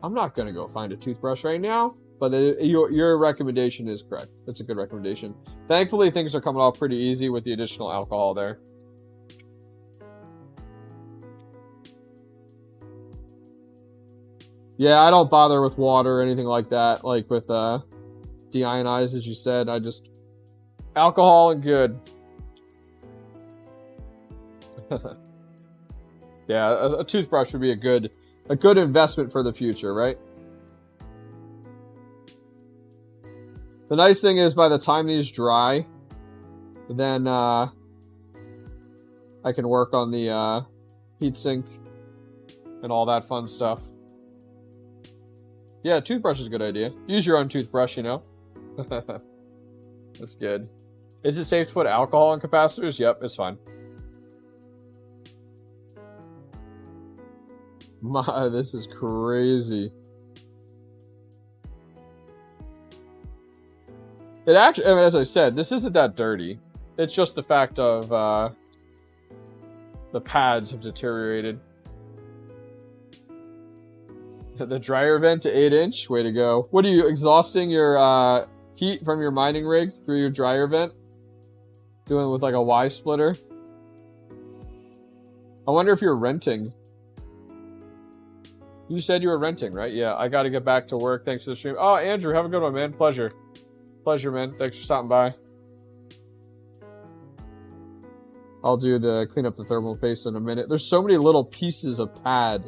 I'm not gonna go find a toothbrush right now, but your recommendation is correct. It's a good recommendation. Thankfully, things are coming off pretty easy with the additional alcohol there. Yeah, I don't bother with water or anything like that, like with deionized, as you said. I just alcohol and good. Yeah, a toothbrush would be a good investment for the future, right? The nice thing is, by the time these dry, then I can work on the heatsink and all that fun stuff. Yeah, toothbrush is a good idea. Use your own toothbrush, you know. That's good. Is it safe to put alcohol in capacitors? Yep, it's fine. This is crazy. It actually, I mean, as I said, this isn't that dirty. It's just the fact of the pads have deteriorated. The dryer vent to 8-inch. Way to go. What are you, exhausting your heat from your mining rig through your dryer vent? Doing it with like a Y splitter? I wonder if you're renting. You said you were renting, right? Yeah, I got to get back to work. Thanks for the stream. Oh, Andrew, have a good one, man. Pleasure. Pleasure, man. Thanks for stopping by. I'll do the clean up the thermal paste in a minute. There's so many little pieces of pad.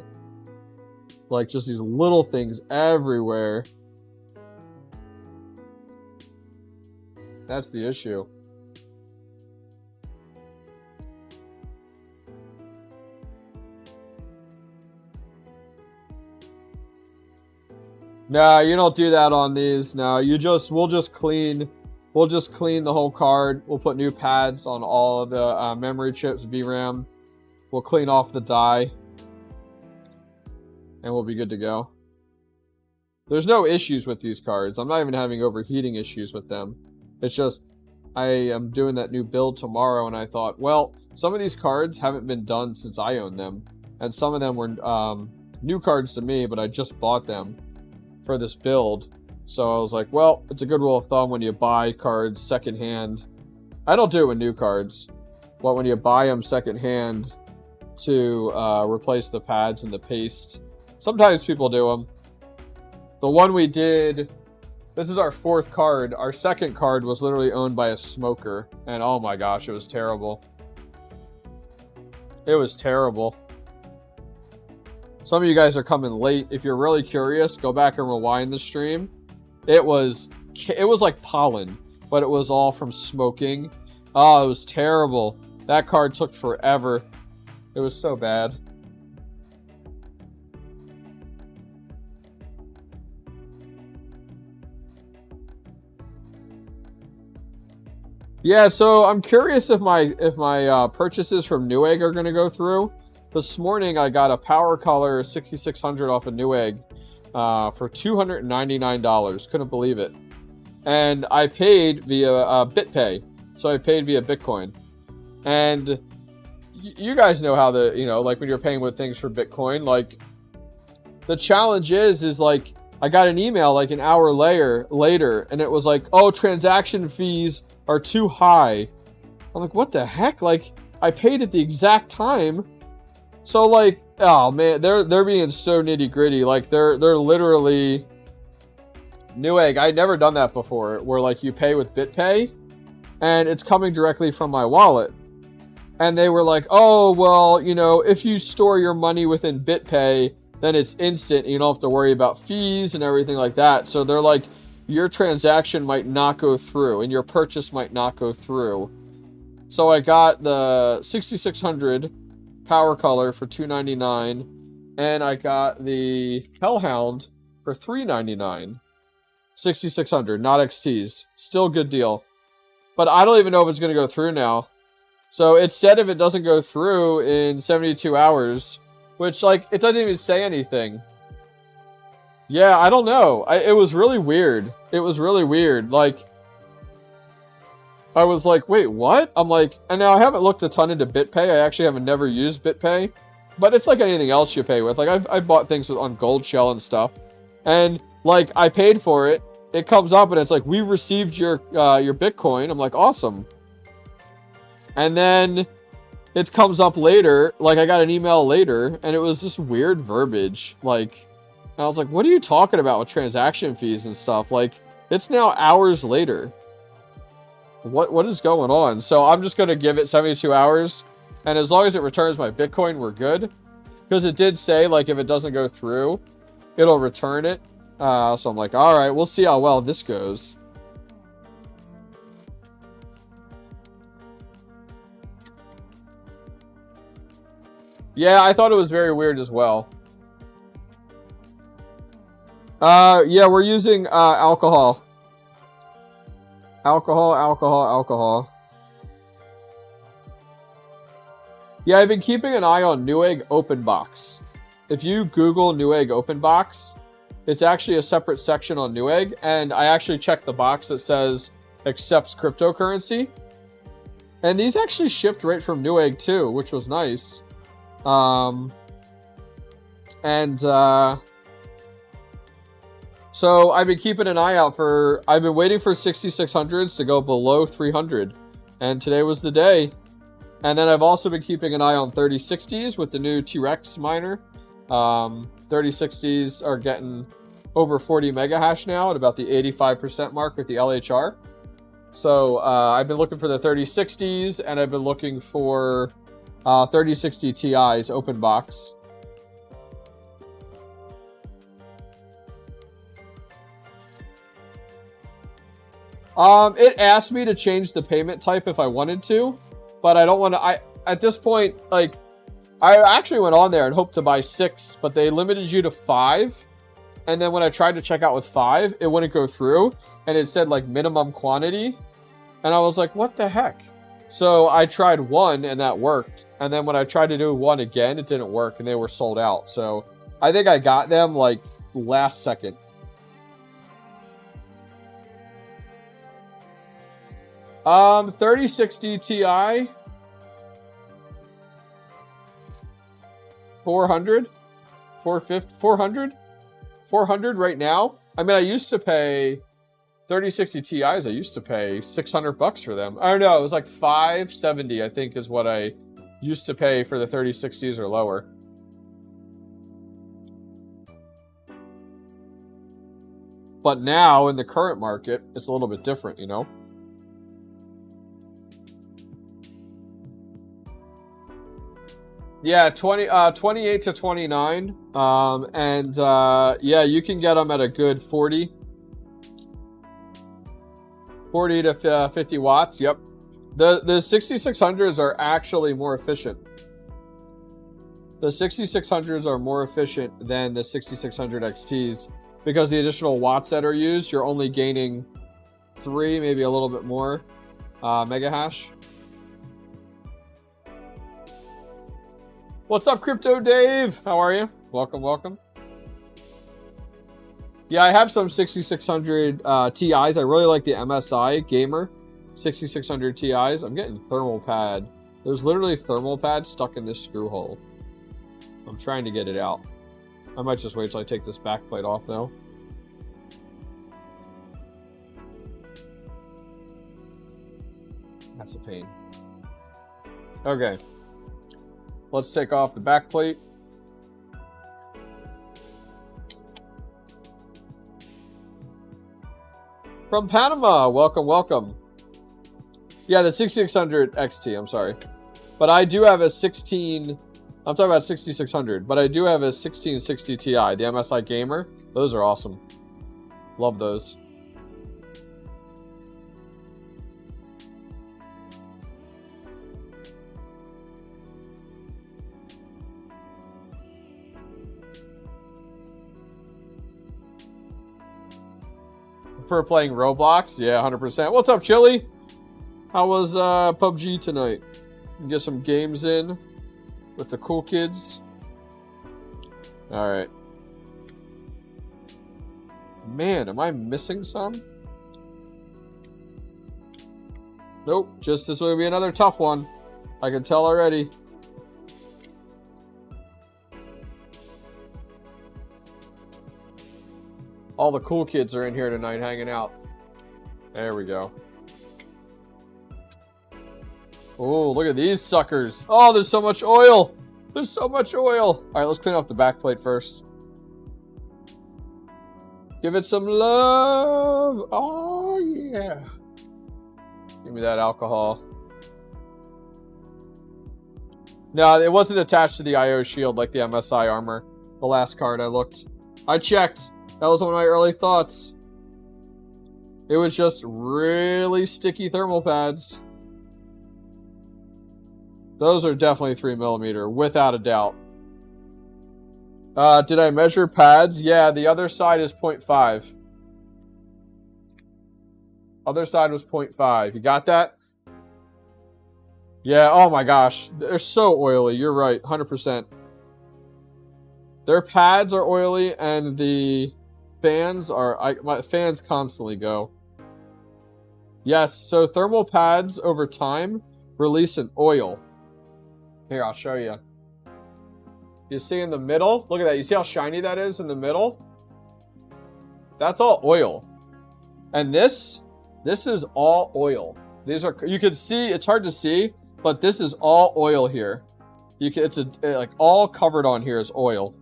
Like, just these little things everywhere. That's the issue. Nah, you don't do that on these. No, we'll just clean the whole card. We'll put new pads on all of the memory chips, VRAM. We'll clean off the die. And we'll be good to go. There's no issues with these cards. I'm not even having overheating issues with them. It's just, I am doing that new build tomorrow, and I thought, well, some of these cards haven't been done since I owned them. And some of them were new cards to me, but I just bought them for this build. So I was like, well, it's a good rule of thumb when you buy cards secondhand. I don't do it with new cards, but when you buy them secondhand to replace the pads and the paste, sometimes people do them. The one we did, this is our 4th card. Our 2nd card was literally owned by a smoker, and oh my gosh, it was terrible. It was terrible. Some of you guys are coming late. If you're really curious, go back and rewind the stream. It was like pollen, but it was all from smoking. Oh, it was terrible. That card took forever. It was so bad. Yeah, so I'm curious if my purchases from Newegg are going to go through. This morning I got a Power Color 6600 off of Newegg for $299. Couldn't believe it. And I paid via BitPay. So I paid via Bitcoin. And you guys know how like when you're paying with things for Bitcoin, like the challenge is like I got an email like an hour later and it was like, oh, transaction fees are too high. I'm like, what the heck? Like I paid at the exact time. So like, oh man, they're being so nitty gritty. Like they're literally Newegg. I'd never done that before, where like you pay with BitPay, and it's coming directly from my wallet. And they were like, oh well, if you store your money within BitPay, then it's instant. You don't have to worry about fees and everything like that. So they're like, your transaction might not go through, and your purchase might not go through. So I got the 6600 power color for $299, and I got the Hellhound for $399. 6600, not XTs. Still a good deal. But I don't even know if it's going to go through now. So it said if it doesn't go through in 72 hours, which, like, it doesn't even say anything. Yeah, I don't know. It was really weird. It was really weird. Like, I was like, wait, what? I'm like, and now I haven't looked a ton into BitPay. I actually haven't never used BitPay. But it's like anything else you pay with. Like, I've bought things on Gold Shell and stuff. And, like, I paid for it. It comes up and it's like, we received your Bitcoin. I'm like, awesome. And then it comes up later. Like, I got an email later, and it was just weird verbiage. Like, and I was like, what are you talking about with transaction fees and stuff? Like, it's now hours later. What is going on? So I'm just going to give it 72 hours. And as long as it returns my Bitcoin, we're good. Because it did say, like, if it doesn't go through, it'll return it. So I'm like, all right, we'll see how well this goes. Yeah, I thought it was very weird as well. Yeah, we're using alcohol. Alcohol. Yeah, I've been keeping an eye on Newegg Open Box. If you Google Newegg Open Box, it's actually a separate section on Newegg, and I actually checked the box that says accepts cryptocurrency. And these actually shipped right from Newegg too, which was nice. So I've been keeping an eye out for, I've been waiting for 6600s to go below 300, and today was the day. And then I've also been keeping an eye on 3060s with the new T-Rex miner. 3060s are getting over 40 mega hash now at about the 85% mark with the LHR. So I've been looking for the 3060s, and I've been looking for 3060 Ti's open box. It asked me to change the payment type if I wanted to, but I don't want to. At this point, like, I actually went on there and hoped to buy 6, but they limited you to 5. And then when I tried to check out with 5, it wouldn't go through, and it said like minimum quantity, and I was like, what the heck? So I tried 1, and that worked. And then when I tried to do 1 again, it didn't work, and they were sold out. So I think I got them like last second. Um, 3060 Ti, 400, 450, 400, 400 right now. I mean, I used to pay 3060 Ti's. I used to pay $600 for them. I don't know. It was like 570, I think, is what I used to pay for the 3060s or lower. But now in the current market, it's a little bit different, you know? Yeah, 28 to 29. Yeah, you can get them at a good 40 to 50 watts. Yep. The 6600s are actually more efficient. The 6600s are more efficient than the 6600 XTs because the additional watts that are used, you're only gaining 3, maybe a little bit more mega hash. What's up, Crypto Dave? How are you? Welcome, welcome. Yeah, I have some 6600 Ti's. I really like the MSI Gamer 6600 Ti's. I'm getting thermal pad. There's literally thermal pad stuck in this screw hole. I'm trying to get it out. I might just wait till I take this back plate off, though. That's a pain. Okay. Let's take off the back plate. From Panama, welcome, welcome. Yeah, the 6600 XT, I'm sorry. But I do have a 16, I'm talking about 6600, but I do have a 1660 Ti, the MSI Gamer. Those are awesome. Love those. For playing Roblox? Yeah, 100%. What's up, Chili? How was PUBG tonight? Get some games in with the cool kids. Alright. Man, am I missing some? Nope, just this will be another tough one. I can tell already. All the cool kids are in here tonight hanging out. There we go. Oh, look at these suckers. Oh, there's so much oil. There's so much oil. All right, let's clean off the back plate first. Give it some love. Oh, yeah. Give me that alcohol. No, it wasn't attached to the IO shield like the MSI armor. The last card I looked. I checked. That was one of my early thoughts. It was just really sticky thermal pads. Those are definitely 3mm, without a doubt. Did I measure pads? Yeah, the other side is 0.5. Other side was 0.5. You got that? Yeah, oh my gosh. They're so oily. You're right, 100%. Their pads are oily, and the fans are... my fans constantly go. Yes, so thermal pads over time release an oil. Here, I'll show you. You see in the middle? Look at that. You see how shiny that is in the middle? That's all oil. And this is all oil. These are... You can see... It's hard to see, but this is all oil here. You can... It's like all covered on here is oil.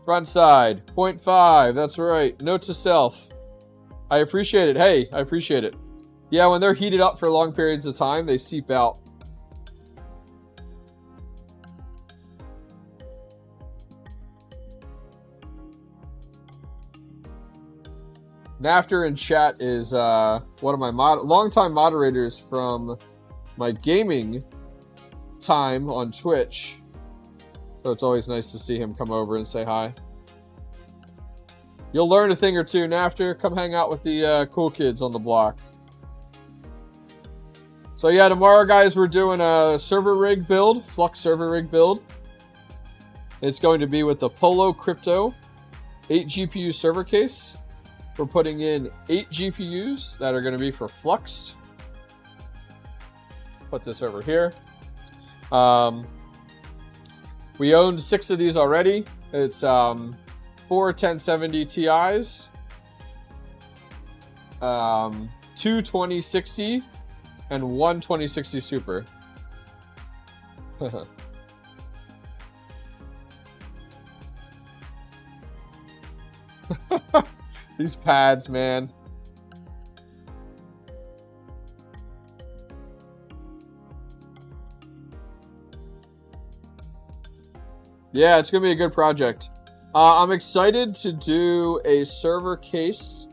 Front side, 0.5. That's right. Note to self. I appreciate it. Hey, I appreciate it. Yeah, when they're heated up for long periods of time, they seep out. Nafter in chat is one of my longtime moderators from my gaming time on Twitch. So it's always nice to see him come over and say hi. You'll learn a thing or two, Nafter. Come hang out with the cool kids on the block. So yeah, tomorrow, guys, we're doing a server rig build, Flux server rig build. It's going to be with the Polo Crypto 8 GPU server case. We're putting in 8 GPUs that are going to be for Flux. Put this over here. We owned 6 of these already. It's 4 1070 Ti's, 2 2060, and 1 2060 Super. These pads, man. Yeah, it's going to be a good project. I'm excited to do a server case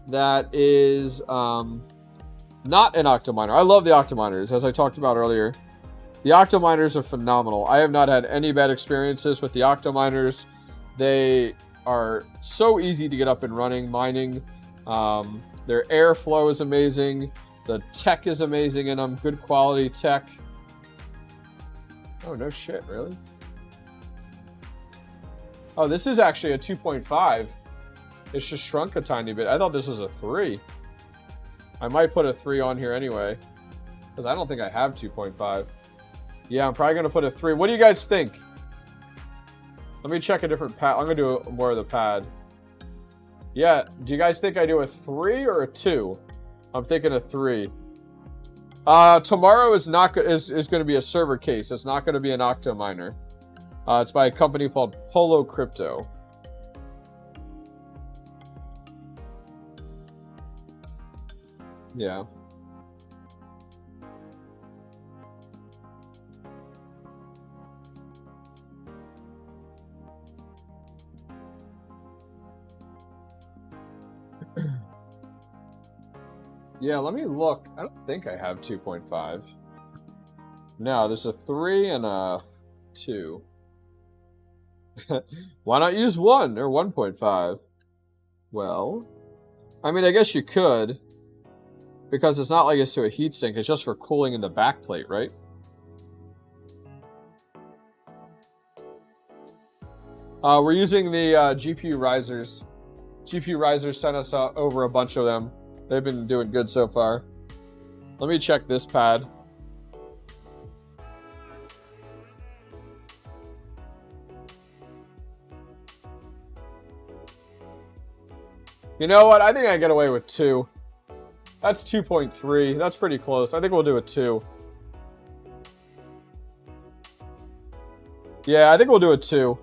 that is not an Octominer. I love the Octominers, as I talked about earlier. The Octominers are phenomenal. I have not had any bad experiences with the Octominers. They are so easy to get up and running, mining. Their airflow is amazing. The tech is amazing in them. Good quality tech. Oh, no shit, really? Oh, this is actually a 2.5. It's just shrunk a tiny bit. I thought this was a 3. I might put a 3 on here anyway, because I don't think I have 2.5. Yeah, I'm probably going to put a 3. What do you guys think? Let me check a different pad. I'm going to do more of the pad. Yeah, do you guys think I do a 3 or a 2? I'm thinking a 3. Tomorrow is not is going to be a server case. It's not going to be an Octominer. It's by a company called Polo Crypto. Yeah. Yeah, let me look. I don't think I have 2.5. No, there's a 3 and a 2. Why not use 1 or 1.5? Well, I mean, I guess you could, because it's not like it's to a heatsink. It's just for cooling in the backplate, right? We're using the GPU risers. GPU risers sent us over a bunch of them. They've been doing good so far. Let me check this pad. You know what? I think I get away with 2. That's 2.3. That's pretty close. I think we'll do a 2. Yeah, I think we'll do a 2.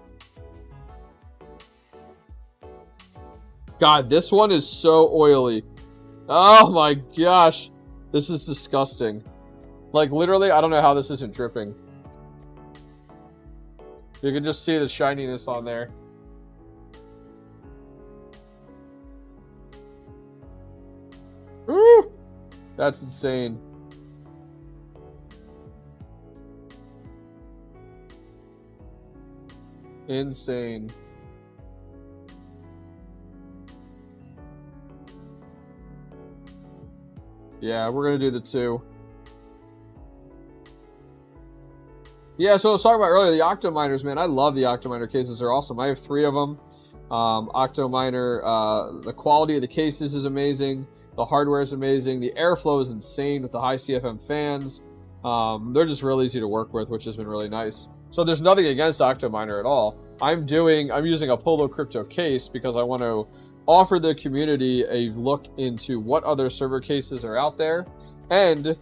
God, this one is so oily. Oh my gosh. This is disgusting. Like, literally, I don't know how this isn't dripping. You can just see the shininess on there. Woo! That's insane. Insane. Yeah, we're going to do the 2. Yeah, so I was talking about earlier, the Octominers, man. I love the Octominer cases. They're awesome. I have 3 of them. Octominer, the quality of the cases is amazing. The hardware is amazing. The airflow is insane with the high CFM fans. They're just real easy to work with, which has been really nice. So there's nothing against Octominer at all. I'm using a Polo Crypto case because I want to offer the community a look into what other server cases are out there, and,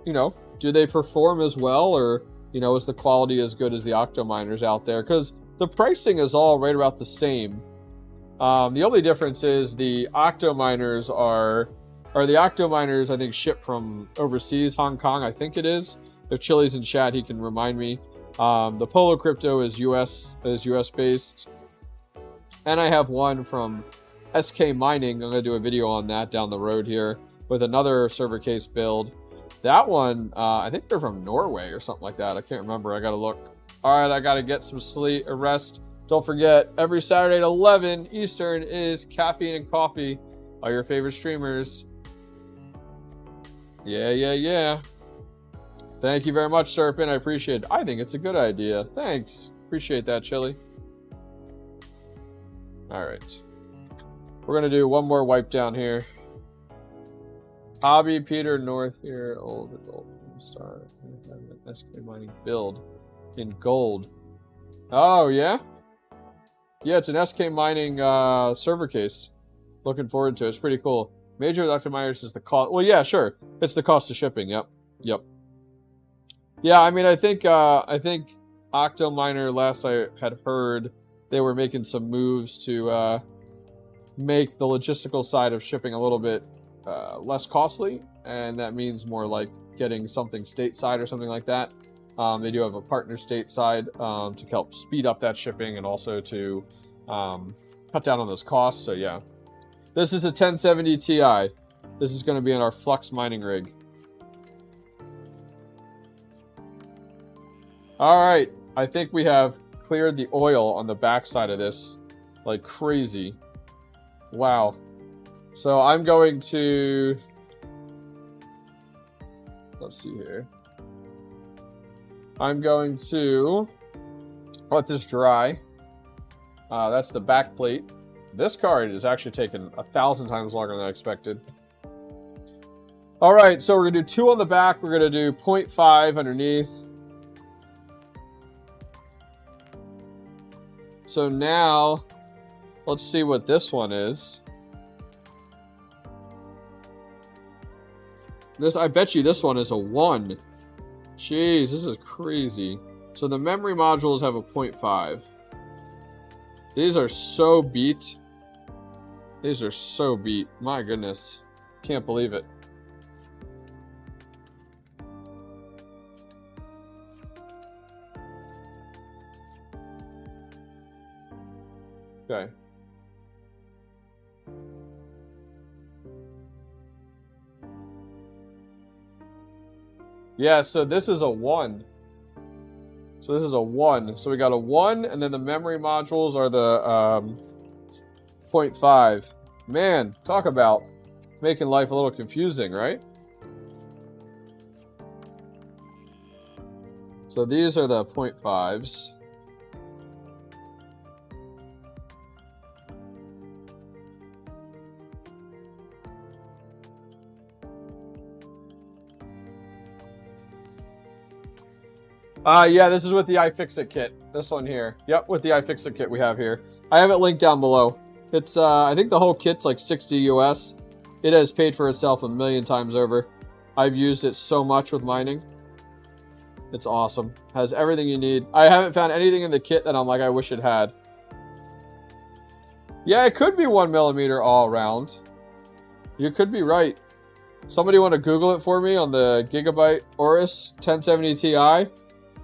you know, do they perform as well, or, you know, is the quality as good as the Octominers out there? Because the pricing is all right about the same. The only difference is the Octominers the Octominers, I think, ship from overseas, Hong Kong, I think it is. If Chili's in chat, he can remind me. The Polo Crypto is US based. And I have one from SK Mining. I'm going to do a video on that down the road here with another server case build. That one, I think they're from Norway or something like that. I can't remember. I got to look. All right, I got to get some sleep or rest. Don't forget, every Saturday at 11 Eastern is Caffeine and Coffee. All your favorite streamers. Yeah. Thank you very much, Serpent. I appreciate it. I think it's a good idea. Thanks. Appreciate that, Chili. All right. We're going to do one more wipe down here. Hobby Peter North here. Old star. SK Mining build in gold. Oh, yeah? Yeah, it's an SK Mining server case. Looking forward to it. It's pretty cool. Major Octominers is the cost. Well, yeah, sure. It's the cost of shipping. Yep. Yeah, I mean, I think Octominer, last I had heard, they were making some moves to make the logistical side of shipping a little bit less costly, and that means more like getting something stateside or something like that. They do have a partner stateside to help speed up that shipping and also to cut down on those costs. So yeah, this is a 1070 Ti. This is going to be in our Flux Mining rig. All right, I think we have cleared the oil on the back side of this like crazy. Wow. So I'm going to, let's see here. I'm going to let this dry. That's the back plate. This card is actually taking 1,000 times longer than I expected. All right, so we're gonna do 2 on the back. We're gonna do 0.5 underneath. So now, let's see what this one is. I bet you this one is a 1. Jeez, this is crazy. So the memory modules have a 0.5. These are so beat. These are so beat. My goodness. Can't believe it. Okay. Yeah, so this is a 1. So this is a 1. So we got a 1, and then the memory modules are the 0.5. Man, talk about making life a little confusing, right? So these are the 0.5s. Yeah, this is with the 𝐈𝐧𝐿𝐼 kit. This one here. Yep, with the 𝐈𝐧𝐿𝐼 kit we have here. I have it linked down below. It's, I think the whole kit's like 60 US. It has paid for itself a million times over. I've used it so much with mining. It's awesome. Has everything you need. I haven't found anything in the kit that I'm like, I wish it had. Yeah, it could be 1mm all around. You could be right. Somebody want to Google it for me on the Gigabyte Aorus 1070 Ti?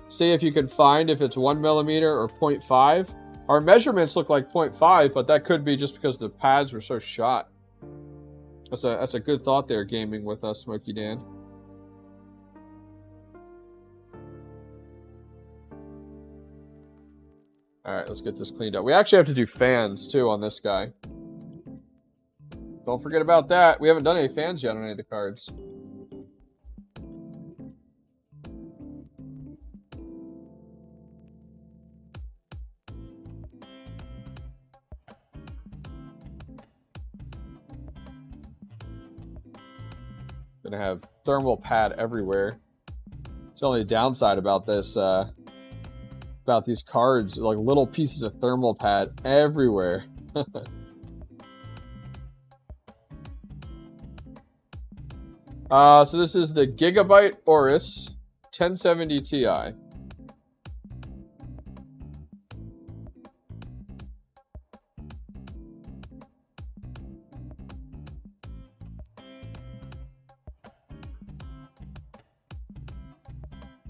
See if you can find if it's 1mm or 0.5. Our measurements look like 0.5, but that could be just because the pads were so shot. That's a good thought there, gaming with us, Smokey Dan. Alright, let's get this cleaned up. We actually have to do fans, too, on this guy. Don't forget about that. We haven't done any fans yet on any of the cards. Gonna have thermal pad everywhere. It's the only downside about this, about these cards, like little pieces of thermal pad everywhere. So this is the Gigabyte Aorus 1070 Ti.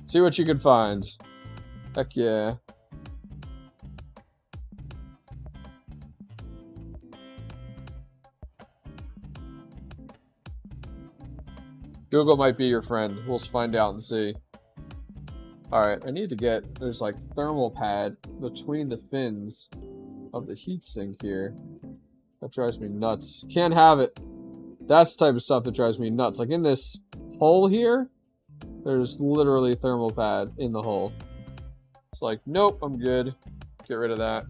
See what you can find. Heck yeah. Google might be your friend. We'll find out and see. Alright, I need to get... There's like thermal pad between the fins of the heatsink here. That drives me nuts. Can't have it. That's the type of stuff that drives me nuts. Like in this hole here, there's literally thermal pad in the hole. It's like, nope, I'm good. Get rid of that.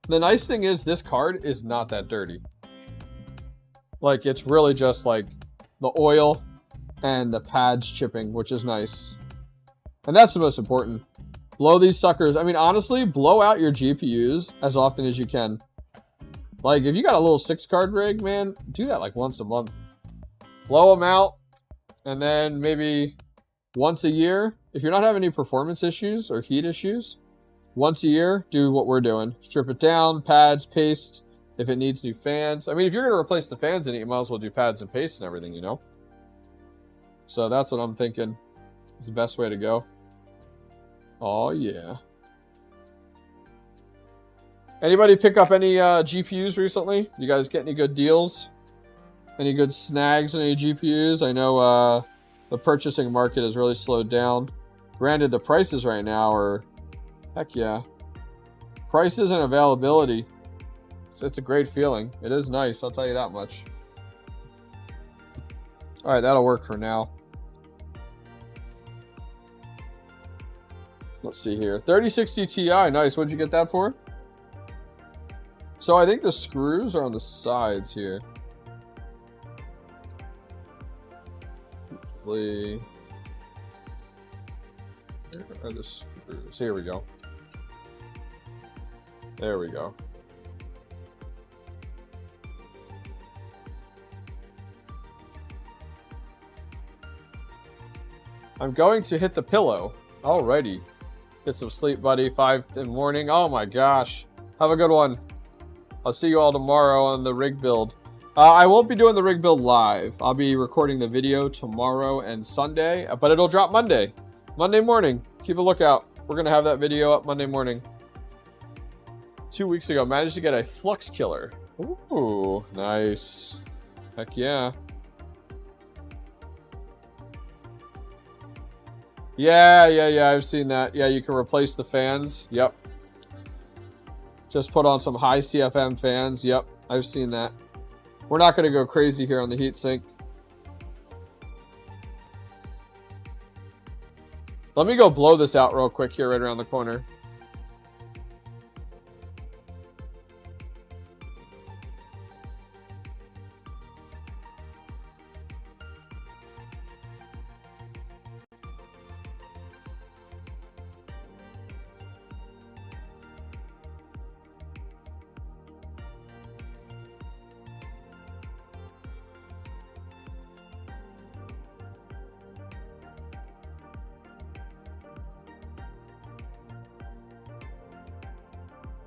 The nice thing is this card is not that dirty. Like, it's really just like the oil and the pads chipping, which is nice. And that's the most important. Blow these suckers. I mean, honestly, blow out your GPUs as often as you can. Like, if you got a little 6-card rig, man, do that like once a month. Blow them out, and then maybe once a year, if you're not having any performance issues or heat issues, once a year, do what we're doing. Strip it down, pads, paste, if it needs new fans. I mean, if you're going to replace the fans in it, you might as well do pads and paste and everything, you know? So that's what I'm thinking is the best way to go. Oh, yeah. Anybody pick up any GPUs recently? You guys get any good deals? Any good snags on any GPUs? I know the purchasing market has really slowed down. Granted, the prices right now are... Heck yeah. Prices and availability. It's a great feeling. It is nice, I'll tell you that much. Alright, that'll work for now. Let's see here. 3060 Ti, nice. What'd you get that for? So I think the screws are on the sides here. Where are the screws? Here we go. There we go. I'm going to hit the pillow. Alrighty. Get some sleep, buddy. 5 in the morning. Oh my gosh. Have a good one. I'll see you all tomorrow on the rig build. I won't be doing the rig build live. I'll be recording the video tomorrow and Sunday, but it'll drop Monday. Monday morning. Keep a lookout. We're going to have that video up Monday morning. 2 weeks ago, managed to get a Flux killer. Ooh, nice. Heck yeah. Yeah, I've seen that. Yeah, you can replace the fans. Yep. Just put on some high CFM fans. Yep, I've seen that. We're not going to go crazy here on the heatsink. Let me go blow this out real quick here right around the corner.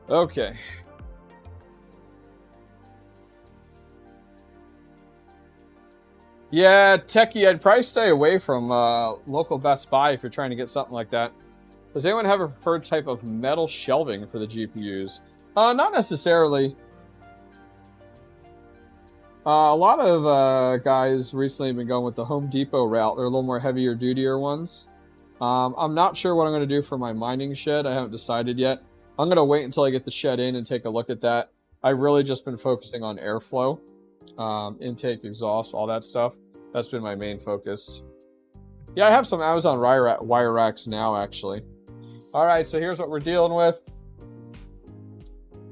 Okay. Yeah, techie, I'd probably stay away from local Best Buy if you're trying to get something like that. Does anyone have a preferred type of metal shelving for the GPUs? Not necessarily. A lot of guys recently have been going with the Home Depot route. They're a little more heavier, dutier ones. I'm not sure what I'm going to do for my mining shed. I haven't decided yet. I'm going to wait until I get the shed in and take a look at that. I've really just been focusing on airflow, intake, exhaust, all that stuff. That's been my main focus. Yeah, I have some Amazon wire racks now, actually. All right, so here's what we're dealing with.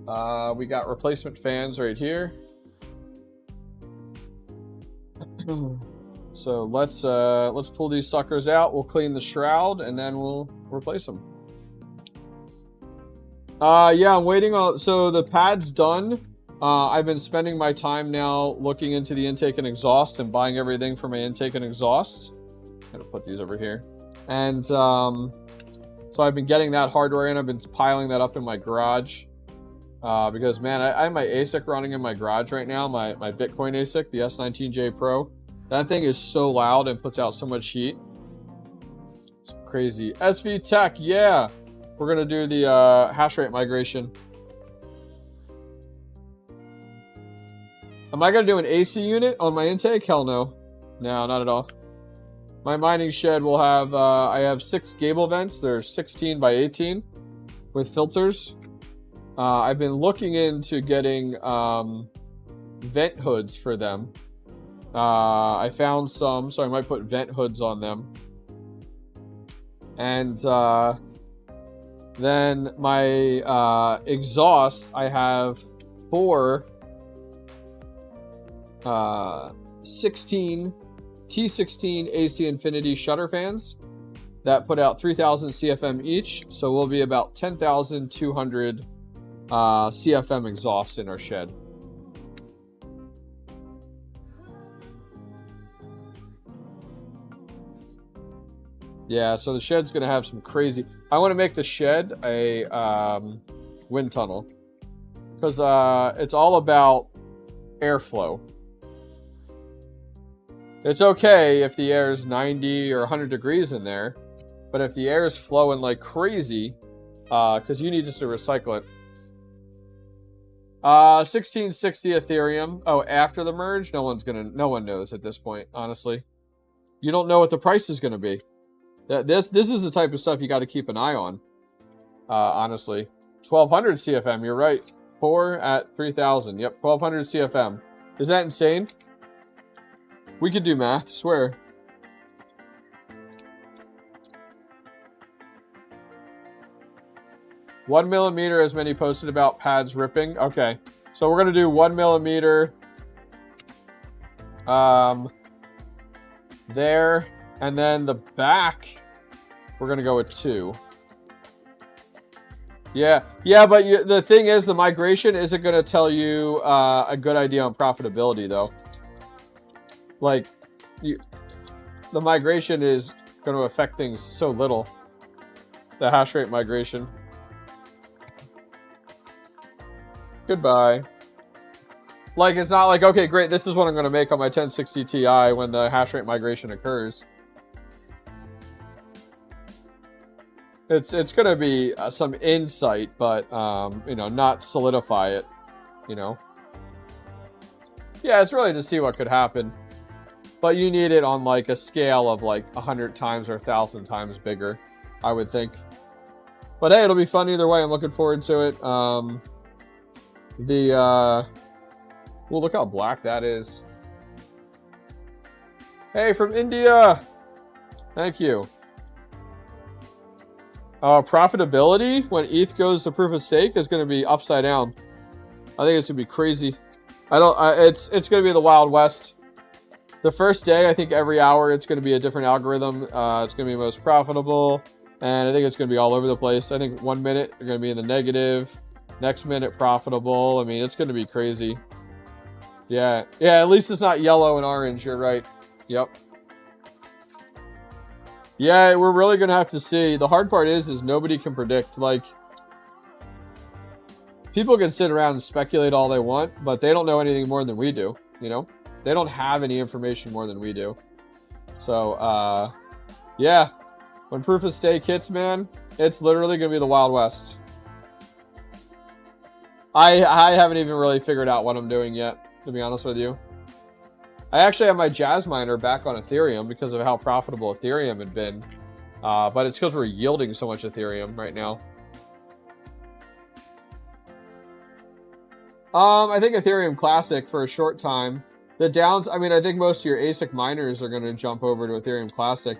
We got replacement fans right here. So let's pull these suckers out. We'll clean the shroud and then we'll replace them. Yeah, I'm waiting on, so the pad's done. I've been spending my time now looking into the intake and exhaust and buying everything for my intake and exhaust. I'm gonna put these over here. And so I've been getting that hardware in. I've been piling that up in my garage. Because man, I have my ASIC running in my garage right now, my Bitcoin ASIC, the S19J Pro. That thing is so loud and puts out so much heat. It's crazy. SV Tech, yeah. We're going to do the hash rate migration. Am I going to do an AC unit on my intake? Hell no. No, not at all. My mining shed will have, I have 6 gable vents. They're 16 by 18 with filters. I've been looking into getting vent hoods for them. I found some, so I might put vent hoods on them. And then my exhaust, I have 4 16 T16 AC Infinity shutter fans that put out 3,000 CFM each. So we'll be about 10,200 CFM exhausts in our shed. Yeah, so the shed's going to have some crazy... I want to make the shed a wind tunnel. Because it's all about airflow. It's okay if the air is 90 or 100 degrees in there. But if the air is flowing like crazy, because you need just to recycle it. 1660 Ethereum. Oh, after the merge? No one knows at this point, honestly. You don't know what the price is going to be. This is the type of stuff you got to keep an eye on. Honestly. 1200 CFM, you're right. 4 at 3000. Yep, 1200 CFM. Is that insane? We could do math, swear. One millimeter, as many posted about pads ripping. Okay, so we're gonna do 1 millimeter there, and then the back we're gonna go with 2. Yeah, but the thing is, the migration isn't gonna tell you a good idea on profitability, though. Like, the migration is going to affect things so little. The hash rate migration. Goodbye. Like, it's not like, okay, great, this is what I'm going to make on my 1060 Ti when the hash rate migration occurs. It's going to be some insight, but, you know, not solidify it, you know. Yeah, it's really to see what could happen. But you need it on like a scale of like 100 times or 1,000 times bigger, I would think. But hey, it'll be fun either way. I'm looking forward to it. Well, look how black that is. Hey, from India. Thank you. Profitability when ETH goes to proof of stake is going to be upside down. I think it's going to be crazy. It's going to be the Wild West. The first day, I think every hour it's going to be a different algorithm. It's going to be most profitable. And I think it's going to be all over the place. I think 1 minute you're going to be in the negative. Next minute profitable. I mean, it's going to be crazy. Yeah. Yeah, at least it's not yellow and orange. You're right. Yep. Yeah, we're really going to have to see. The hard part is nobody can predict. Like, people can sit around and speculate all they want, but they don't know anything more than we do, you know? They don't have any information more than we do. So, yeah. When proof of stake hits, man, it's literally going to be the Wild West. I haven't even really figured out what I'm doing yet, to be honest with you. I actually have my Jazz miner back on Ethereum because of how profitable Ethereum had been. But it's because we're yielding so much Ethereum right now. I think Ethereum Classic for a short time. The downs, I mean, I think most of your ASIC miners are going to jump over to Ethereum Classic.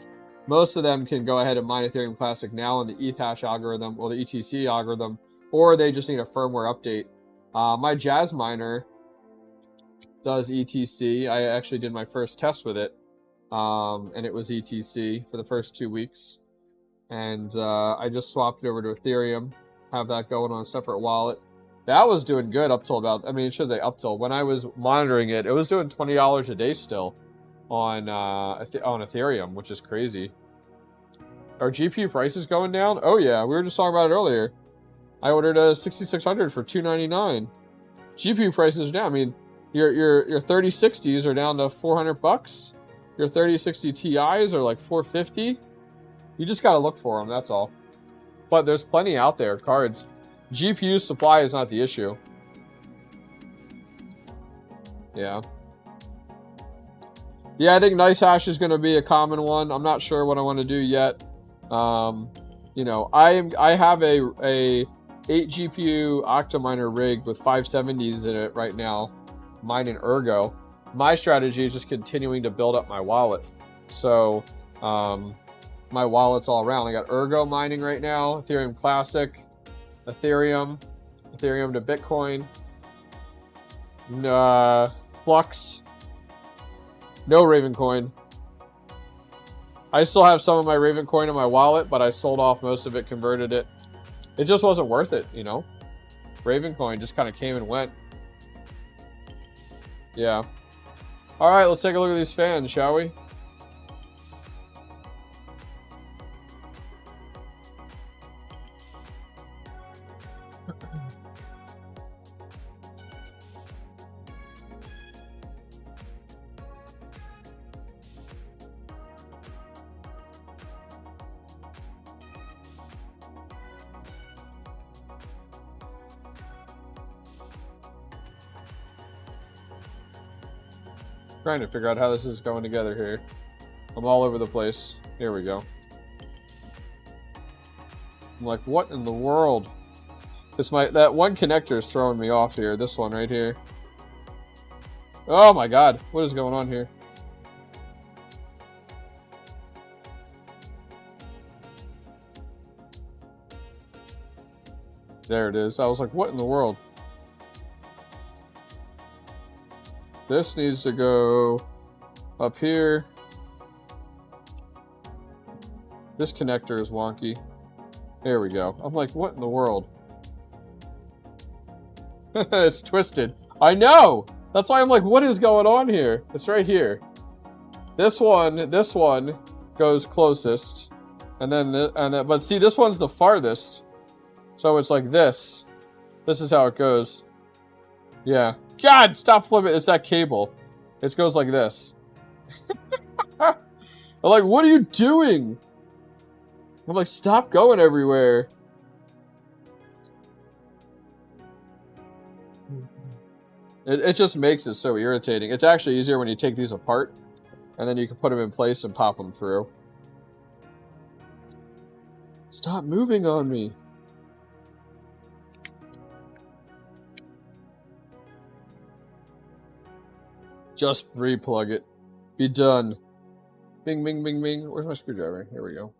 Most of them can go ahead and mine Ethereum Classic now in the ETH hash algorithm or the ETC algorithm, or they just need a firmware update. My Jazz miner does ETC. I actually did my first test with it, and it was ETC for the first 2 weeks. And I just swapped it over to Ethereum, have that going on a separate wallet. That was doing good up till about, I mean, it should say up till, when I was monitoring it, it was doing $20 a day still on Ethereum, which is crazy. Are GPU prices going down? Oh yeah, we were just talking about it earlier. I ordered a 6600 for $299. GPU prices are down. I mean, your 3060s are down to 400 bucks. Your 3060 Ti's are like 450. You just got to look for them, that's all. But there's plenty out there, cards. GPU supply is not the issue. Yeah. Yeah, I think Nice Hash is going to be a common one. I'm not sure what I want to do yet. You know, I have a 8 GPU Octominer rig with 570s in it right now, mining Ergo. My strategy is just continuing to build up my wallet. So, my wallet's all around. I got Ergo mining right now, Ethereum Classic, Ethereum to Bitcoin, Flux, no Ravencoin. I still have some of my Ravencoin in my wallet, but I sold off most of it, converted it. It just wasn't worth it, you know? Ravencoin just kind of came and went. Yeah. All right, let's take a look at these fans, shall we? Trying to figure out how this is going together here. I'm all over the place. Here we go. I'm like, what in the world? That one connector is throwing me off here. This one right here. Oh my god, what is going on here? There it is. I was like, what in the world? This needs to go up here. This connector is wonky. There we go. I'm like, what in the world? It's twisted. I know! That's why I'm like, what is going on here? It's right here. This one goes closest. And then, but see, this one's the farthest. So it's like this. This is how it goes. Yeah. God, stop flipping. It's that cable. It goes like this. I'm like, what are you doing? I'm like, stop going everywhere. It just makes it so irritating. It's actually easier when you take these apart And then you can put them in place and pop them through. Stop moving on me. Just replug it. Be done. Bing, bing, bing, bing. Where's my screwdriver? Here we go.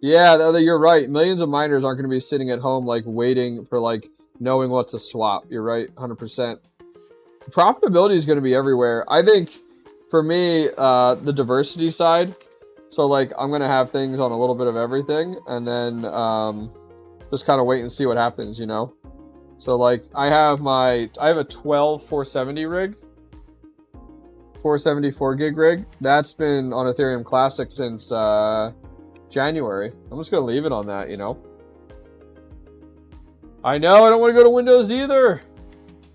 Yeah, you're right. Millions of miners aren't going to be sitting at home, like, waiting for, like, knowing what to swap. You're right, 100%. Profitability is going to be everywhere. I think, for me, the diversity side. So, like, I'm going to have things on a little bit of everything. And then just kind of wait and see what happens, you know? So, like, I have a 12 470 rig. 474 gig rig. That's been on Ethereum Classic since January. I'm just going to leave it on that, you know? I know, I don't want to go to Windows either.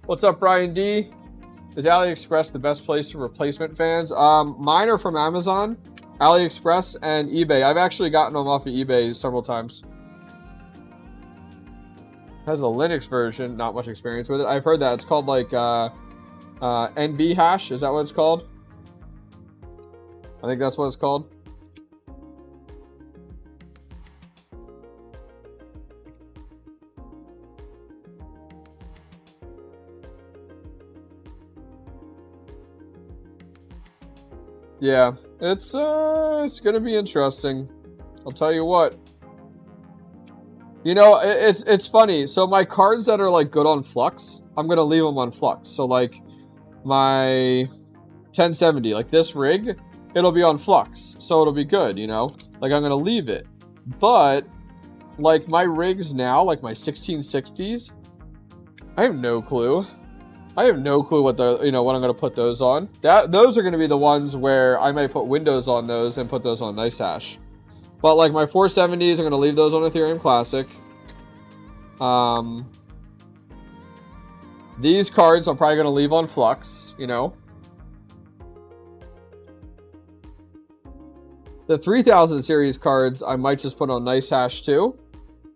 What's up, Brian D? Is AliExpress the best place for replacement fans? Mine are from Amazon, AliExpress, and eBay. I've actually gotten them off of eBay several times. Has a Linux version, not much experience with it. I've heard that. It's called like NB hash. Is that what it's called? I think that's what it's called. Yeah, it's gonna be interesting. I'll tell you what. You know, it's funny. So my cards that are like good on Flux, I'm gonna leave them on Flux. So like my 1070, like this rig, it'll be on Flux, so it'll be good. You know, like I'm gonna leave it. But like my rigs now, like my 1660s, I have no clue. I have no clue what what I'm gonna put those on. Those are gonna be the ones where I might put Windows on those and put those on NiceHash. But like my 470s, I'm going to leave those on Ethereum Classic. These cards I'm probably going to leave on Flux, you know. The 3000 series cards I might just put on NiceHash too.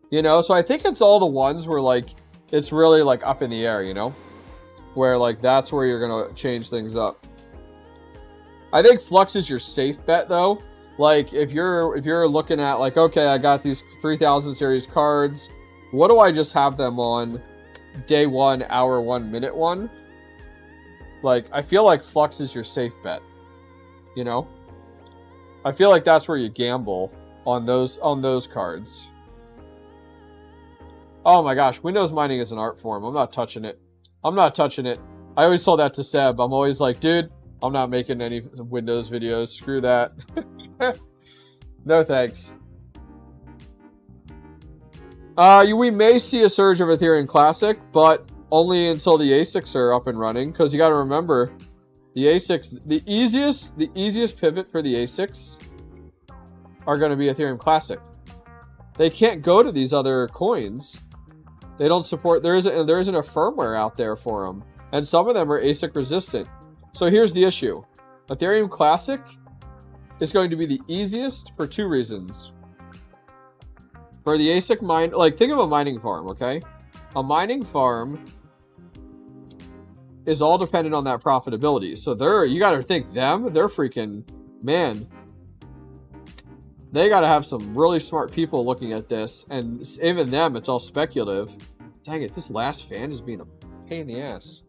You know, so I think it's all the ones where like it's really like up in the air, you know. Where like that's where you're going to change things up. I think Flux is your safe bet though. Like if you're looking at like, okay, I got these 3000 series cards, what do I just have them on day 1, hour 1, minute 1? Like I feel like Flux is your safe bet, you know. I feel like that's where you gamble on those cards. Oh my gosh, Windows mining is an art form. I'm not touching it. I'm not touching it. I always told that to Seb. I'm always like, dude, I'm not making any Windows videos. Screw that. No thanks. We may see a surge of Ethereum Classic, but only until the ASICs are up and running. Because you got to remember, the ASICs, the easiest pivot for the ASICs are going to be Ethereum Classic. They can't go to these other coins. They don't support. There isn't a firmware out there for them, and some of them are ASIC resistant. So here's the issue. Ethereum Classic is going to be the easiest for 2 reasons. For the ASIC mine, like think of a mining farm, okay? A mining farm is all dependent on that profitability. So you got to think they're freaking, man. They got to have some really smart people looking at this, and even them, it's all speculative. Dang it, this last fan is being a pain in the ass.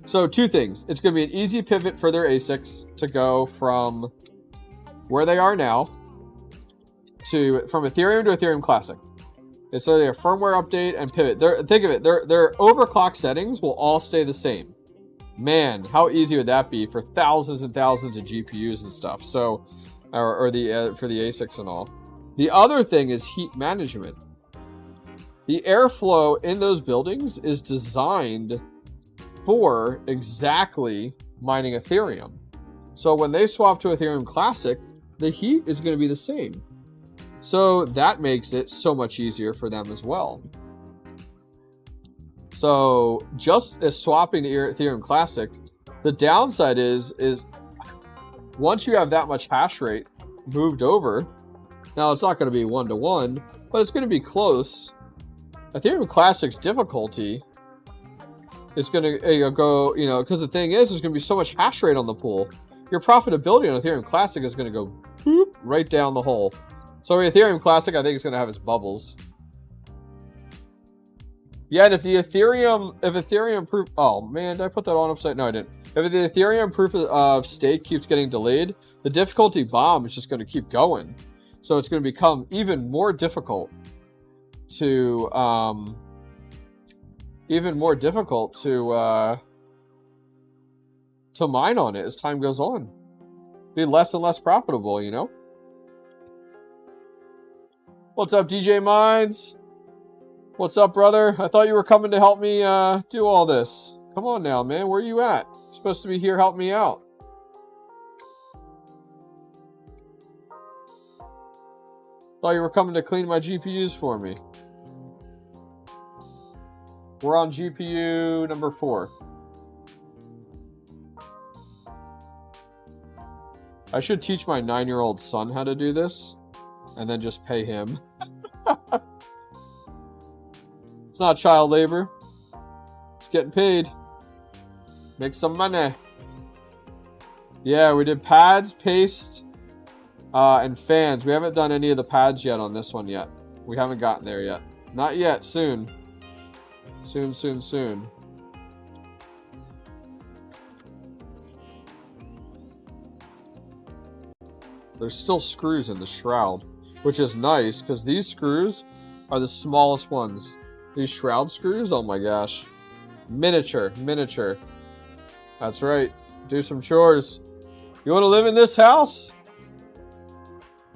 So 2 things. It's going to be an easy pivot for their ASICs to go from where they are now from Ethereum to Ethereum Classic. It's only a firmware update and pivot. Think of it. Their overclock settings will all stay the same. Man, how easy would that be for thousands and thousands of GPUs and stuff? So, for the ASICs and all. The other thing is heat management. The airflow in those buildings is designed for exactly mining Ethereum. So when they swap to Ethereum Classic, the heat is going to be the same. So that makes it so much easier for them as well. So just as swapping to Ethereum Classic, the downside is once you have that much hash rate moved over, now it's not going to be 1-to-1, but it's going to be close. Ethereum Classic's difficulty it's going to go, you know, because the thing is, there's going to be so much hash rate on the pool. Your profitability on Ethereum Classic is going to go boop, right down the hole. So Ethereum Classic, I think it's going to have its bubbles. Yeah, and if Ethereum proof, oh man, did I put that on upside? No, I didn't. If the Ethereum proof of stake keeps getting delayed, the difficulty bomb is just going to keep going. So it's going to become even more difficult to, mine on it as time goes on. Be less and less profitable, you know? What's up, DJ Mines? What's up, brother? I thought you were coming to help me do all this. Come on now, man. Where are you at? You're supposed to be here helping me out. Thought you were coming to clean my GPUs for me. We're on GPU number 4. I should teach my 9-year-old son how to do this and then just pay him. It's not child labor. It's getting paid. Make some money. Yeah, we did pads, paste, and fans. We haven't done any of the pads yet on this one yet. We haven't gotten there yet. Not yet. Soon. Soon, soon, soon. There's still screws in the shroud, which is nice because these screws are the smallest ones. These shroud screws, oh my gosh. Miniature, miniature. That's right. Do some chores. You want to live in this house?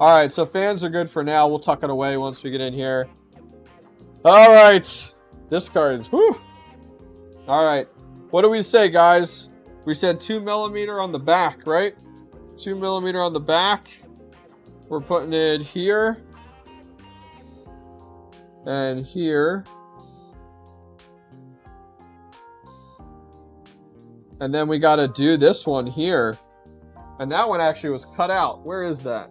Alright, so fans are good for now. We'll tuck it away once we get in here. Alright. Discards. Whew. Alright. What do we say, guys? We said 2mm on the back, right? 2mm on the back. We're putting it here. And here. And then we got to do this one here. And that one actually was cut out. Where is that?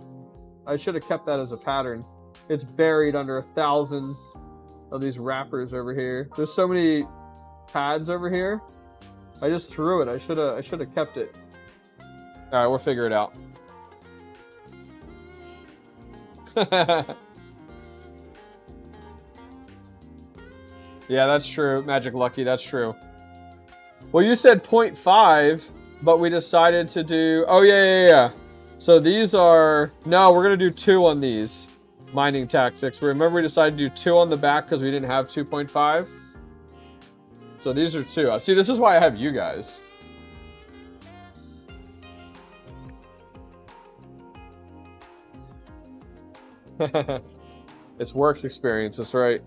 I should have kept that as a pattern. It's buried under 1,000 of these wrappers over here. There's so many pads over here. I just threw it. I should have kept it. All right, we'll figure it out. Yeah, that's true. Magic Lucky, that's true. Well, you said 0.5, but we decided to do... Oh, yeah. So these are... No, we're going to do 2 on these mining tactics. Remember, we decided to do 2 on the back because we didn't have 2.5. So these are 2. See, this is why I have you guys. It's work experience, that's right.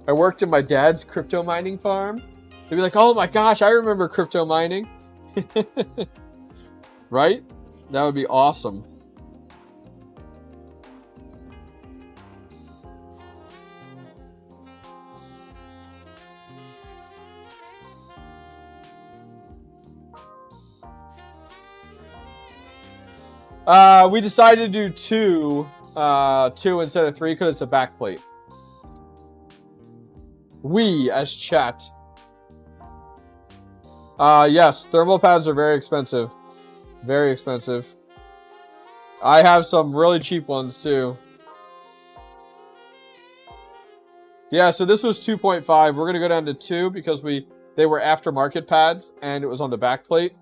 I worked in my dad's crypto mining farm. They'd be like, oh my gosh, I remember crypto mining. Right? That would be awesome. We decided to do 2 instead of 3 because it's a back plate. We as chat. Yes, thermal pads are very expensive. Very expensive. I have some really cheap ones too. Yeah, so this was 2.5. We're gonna go down to 2 because they were aftermarket pads and it was on the back plate.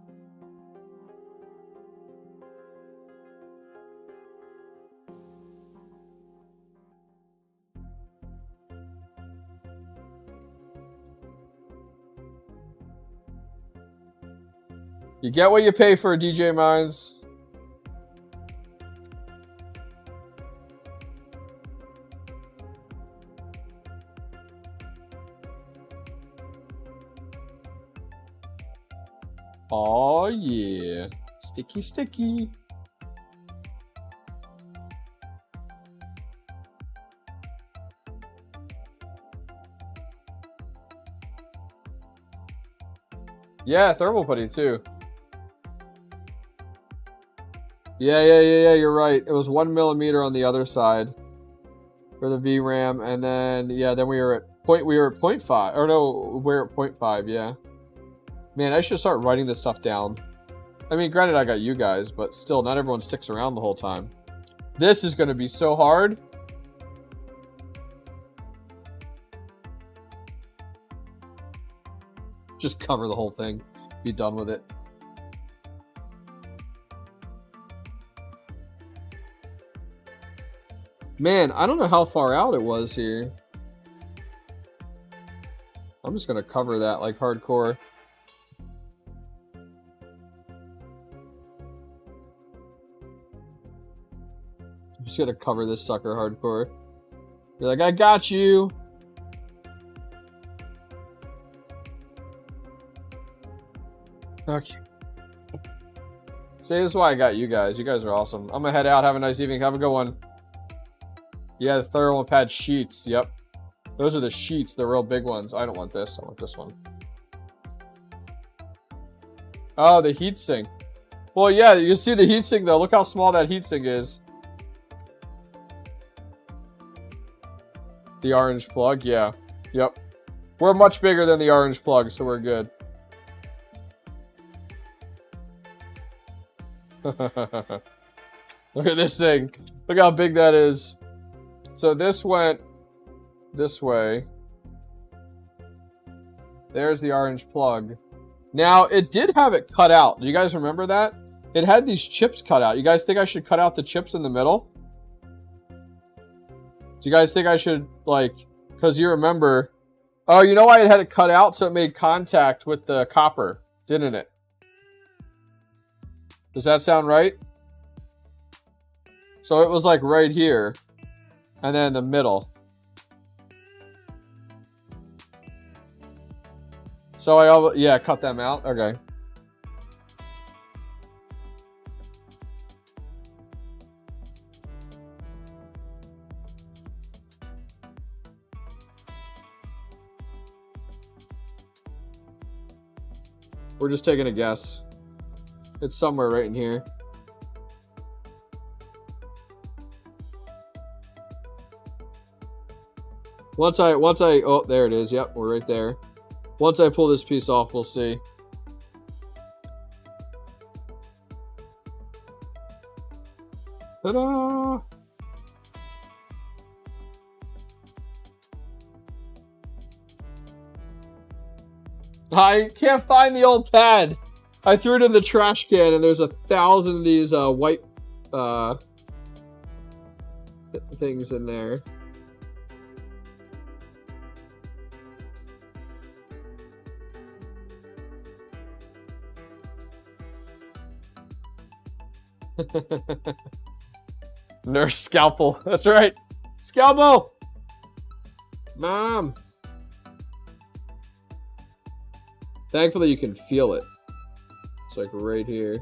You get what you pay for, DJ Mines. Oh yeah. Sticky, sticky. Yeah, thermal putty too. Yeah, you're right. It was 1mm on the other side for the VRAM, and then yeah, then we were at 0.5. Or no, we're at 0.5, yeah. Man, I should start writing this stuff down. I mean, granted, I got you guys, but still, not everyone sticks around the whole time. This is going to be so hard. Just cover the whole thing. Be done with it. Man, I don't know how far out it was here. I'm just going to cover that like hardcore. I'm just going to cover this sucker hardcore. You're like, I got you. Okay. See, this is why I got you guys. You guys are awesome. I'm gonna head out. Have a nice evening. Have a good one. Yeah, the thermal pad sheets. Yep. Those are the sheets, the real big ones. I don't want this. I want this one. Oh, the heatsink. Well, yeah, you see the heatsink though. Look how small that heatsink is. The orange plug, yeah. Yep. We're much bigger than the orange plug, so we're good. Look at this thing. Look how big that is. So this went this way. There's the orange plug. Now, it did have it cut out. Do you guys remember that? It had these chips cut out. You guys think I should cut out the chips in the middle? Do you guys think I should, like, because you remember... Oh, you know why it had it cut out? So it made contact with the copper, didn't it? Does that sound right? So it was like right here. And then in the middle. So I cut them out. Okay. We're just taking a guess. It's somewhere right in here. Once I, oh, there it is. Yep, we're right there. Once I pull this piece off, we'll see. Ta-da! I can't find the old pad. I threw it in the trash can, and there's 1,000 of these white things in there. Nurse Scalpel. That's right. Scalpel! Mom! Thankfully, you can feel it. It's like right here.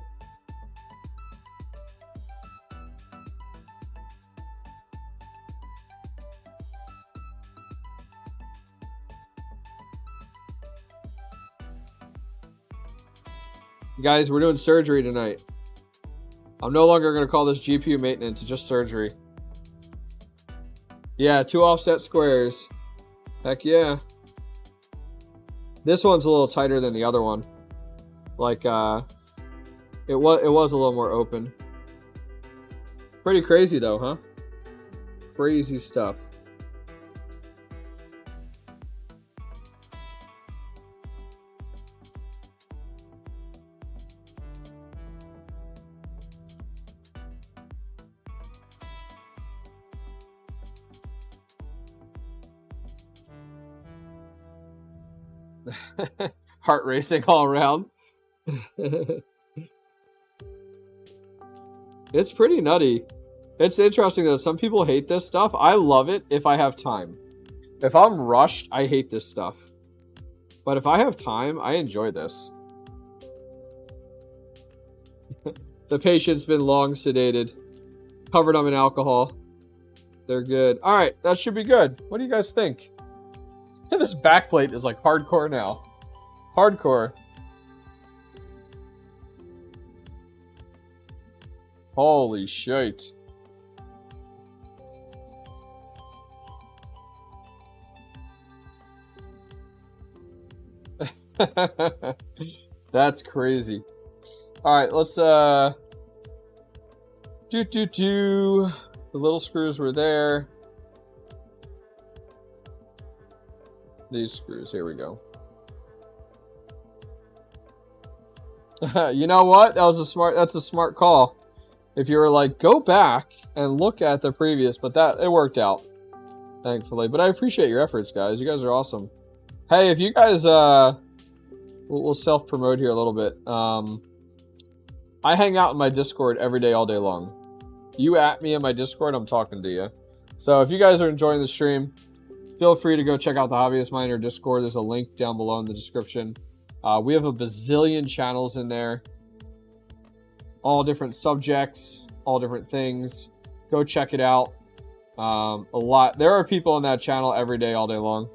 Guys, we're doing surgery tonight. I'm no longer going to call this GPU maintenance, it's just surgery. Yeah, 2 offset squares. Heck yeah. This one's a little tighter than the other one. Like, it was a little more open. Pretty crazy though, huh? Crazy stuff. Heart racing all around. It's pretty nutty. It's interesting though. Some people hate this stuff. I love it if I have time. If I'm rushed, I hate this stuff. But if I have time, I enjoy this. The patient's been long sedated. Covered them in alcohol. They're good. Alright, that should be good. What do you guys think? This backplate is like hardcore now. Hardcore. Holy shit. That's crazy. All right, let's The little screws were there. These screws, here we go. You know what? That's a smart call. If you were like, go back and look at the previous, but it worked out, thankfully. But I appreciate your efforts, guys. You guys are awesome. Hey, if you guys, we'll self-promote here a little bit. I hang out in my Discord every day, all day long. You at me in my Discord, I'm talking to you. So if you guys are enjoying the stream, feel free to go check out the Hobbyist Miner Discord. There's a link down below in the description. We have a bazillion channels in there. All different subjects, all different things. Go check it out. There are people in that channel every day, all day long.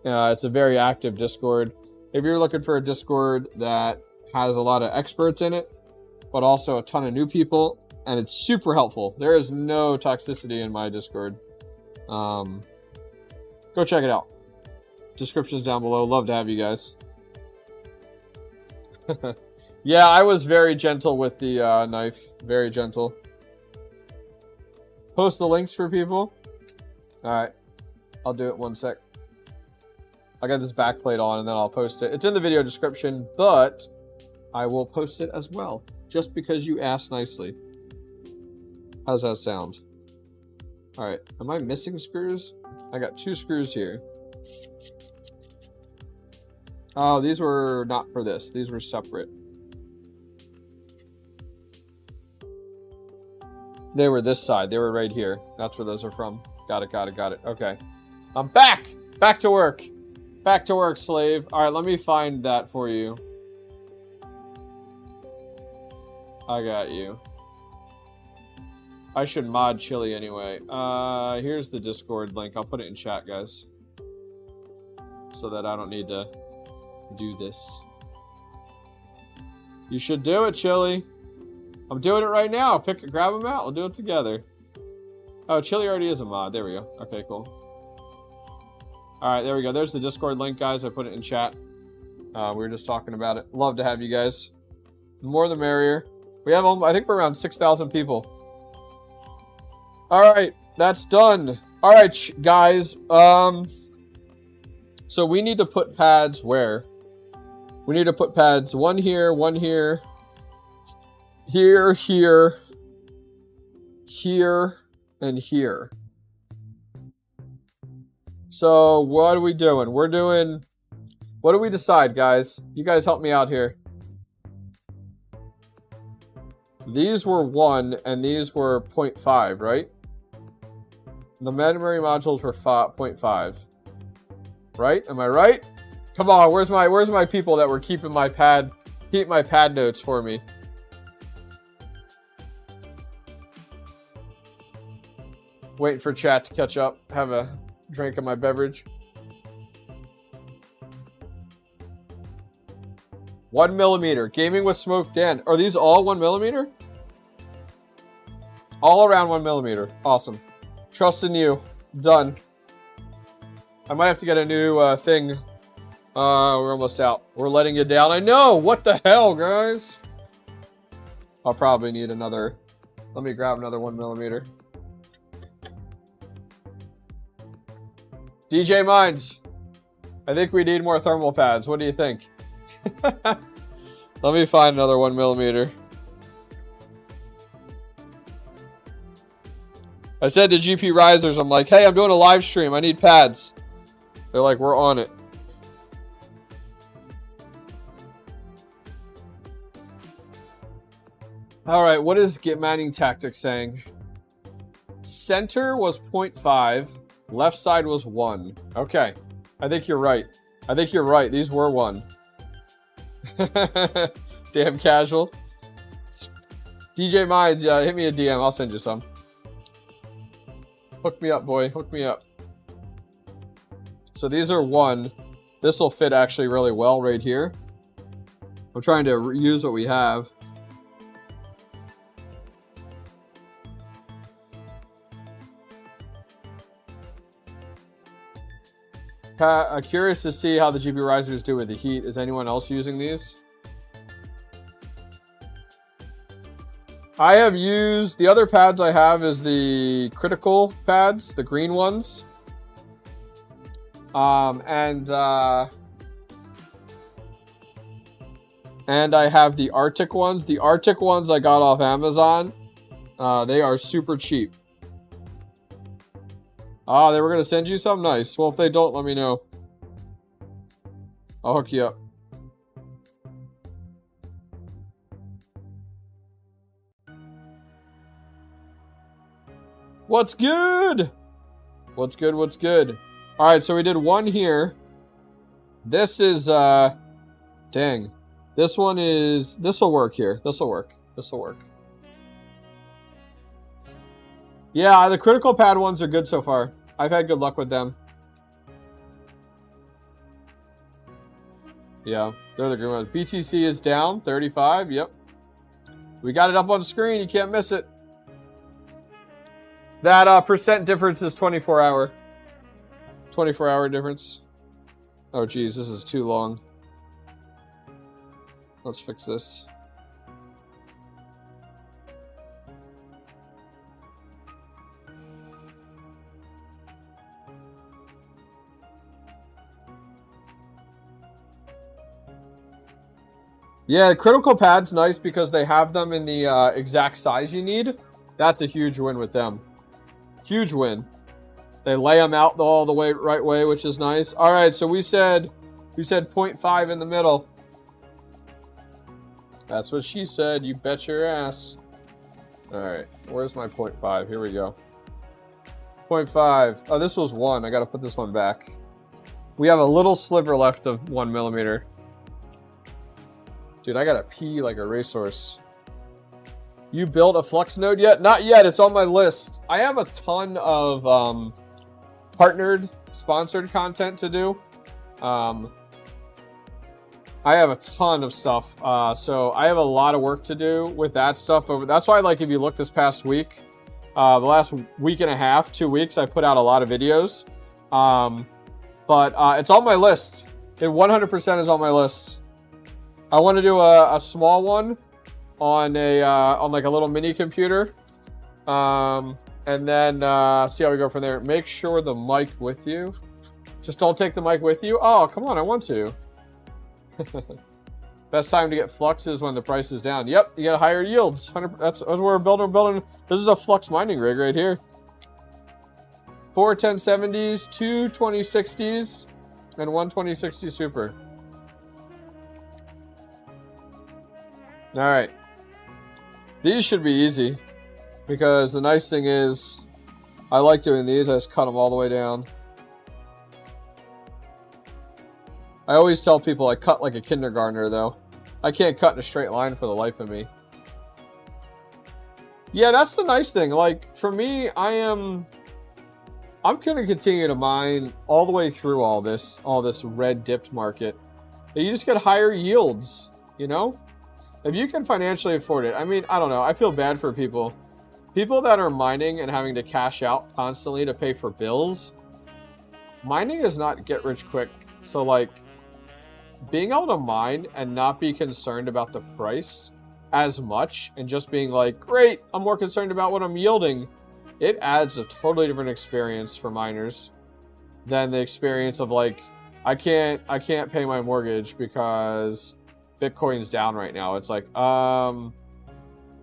It's a very active Discord. If you're looking for a Discord that has a lot of experts in it, but also a ton of new people, and it's super helpful. There is no toxicity in my Discord. Go check it out. Description's down below. Love to have you guys. Yeah, I was very gentle with the knife. Very gentle. Post the links for people. Alright. I'll do it one sec. I got this back plate on and then I'll post it. It's in the video description, but I will post it as well. Just because you asked nicely. How does that sound? Alright. Am I missing screws? I got 2 screws here. Oh, these were not for this. These were separate. They were this side. They were right here. That's where those are from. Got it, got it, got it. Okay. I'm back! Back to work. Back to work, slave. Alright, let me find that for you. I got you. I should mod Chili anyway. Here's the Discord link. I'll put it in chat, guys. So that I don't need to do this. You should do it, Chili. I'm doing it right now. Grab them out. We'll do it together. Oh, Chili already is a mod. There we go. Okay, cool. Alright, there we go. There's the Discord link, guys. I put it in chat. We were just talking about it. Love to have you guys. The more the merrier. We have, I think we're around 6,000 people. Alright, that's done. Alright, guys. So we need to put pads where? We need to put pads one here, here, here, and here. So what are we doing? We're doing... What do we decide, guys? You guys help me out here. These were 1 and these were 0.5, right? The memory modules were 0.5. Right? Am I right? Come on, where's my people that were keeping my pad notes for me? Waiting for chat to catch up. Have a drink of my beverage. 1 millimeter. Gaming with smoke Dan. Are these all 1 millimeter? All around 1 millimeter. Awesome. Trust in you. Done. I might have to get a new thing. We're almost out. We're letting you down. I know. What the hell, guys? I'll probably need another. Let me grab another 1 millimeter. DJ Minds. I think we need more thermal pads. What do you think? Let me find another 1 millimeter. I said to GP Risers, I'm like, hey, I'm doing a live stream. I need pads. They're like, we're on it. All right, what is Get Mining Tactics saying? Center was 0.5. Left side was 1. Okay. I think you're right. I think you're right. These were 1. Damn casual. DJ Minds, yeah, hit me a DM. I'll send you some. Hook me up, boy. Hook me up. So these are 1. This will fit actually really well right here. I'm trying to use what we have. Curious to see how the GPU risers do with the heat. Is anyone else using these? I have used, the other pads I have is the critical pads, the green ones. And I have the Arctic ones. The Arctic ones I got off Amazon. They are super cheap. Ah, they were going to send you some? Nice. Well, if they don't, let me know. I'll hook you up. What's good? What's good? What's good? All right, so we did one here. This is, dang. This one is, this will work here. This will work. This will work. Yeah, the critical pad ones are good so far. I've had good luck with them. Yeah, they're the green ones. BTC is down 35. Yep. We got it up on screen. You can't miss it. That percent difference is 24-hour. 24-hour difference. Oh, geez, this is too long. Let's fix this. Yeah, critical pad's nice because they have them in the exact size you need. That's a huge win with them. Huge win. They lay them out all the way right way, which is nice. All right, so we said 0.5 in the middle. That's what she said. You bet your ass. All right, where's my 0.5? Here we go. 0.5. Oh, this was 1. I got to put this one back. We have a little sliver left of 1 millimeter. Dude, I gotta pee like a racehorse. You built a Flux node yet? Not yet. It's on my list. I have a ton of partnered, sponsored content to do. I have a ton of stuff. So I have a lot of work to do with that stuff. That's why, like, if you look this past week, the last week and a half, 2 weeks, I put out a lot of videos. But it's on my list. It 100% is on my list. I want to do a small one on like a little mini computer, and then see how we go from there. Make sure the mic with you. Just don't take the mic with you. Oh, come on, I want to. Best time to get Flux is when the price is down. Yep, you get higher yields. That's what we're building. This is a Flux mining rig right here. 4 1070s, 2 2060s, and 1 2060 Super. All right, these should be easy because the nice thing is I like doing these. I just cut them all the way down. I always tell people I cut like a kindergartner though. I can't cut in a straight line for the life of me. Yeah, that's the nice thing. Like for me, I'm gonna continue to mine all the way through all this red dipped market. And you just get higher yields, you know? If you can financially afford it. I mean, I don't know. I feel bad for people. People that are mining and having to cash out constantly to pay for bills. Mining is not get rich quick. So like being able to mine and not be concerned about the price as much and just being like, great, I'm more concerned about what I'm yielding. It adds a totally different experience for miners than the experience of like, I can't pay my mortgage because Bitcoin's down right now. It's like,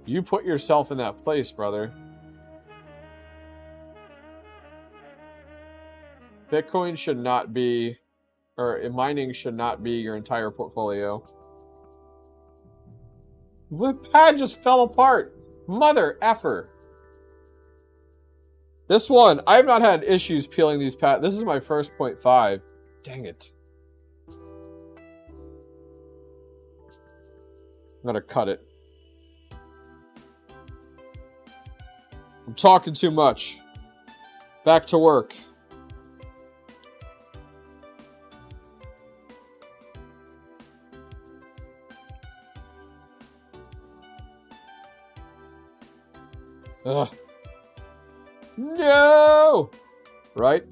you put yourself in that place, brother. Bitcoin should not be, or mining should not be your entire portfolio. The pad just fell apart. Mother effer. This one, I have not had issues peeling these pads. This is my first 0.5. Dang it. I'm gonna cut it. I'm talking too much. Back to work. Ugh. No! Right?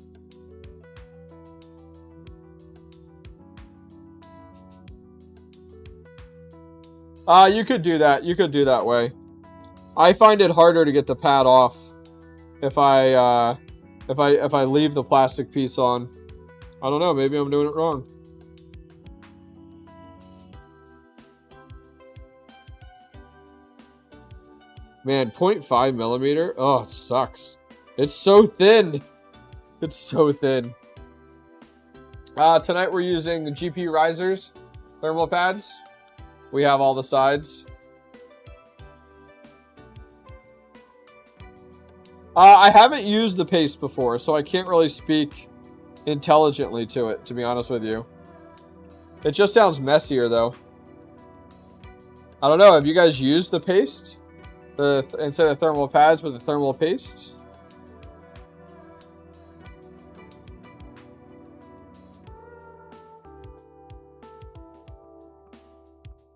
You could do that. You could do that way. I find it harder to get the pad off if I leave the plastic piece on. I don't know. Maybe I'm doing it wrong. Man, 0.5 millimeter. Oh, it sucks. It's so thin. It's so thin. Tonight we're using the GP risers thermal pads. We have all the sides. I haven't used the paste before, so I can't really speak intelligently to it, to be honest with you. It just sounds messier, though. I don't know. Have you guys used the paste? Instead of thermal pads with the thermal paste?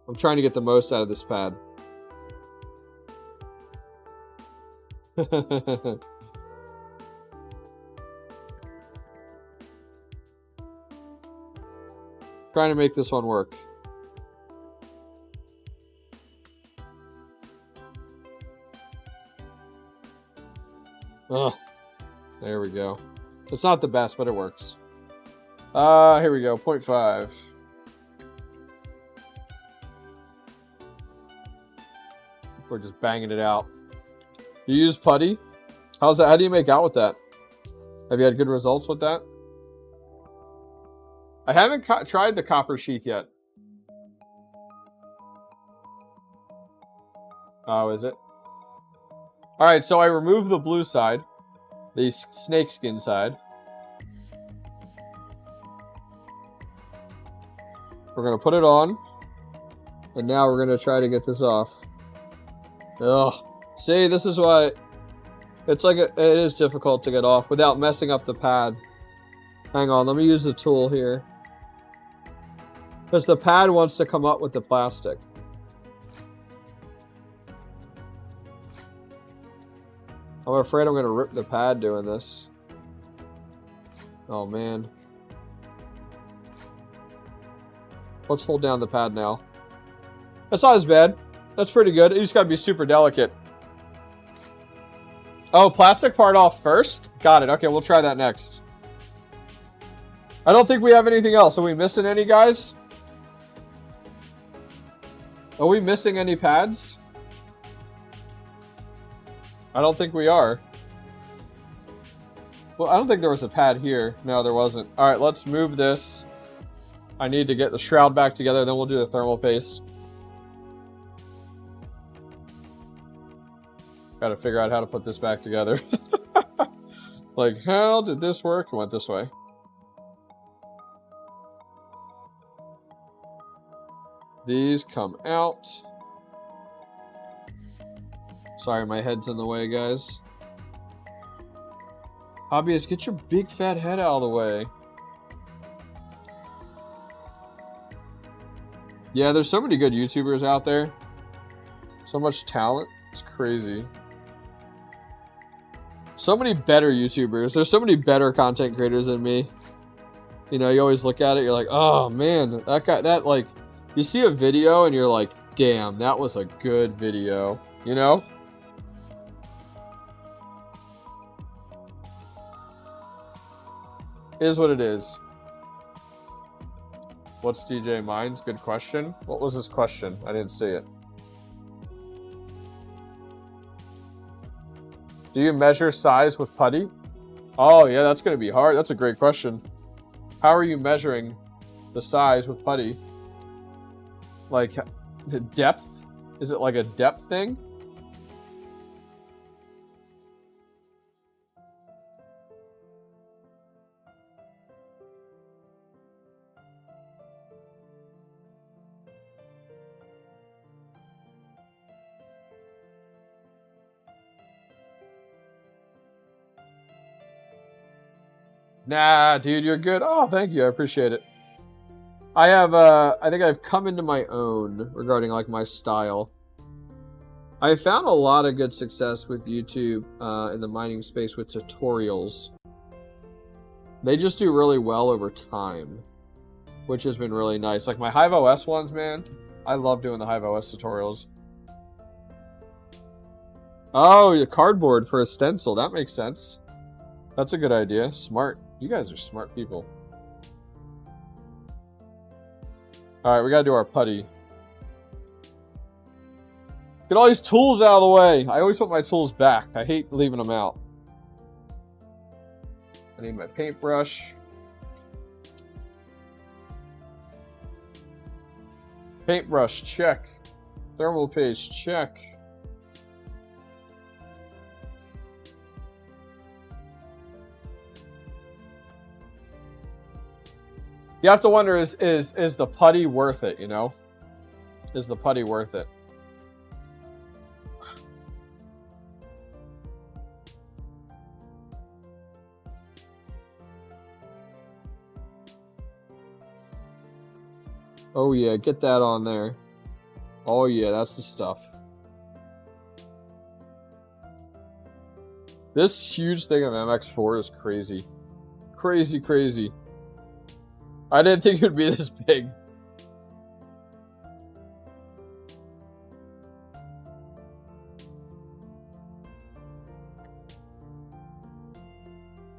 I'm trying to get the most out of this pad. Trying to make this one work. Oh, there we go. It's not the best, but it works. Here we go, 0.5. We're just banging it out. You use putty? How's that? How do you make out with that? Have you had good results with that? I haven't tried the copper sheath yet. Oh, is it? Alright, so I removed the blue side. The snakeskin side. We're going to put it on. And now we're going to try to get this off. Ugh. See, this is why it's like it is difficult to get off without messing up the pad. Hang on, let me use the tool here. Because the pad wants to come up with the plastic. I'm afraid I'm going to rip the pad doing this. Oh, man. Let's hold down the pad now. That's not as bad. That's pretty good. You just got to be super delicate. Oh, plastic part off first? Got it. Okay, we'll try that next. I don't think we have anything else. Are we missing any, guys? Are we missing any pads? I don't think we are. Well, I don't think there was a pad here. No, there wasn't. All right, let's move this. I need to get the shroud back together, then we'll do the thermal paste. Got to figure out how to put this back together. Like, how did this work? It went this way. These come out. Sorry, my head's in the way, guys. Hobbyist, get your big fat head out of the way. Yeah, there's so many good YouTubers out there. So much talent. It's crazy. So many better YouTubers. There's so many better content creators than me. You know, you always look at it, you're like, oh man, that guy, that like, you see a video and you're like, damn, that was a good video. You know? Is what it is. What's DJ Mines? Good question. What was his question? I didn't see it. Do you measure size with putty? Oh, yeah, that's going to be hard. That's a great question. How are you measuring the size with putty? Like, the depth? Is it like a depth thing? Nah, dude, you're good. Oh, thank you. I appreciate it. I have, I think I've come into my own regarding, like, my style. I found a lot of good success with YouTube in the mining space with tutorials. They just do really well over time, which has been really nice. Like, my HIVEOS ones, man, I love doing the HIVEOS tutorials. Oh, your cardboard for a stencil. That makes sense. That's a good idea. Smart. You guys are smart people. Alright, we gotta do our putty. Get all these tools out of the way. I always put my tools back. I hate leaving them out. I need my paintbrush. Paintbrush, check. Thermal paste, check. You have to wonder, is the putty worth it, you know? Is the putty worth it? Oh yeah, get that on there. Oh yeah, that's the stuff. This huge thing of MX4 is crazy. Crazy, crazy. I didn't think it would be this big.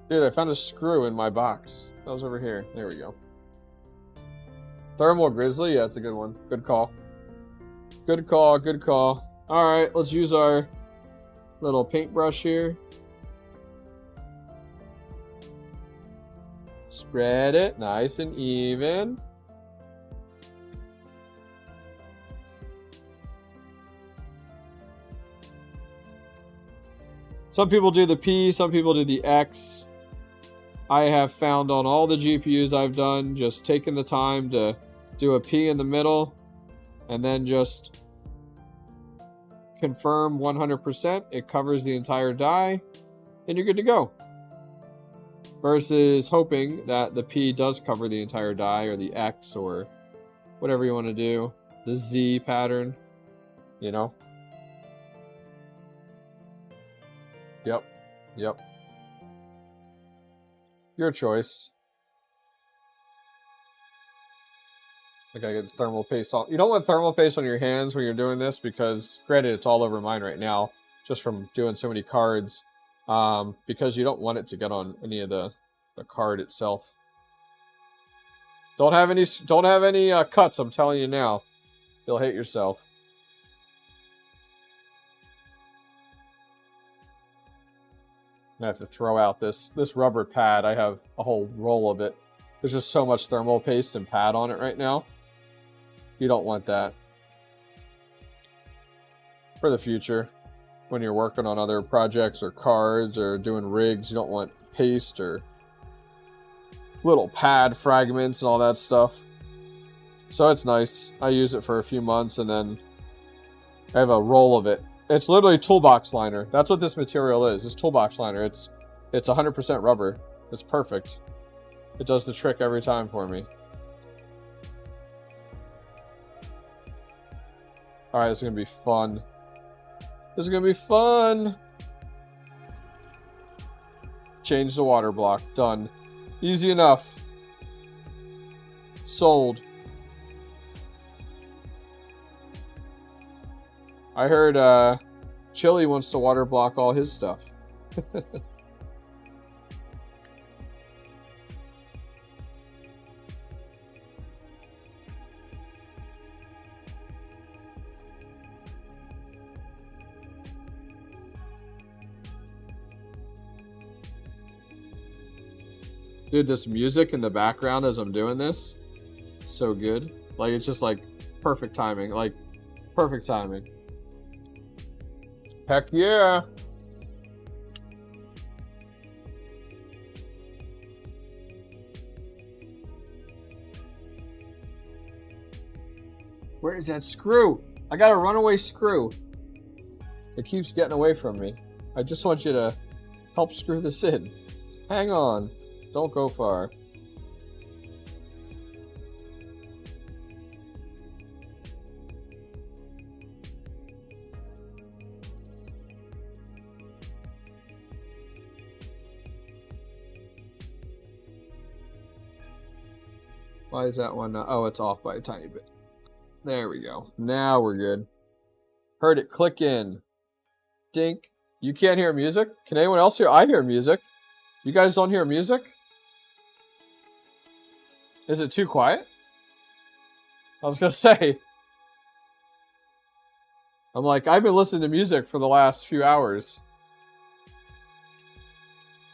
Dude, I found a screw in my box. That was over here. There we go. Thermal Grizzly? Yeah, that's a good one. Good call. Good call, good call. Alright, let's use our little paintbrush here. Spread it nice and even. Some people do the P, some people do the X. I have found on all the GPUs I've done, just taking the time to do a P in the middle and then just confirm 100% it covers the entire die and you're good to go. Versus hoping that the P does cover the entire die, or the X, or whatever you want to do. The Z pattern, you know? Yep. Yep. Your choice. I gotta get the thermal paste on. You don't want thermal paste on your hands when you're doing this because, granted, it's all over mine right now, just from doing so many cards. Because you don't want it to get on any of the card itself. Don't have any cuts, I'm telling you now. You'll hate yourself. I have to throw out this rubber pad. I have a whole roll of it. There's just so much thermal paste and pad on it right now. You don't want that. For the future. When you're working on other projects or cards or doing rigs, you don't want paste or little pad fragments and all that stuff. So it's nice. I use it for a few months and then I have a roll of it. It's literally toolbox liner. That's what this material is. It's toolbox liner. It's 100% rubber. It's perfect. It does the trick every time for me. Alright, this is going to be fun. This is going to be fun. Change the water block. Done. Easy enough. Sold. I heard Chili wants to water block all his stuff. Dude, this music in the background as I'm doing this, so good. Like, it's just like perfect timing. Like, perfect timing. Heck yeah. Where is that screw? I got a runaway screw. It keeps getting away from me. I just want you to help screw this in. Hang on. Don't go far. Why is that one not? Oh, it's off by a tiny bit. There we go. Now we're good. Heard it click in. Dink. You can't hear music? Can anyone else hear? I hear music. You guys don't hear music? Is it too quiet? I was going to say. I'm like, I've been listening to music for the last few hours.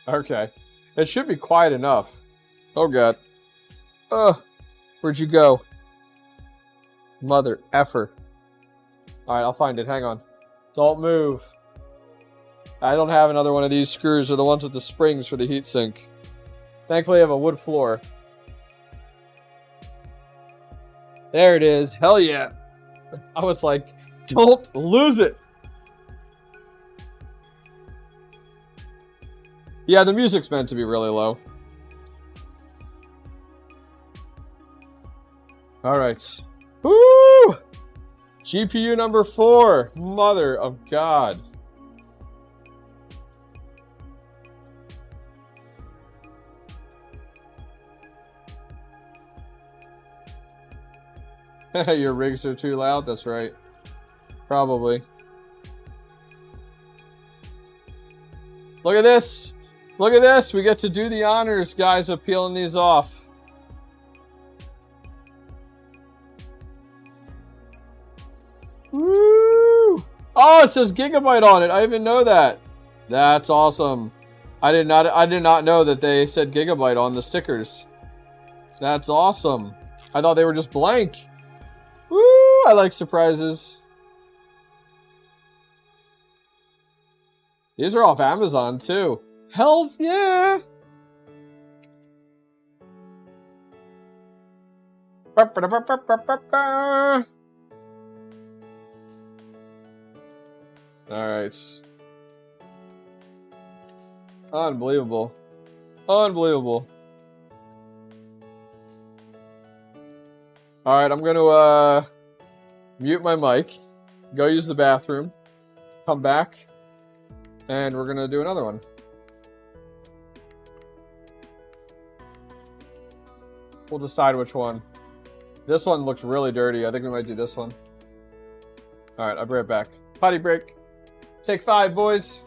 Okay. It should be quiet enough. Oh, God. Where'd you go? Mother effer. Alright, I'll find it. Hang on. Don't move. I don't have another one of these screws. They're the ones with the springs for the heatsink. Thankfully, I have a wood floor. There it is. Hell yeah. I was like, don't lose it. Yeah, the music's meant to be really low. Alright. Woo! GPU number 4. Mother of God. Your rigs are too loud? That's right. Probably. Look at this! Look at this! We get to do the honors, guys, of peeling these off. Woo! Oh, it says Gigabyte on it. I didn't know that. That's awesome. I did not know that they said Gigabyte on the stickers. That's awesome. I thought they were just blank. Woo! I like surprises. These are off Amazon too. Hells yeah! Alright. Unbelievable. Unbelievable. Alright, I'm gonna mute my mic, go use the bathroom, come back, and we're gonna do another one. We'll decide which one. This one looks really dirty. I think we might do this one. Alright, I'll be right back. Potty break. Take 5, boys.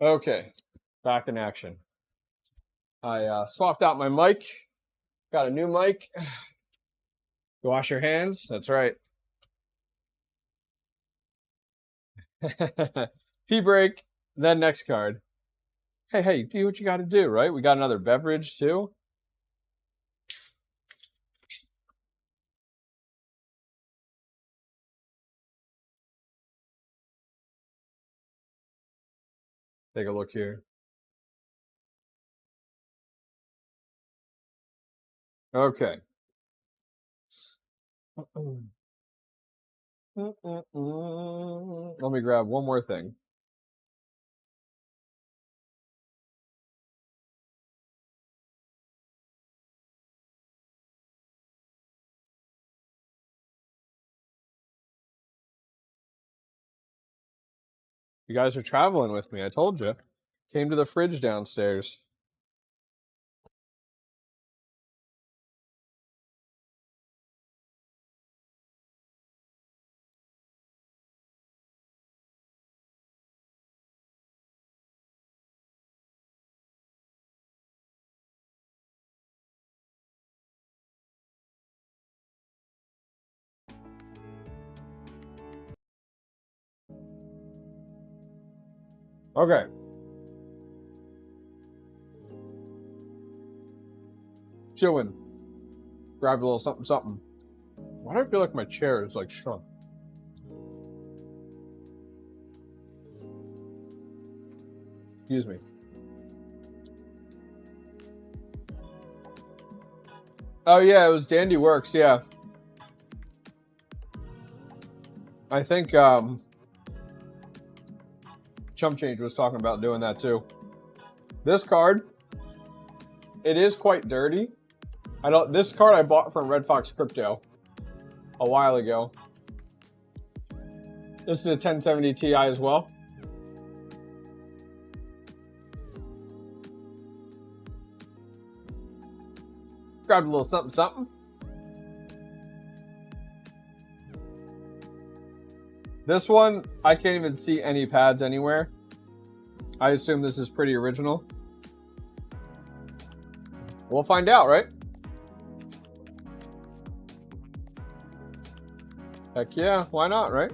Okay, back in action. I swapped out my mic. Got a new mic. You wash your hands. That's right. Pee break. Then next card. Hey, do what you got to do, right? We got another beverage too. Take a look here. Okay. Let me grab one more thing. You guys are traveling with me. I told you. Came to the fridge downstairs. Okay. Chewing. Grabbed a little something, something. Why do I feel like my chair is like shrunk? Excuse me. Oh yeah, it was Dandy Works, yeah. I think Chump Change was talking about doing that too. This card, it is quite dirty. This card I bought from Red Fox Crypto a while ago. This is a 1070 Ti as well. Grabbed a little something, something. This one, I can't even see any pads anywhere. I assume this is pretty original. We'll find out, right? Heck yeah, why not, right?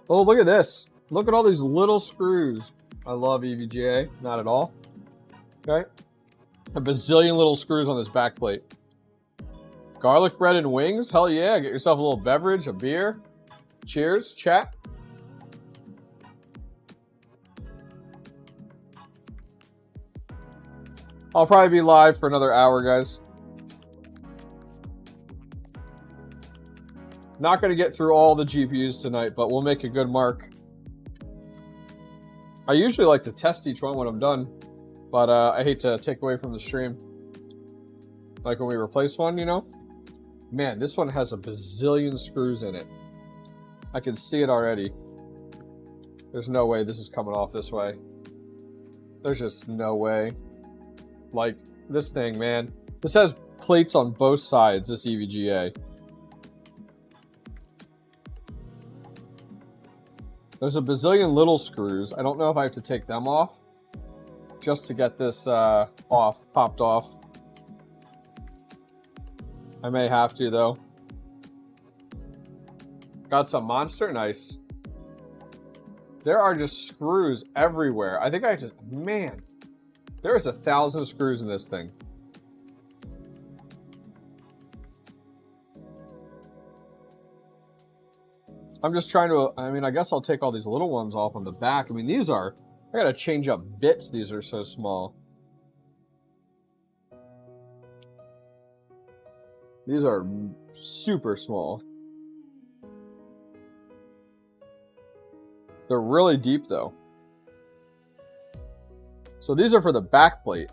Oh, look at this. Look at all these little screws. I love 𝐕𝐝, not at all. Okay. A bazillion little screws on this back plate. Garlic bread and wings? Hell yeah. Get yourself a little beverage, a beer. Cheers, chat. I'll probably be live for another hour, guys. Not going to get through all the GPUs tonight, but we'll make a good mark. I usually like to test each one when I'm done, but I hate to take away from the stream. Like when we replace one, you know? Man, this one has a bazillion screws in it. I can see it already. There's no way this is coming off this way. There's just no way. Like, this thing, man. This has plates on both sides, this 𝐕𝐝. There's a bazillion little screws. I don't know if I have to take them off just to get this popped off. I may have to, though. Got some monster? Nice. There are just screws everywhere. I think I just... Man. There's 1,000 screws in this thing. I'm just trying to... I mean, I guess I'll take all these little ones off on the back. I mean, these are... I gotta change up bits. These are so small. These are super small. They're really deep, though. So these are for the back plate.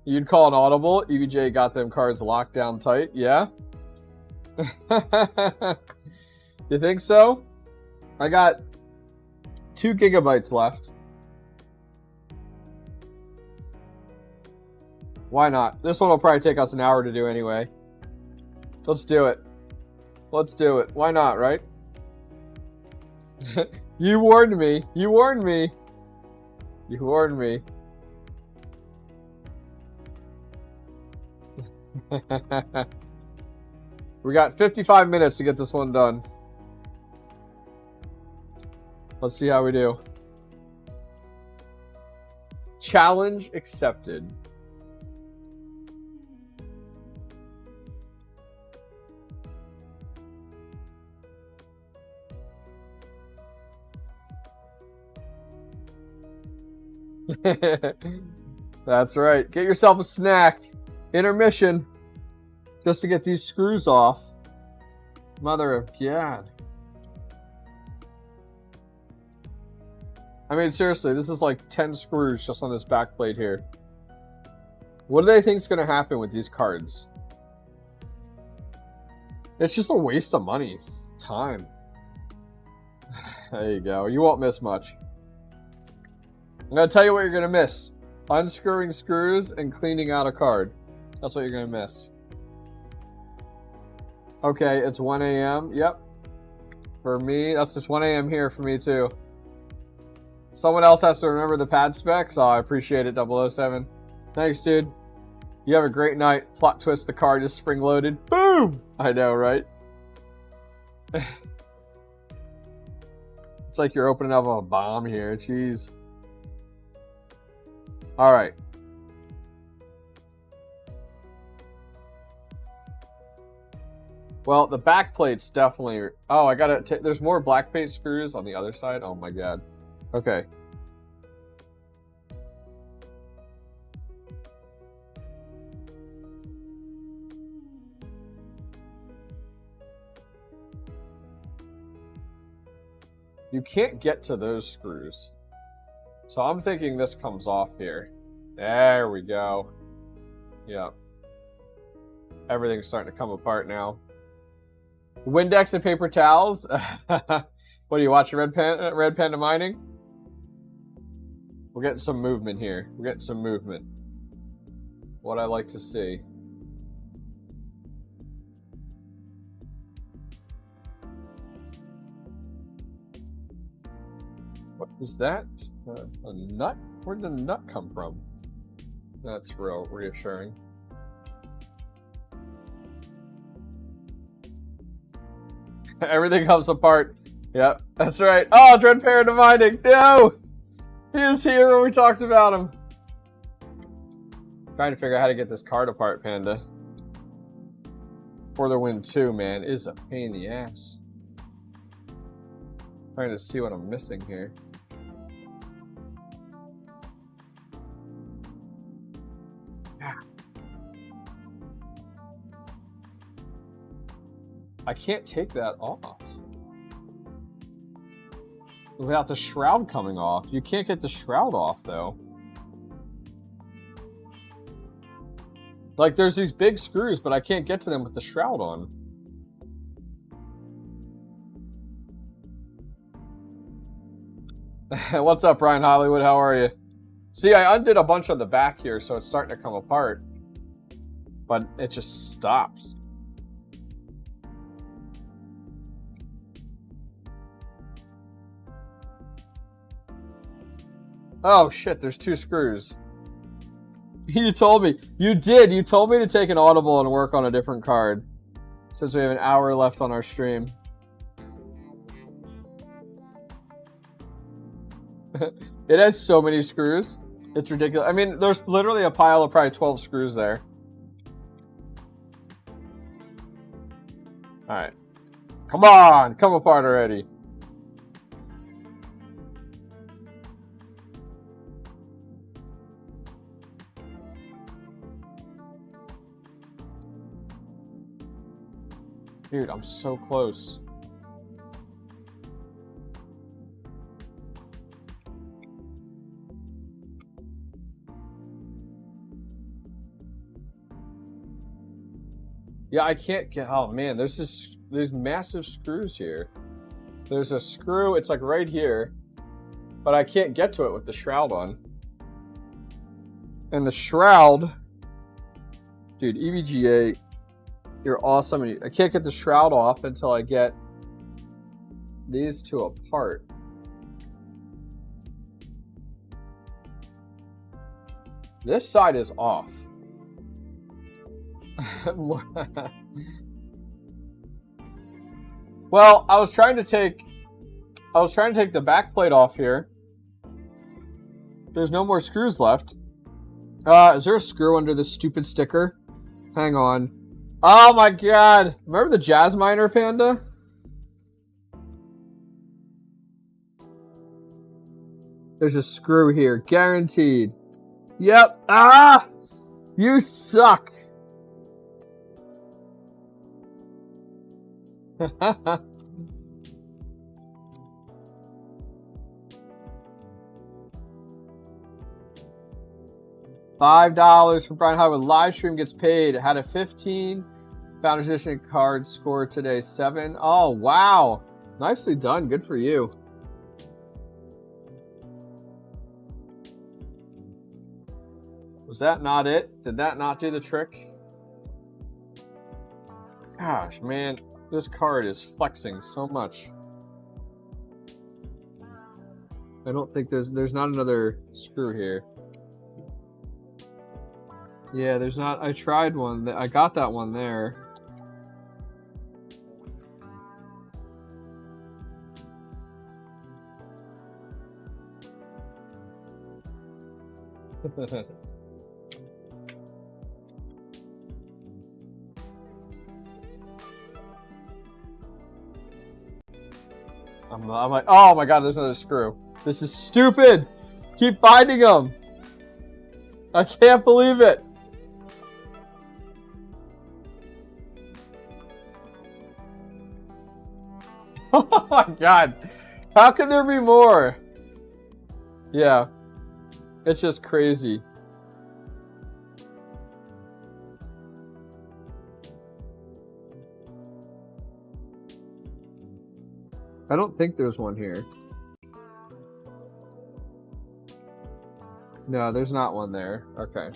You'd call it audible. 𝐕𝐝 got them cards locked down tight. Yeah? You think so? I got 2 GB left. Why not? This one will probably take us an hour to do anyway. Let's do it. Let's do it. Why not, right? You warned me. You warned me. You warned me. We got 55 minutes to get this one done. Let's see how we do. Challenge accepted. That's right. Get yourself a snack. Intermission. Just to get these screws off. Mother of God. I mean, seriously, this is like 10 screws just on this back plate here. What do they think is going to happen with these cards? It's just a waste of money. Time. There you go. You won't miss much. I'm going to tell you what you're going to miss. Unscrewing screws and cleaning out a card. That's what you're going to miss. Okay, it's 1 a.m. Yep. For me, that's just 1 a.m. here for me too. Someone else has to remember the pad specs. Oh, I appreciate it, 007. Thanks, dude. You have a great night. Plot twist, the card is spring-loaded. Boom! I know, right? It's like you're opening up a bomb here. Jeez. All right. Well, the back plate's definitely... Oh, I gotta... There's more black plate screws on the other side. Oh my god. Okay. You can't get to those screws. So I'm thinking this comes off here. There we go. Yep. Everything's starting to come apart now. Windex and paper towels? What are you watching, Red Panda Mining? We're getting some movement here. We're getting some movement. What I like to see. What is that? A nut? Where'd the nut come from? That's real reassuring. Everything comes apart. Yep, that's right. Oh, Dread Panda Mining. No! He was here when we talked about him. Trying to figure out how to get this card apart, Panda. For the win 2, man, is a pain in the ass. Trying to see what I'm missing here. I can't take that off without the shroud coming off. You can't get the shroud off though. Like there's these big screws, but I can't get to them with the shroud on. What's up, Brian Hollywood? How are you? See, I undid a bunch on the back here, so it's starting to come apart, but it just stops. Oh shit, there's 2 screws. You told me. You did. You told me to take an audible and work on a different card. Since we have an hour left on our stream. It has so many screws. It's ridiculous. I mean, there's literally a pile of probably 12 screws there. Alright. Come on! Come apart already. Dude, I'm so close. Yeah, I can't get... Oh, man, there's massive screws here. There's a screw, it's like right here. But I can't get to it with the shroud on. And the shroud... Dude, 𝐕𝐝𝐺𝐴... You're awesome. I can't get the shroud off until I get these 2 apart. This side is off. Well, I was trying to take the back plate off here. There's no more screws left. Is there a screw under this stupid sticker? Hang on. Oh my god! Remember the Jazz Miner, Panda? There's a screw here. Guaranteed. Yep. Ah! You suck. $5 for Brian Howard. Live stream gets paid. Had a 15 Founders Edition card score today. 7. Oh, wow. Nicely done. Good for you. Was that not it? Did that not do the trick? Gosh, man. This card is flexing so much. I don't think there's not another screw here. Yeah, there's not. I tried one. I got that one there. I'm like, oh my god, there's another screw. This is stupid. Keep finding them. I can't believe it. Oh my god. How can there be more? Yeah. It's just crazy. I don't think there's one here. No, there's not one there. Okay.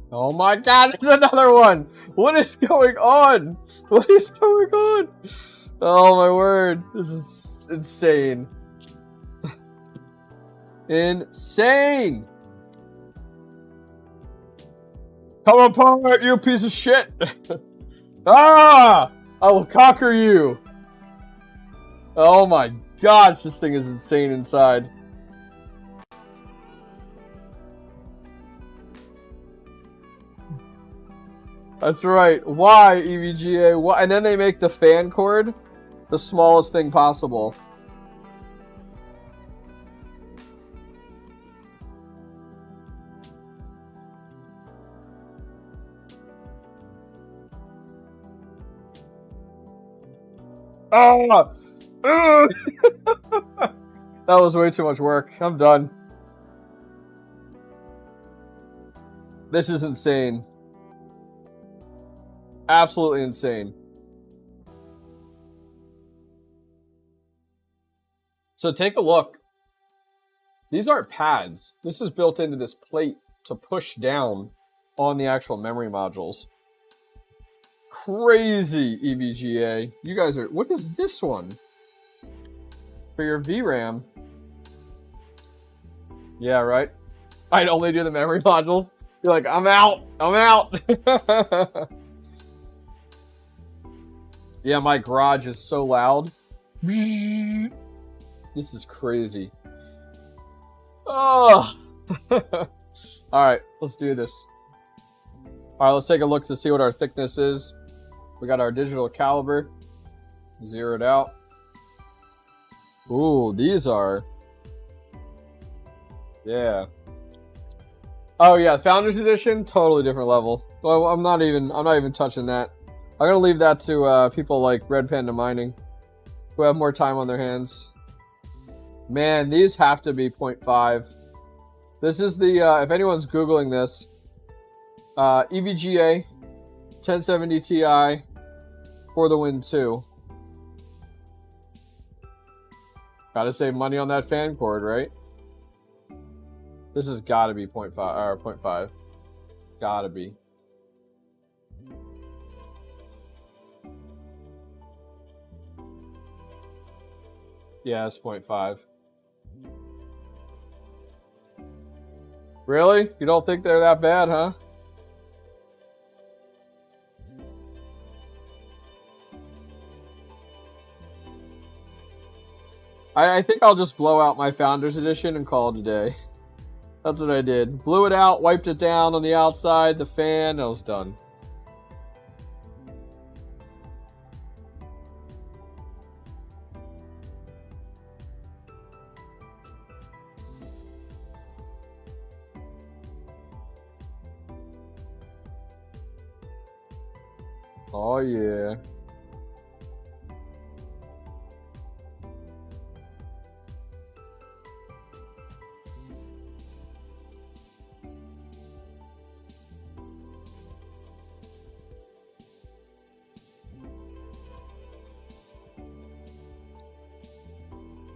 Oh my god, there's another one! What is going on? What is going on? Oh my word. This is insane. Insane! Come apart, you piece of shit! Ah! I will conquer you! Oh my gosh, this thing is insane inside. That's right. Why, 𝐕𝐲𝐴? Why? And then they make the fan cord the smallest thing possible. Oh! That was way too much work. I'm done. This is insane. Absolutely insane. So take a look. These aren't pads. This is built into this plate to push down on the actual memory modules. Crazy, 𝐕𝐲𝐴. You guys are... What is this one? For your VRAM. Yeah, right? I'd only do the memory modules. You're like, I'm out. I'm out. Yeah, my garage is so loud. This is crazy. Oh. Alright, let's do this. Alright, let's take a look to see what our thickness is. We got our digital caliber zeroed out. Ooh, these are... Yeah. Oh yeah, Founders Edition, totally different level. Well, I'm not even touching that. I'm gonna leave that to people like Red Panda Mining, who have more time on their hands. Man, these have to be 0.5. This is the if anyone's googling this, 𝐕𝐲𝐴 1070 Ti for the win 2. Gotta save money on that fan cord, right? This has got to be 0.5 or 0.5. Gotta be. Yeah, it's 0.5. Really? You don't think they're that bad, huh? I think I'll just blow out my Founders Edition and call it a day. That's what I did. Blew it out, wiped it down on the outside, the fan, I was done. Oh yeah.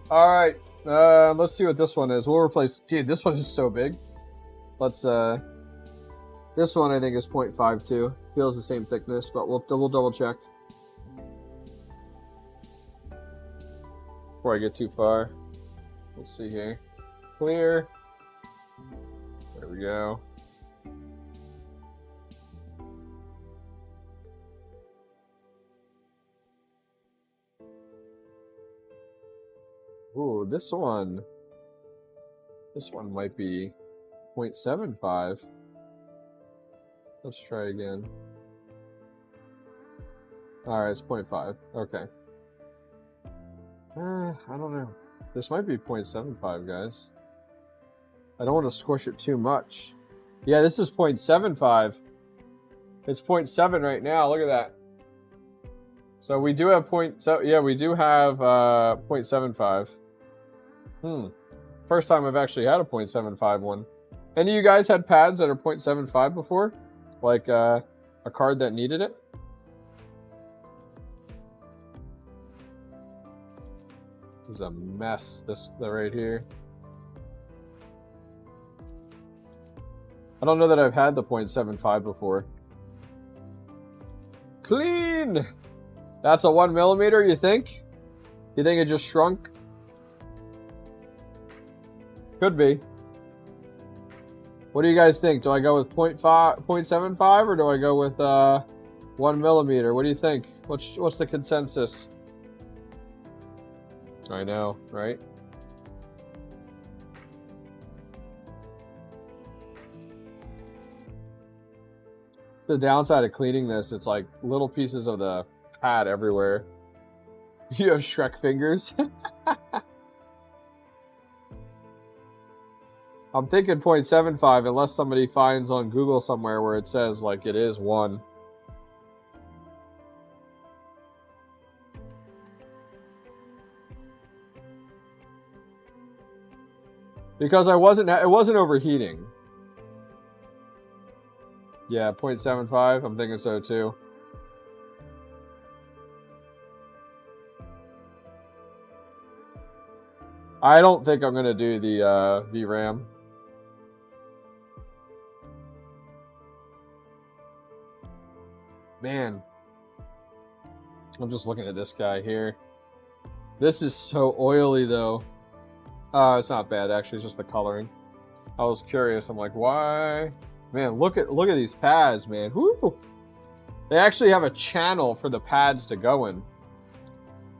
All right, let's see what this one is. We'll replace. Dude, this one is so big. Let's. This one I think is 0.52. Feels the same thickness, but we'll double check before I get too far. Let's see here. Clear. There we go. Ooh, this one might be 0.75. Let's try again. Alright, it's 0.5. Okay. I don't know. This might be 0.75, guys. I don't want to squish it too much. Yeah, this is 0.75. It's 0.7 right now. Look at that. So we do have we do have 0.75. First time I've actually had a 0.75 one. Any of you guys had pads that are 0.75 before? Like a card that needed it? This is a mess, this right here. I don't know that I've had the 0.75 before. Clean! That's a 1 millimeter, you think? You think it just shrunk? Could be. What do you guys think? Do I go with 0.75 or do I go with 1 millimeter? What do you think? What's the consensus? I know, right? The downside of cleaning this, it's like little pieces of the pad everywhere. You have Shrek fingers. I'm thinking 0.75 unless somebody finds on Google somewhere where it says like it is 1. Because it wasn't overheating. Yeah, 0.75, I'm thinking so too. I don't think I'm gonna do the VRAM. Man, I'm just looking at this guy here. This is so oily though. It's not bad actually, it's just the coloring. I was curious, I'm like, why? Man, look at these pads, man. Woo! They actually have a channel for the pads to go in.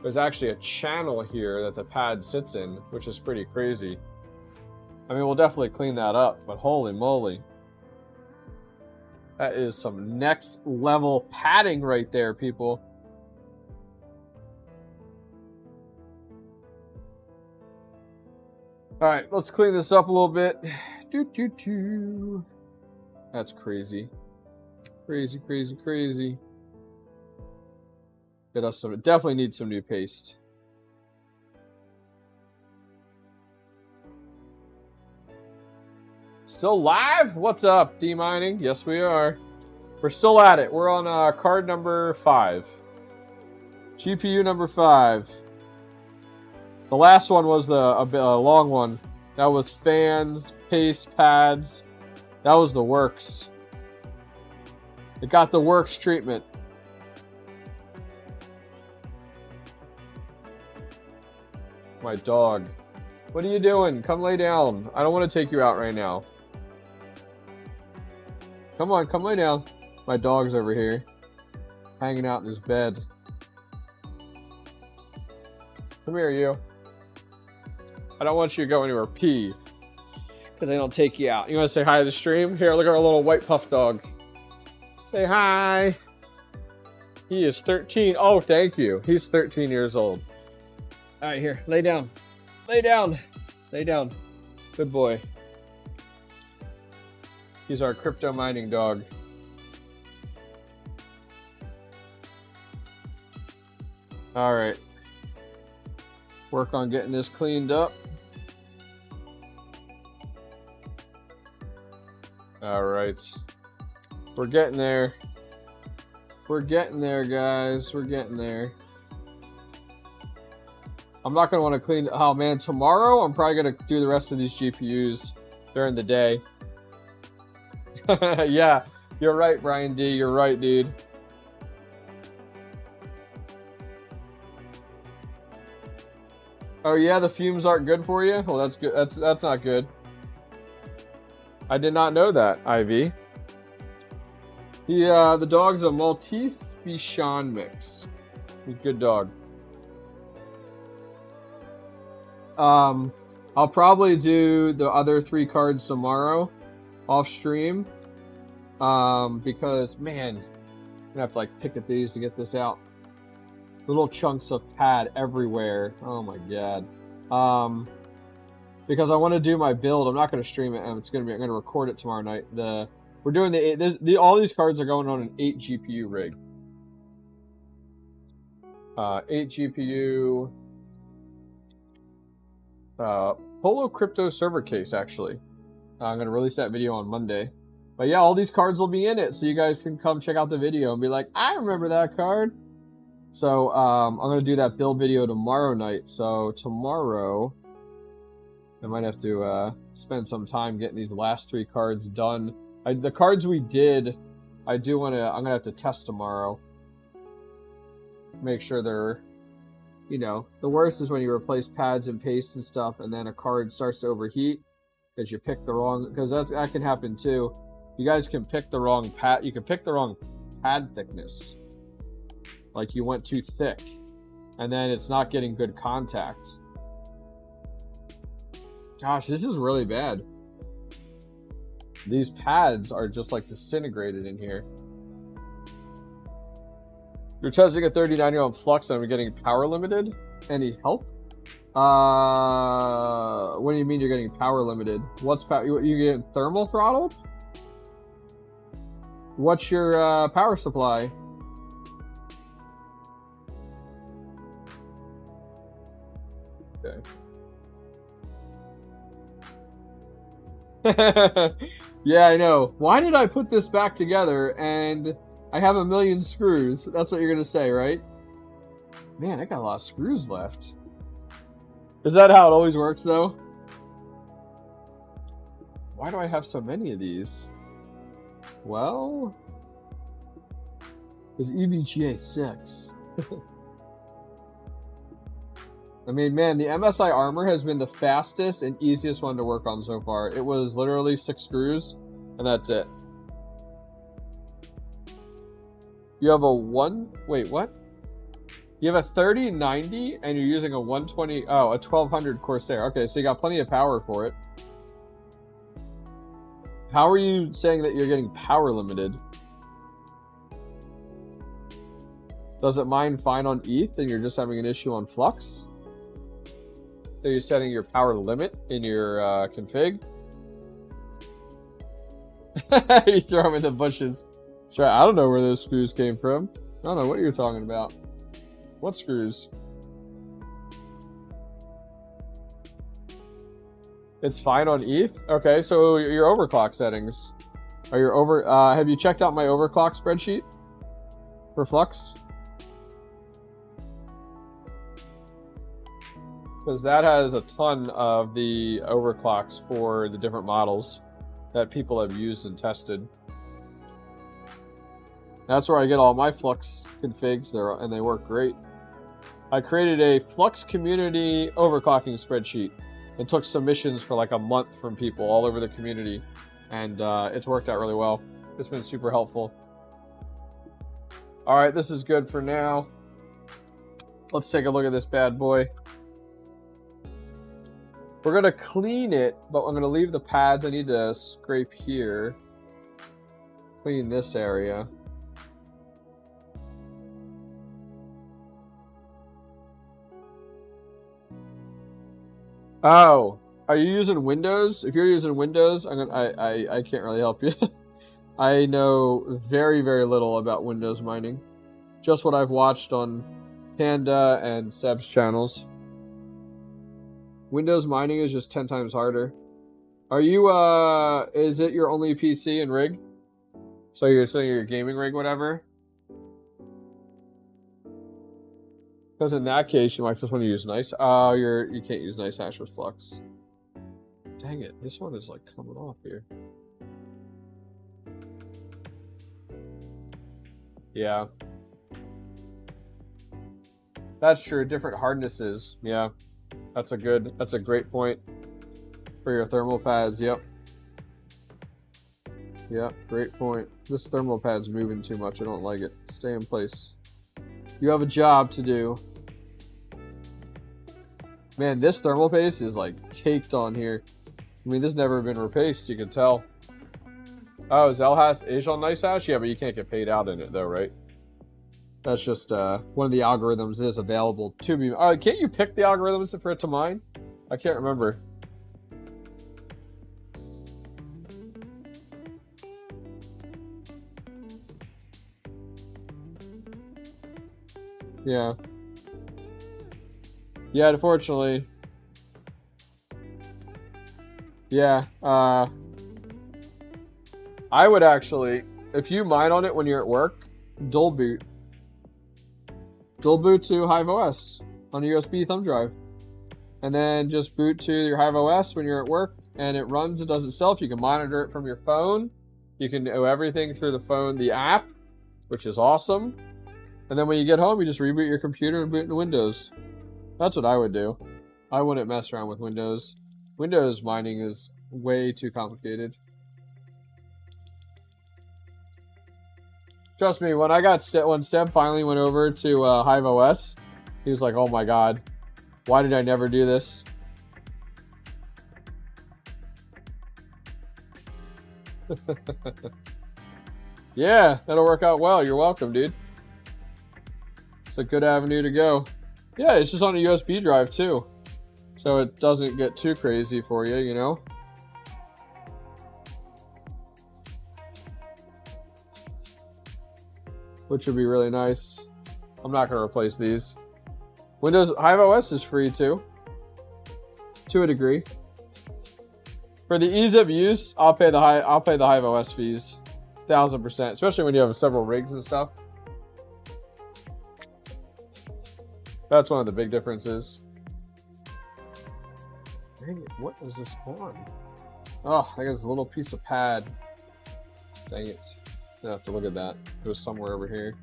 There's actually a channel here that the pad sits in, which is pretty crazy. I mean, we'll definitely clean that up, but holy moly. That is some next level padding right there, people. All right, let's clean this up a little bit. That's crazy. Crazy, crazy, crazy. Get us some, definitely need some new paste. Still live? What's up, 𝐷 Mining? Yes, we are. We're still at it. We're on card number 5. GPU number 5. The last one was a long one. That was fans, paste, pads. That was the works. It got the works treatment. My dog. What are you doing? Come lay down. I don't want to take you out right now. Come on, come lay down. My dog's over here, hanging out in his bed. Come here, you. I don't want you to go anywhere. Pee. Because I don't take you out. You want to say hi to the stream? Here, look at our little white puff dog. Say hi. He is 13. Oh, thank you. He's 13 years old. All right, here. Lay down. Lay down. Lay down. Good boy. He's our crypto mining dog. All right. Work on getting this cleaned up. All right. We're getting there. We're getting there, guys. We're getting there. I'm not going to want to clean... Oh, man. Tomorrow, I'm probably going to do the rest of these GPUs during the day. Yeah. You're right, Brian D. You're right, dude. Oh, yeah? The fumes aren't good for you? Well, that's good. That's not good. I did not know that, Ivy. The dog's a Maltese Bichon mix. Good dog. I'll probably do the other 3 cards tomorrow off stream. Because, man, I'm gonna have to like pick at these to get this out. Little chunks of pad everywhere. Oh my god. Because I want to do my build. I'm not going to stream it. I'm going to record it tomorrow night. We're doing all these cards are going on an 8 GPU rig. 8 GPU Polo crypto server case, actually. I'm going to release that video on Monday. But yeah, all these cards will be in it, so you guys can come check out the video and be like, I remember that card. So I'm going to do that build video tomorrow night. So tomorrow, I might have to spend some time getting these last 3 cards done. The cards we did, I'm going to have to test tomorrow. Make sure they're, you know, the worst is when you replace pads and paste and stuff, and then a card starts to overheat because you pick the wrong, because that can happen too. You guys can pick the wrong pad, you can pick the wrong pad thickness. Like you went too thick, and then it's not getting good contact. Gosh, this is really bad. These pads are just like disintegrated in here. You're testing a 3090 on Flux and I'm getting power limited? Any help? What do you mean you're getting power limited? What's power? You getting thermal throttled? What's your power supply? Okay. Yeah, I know. Why did I put this back together and I have a million screws? That's what you're gonna say, right? Man, I got a lot of screws left. Is that how it always works, though? Why do I have so many of these? Well, there's EVGA 6. I mean, man, the MSI armor has been the fastest and easiest one to work on so far. It was literally 6 screws, and that's it. You have a wait, what? You have a 3090, and you're using a 120, a 1200 Corsair. Okay, so you got plenty of power for it. How are you saying that you're getting power limited? Does it mine fine on ETH, and you're just having an issue on Flux? So you're setting your power limit in your config? You throw them in the bushes. That's right. I don't know where those screws came from. I don't know what you're talking about. What screws? It's fine on ETH? Okay, so your overclock settings. Are your have you checked out my overclock spreadsheet for Flux? Because that has a ton of the overclocks for the different models that people have used and tested. That's where I get all my Flux configs there, and they work great. I created a Flux community overclocking spreadsheet and took submissions for like a month from people all over the community, and it's worked out really well. It's been super helpful. All right, this is good for now. Let's take a look at this bad boy. We're going to clean it, but I'm going to leave the pads. I need to scrape here. Clean this area. Oh, are you using Windows? If you're using Windows, I can't really help you. I know very, very little about Windows mining. Just what I've watched on Panda and Seb's channels. Windows mining is just 10 times harder. Are you, is it your only PC and rig? So you're saying your gaming rig, whatever? Because in that case, you might just want to use nice. Oh, you can't use nice hash with Flux. Dang it, this one is like coming off here. Yeah. That's true, different hardnesses. Yeah. That's a great point. For your thermal pads, yep. Yep, great point. This thermal pad's moving too much, I don't like it. Stay in place. You have a job to do. Man, this thermal paste is like caked on here. I mean, this has never been replaced, you can tell. Oh, 𝐍𝐿𝐴 nice hash? Yeah, but you can't get paid out in it though, right? That's just one of the algorithms is available to me. Can't you pick the algorithms for it to mine? I can't remember. Yeah. Yeah, unfortunately. Yeah, I would actually, if you mine on it when you're at work, dual boot. Dual boot to HIVEOS on a USB thumb drive. And then just boot to your HIVEOS when you're at work, and it runs, it does itself. You can monitor it from your phone. You can do everything through the phone, the app, which is awesome. And then when you get home, you just reboot your computer and boot into Windows. That's what I would do. I wouldn't mess around with Windows. Windows mining is way too complicated. Trust me, when Seb finally went over to HIVEOS, he was like, "Oh my God, why did I never do this?" Yeah, that'll work out well. You're welcome, dude. It's a good avenue to go. Yeah, it's just on a USB drive too, so it doesn't get too crazy for you, you know? Which would be really nice. I'm not going to replace these. Windows HIVEOS is free too, to a degree. For the ease of use, I'll pay the HIVEOS fees, 1000%, especially when you have several rigs and stuff. That's one of the big differences. Dang it, what is this on? Oh, I got this little piece of pad. Dang it. I have to look at that. It was somewhere over here.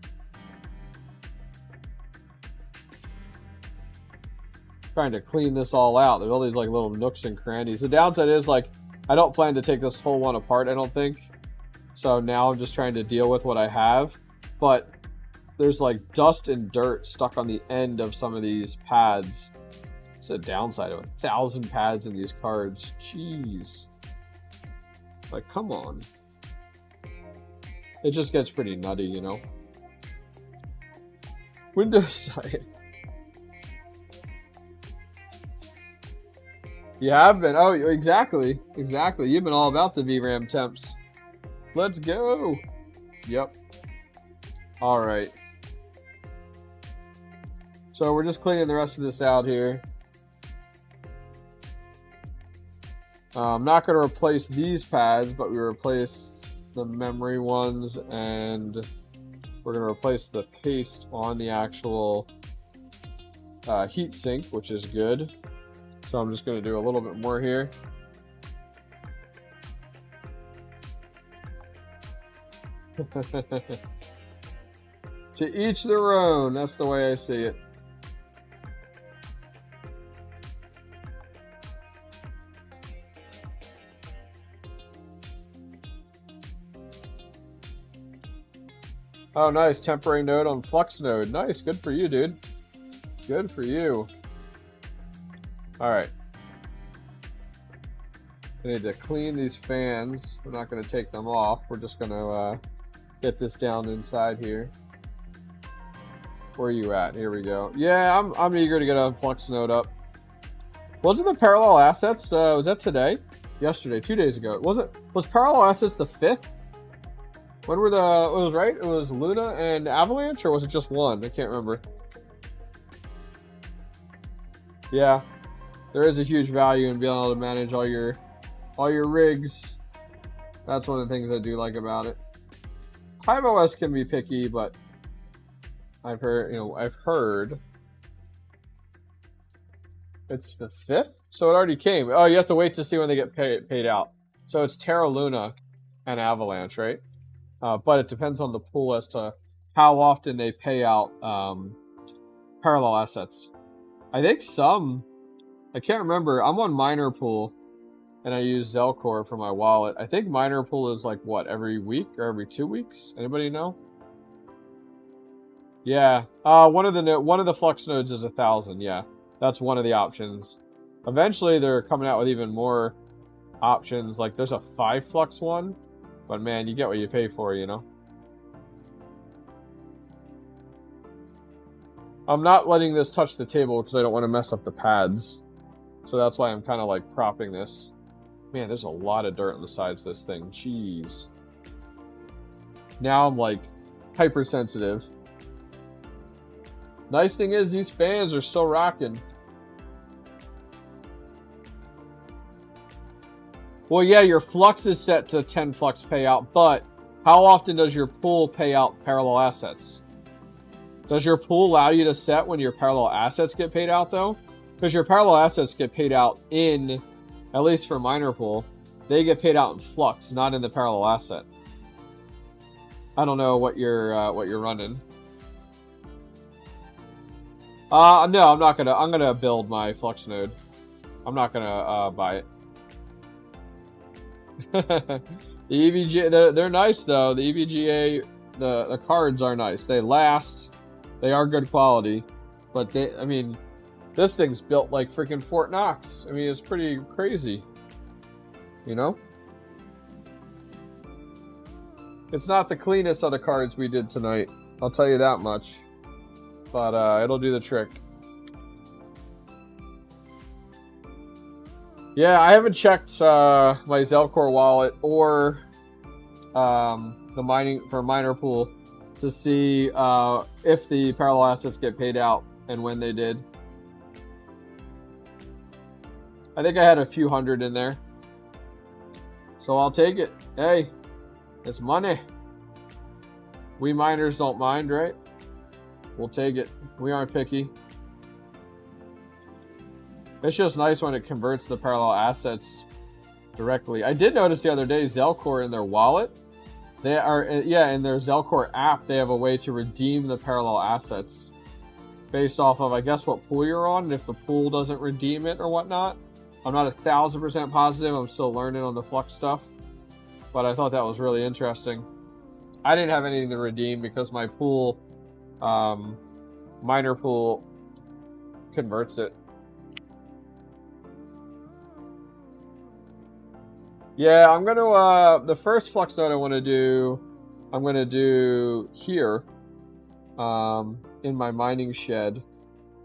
Trying to clean this all out. There's all these like little nooks and crannies. The downside is like, I don't plan to take this whole one apart, I don't think. So now I'm just trying to deal with what I have. But there's like dust and dirt stuck on the end of some of these pads. It's a downside of 1,000 pads in these cards. Jeez. Like, come on. It just gets pretty nutty, you know. Windows side. You have been. Oh, exactly. Exactly. You've been all about the VRAM temps. Let's go. Yep. All right. So we're just cleaning the rest of this out here. I'm not going to replace these pads, but we replaced the memory ones, and we're going to replace the paste on the actual heat sink, which is good. So I'm just going to do a little bit more here. To each their own. That's the way I see it. Oh, nice. Temporary node on Flux node. Nice. Good for you, dude. Good for you. All right. I need to clean these fans. We're not going to take them off. We're just going to get this down inside here. Where are you at? Here we go. Yeah, I'm eager to get a Flux node up. Wasn't the parallel assets, was that today? Yesterday, 2 days ago. Was parallel assets the 5th? When were it was right? It was Luna and Avalanche, or was it just one? I can't remember. Yeah, there is a huge value in being able to manage all your rigs. That's one of the things I do like about it. HIVEOS can be picky, but I've heard it's the 5th, so it already came. Oh, you have to wait to see when they get paid out. So it's Terra Luna and Avalanche, right? But it depends on the pool as to how often they pay out parallel assets. I think some, I can't remember. I'm on Miner Pool, and I use 𝐍𝐞𝐞𝐝 for my wallet. I think Miner Pool is like, what, every week or every 2 weeks? Anybody know? Yeah. One of the Flux nodes is 1,000. Yeah, that's one of the options. Eventually, they're coming out with even more options. Like, there's a 5 Flux one. But, man, you get what you pay for, you know? I'm not letting this touch the table because I don't want to mess up the pads. So that's why I'm kind of, like, propping this. Man, there's a lot of dirt on the sides of this thing. Jeez. Now I'm, like, hypersensitive. Nice thing is these fans are still rocking. Well, yeah, your flux is set to 10 flux payout, but how often does your pool pay out parallel assets? Does your pool allow you to set when your parallel assets get paid out, though? Because your parallel assets get paid out in, at least for Miner Pool, they get paid out in flux, not in the parallel asset. I don't know what you're running. No, I'm not gonna. I'm gonna build my flux node. I'm not gonna buy it. The EVGA, they're nice though. The EVGA, the cards are nice. They last. They are good quality, but I mean, this thing's built like freaking Fort Knox. I mean, it's pretty crazy. You know, it's not the cleanest of the cards we did tonight. I'll tell you that much. But it'll do the trick. Yeah, I haven't checked my 𝐍𝐞𝐞𝐝 wallet or the Miner Pool to see if the parallel assets get paid out and when they did. I think I had a few hundred in there. So I'll take it. Hey, it's money. We miners don't mind, right? We'll take it. We aren't picky. It's just nice when it converts the parallel assets directly. I did notice the other day 𝐍𝐞𝐞𝐝 in their wallet, they are, yeah, in their 𝐍𝐞𝐞𝐝 app, they have a way to redeem the parallel assets based off of, I guess, what pool you're on, and if the pool doesn't redeem it or whatnot. I'm not 1,000% positive. I'm still learning on the Flux stuff, but I thought that was really interesting. I didn't have anything to redeem because my pool, Miner Pool, converts it. Yeah, I'm gonna, the first Flux node I want to do, I'm gonna do here, in my mining shed,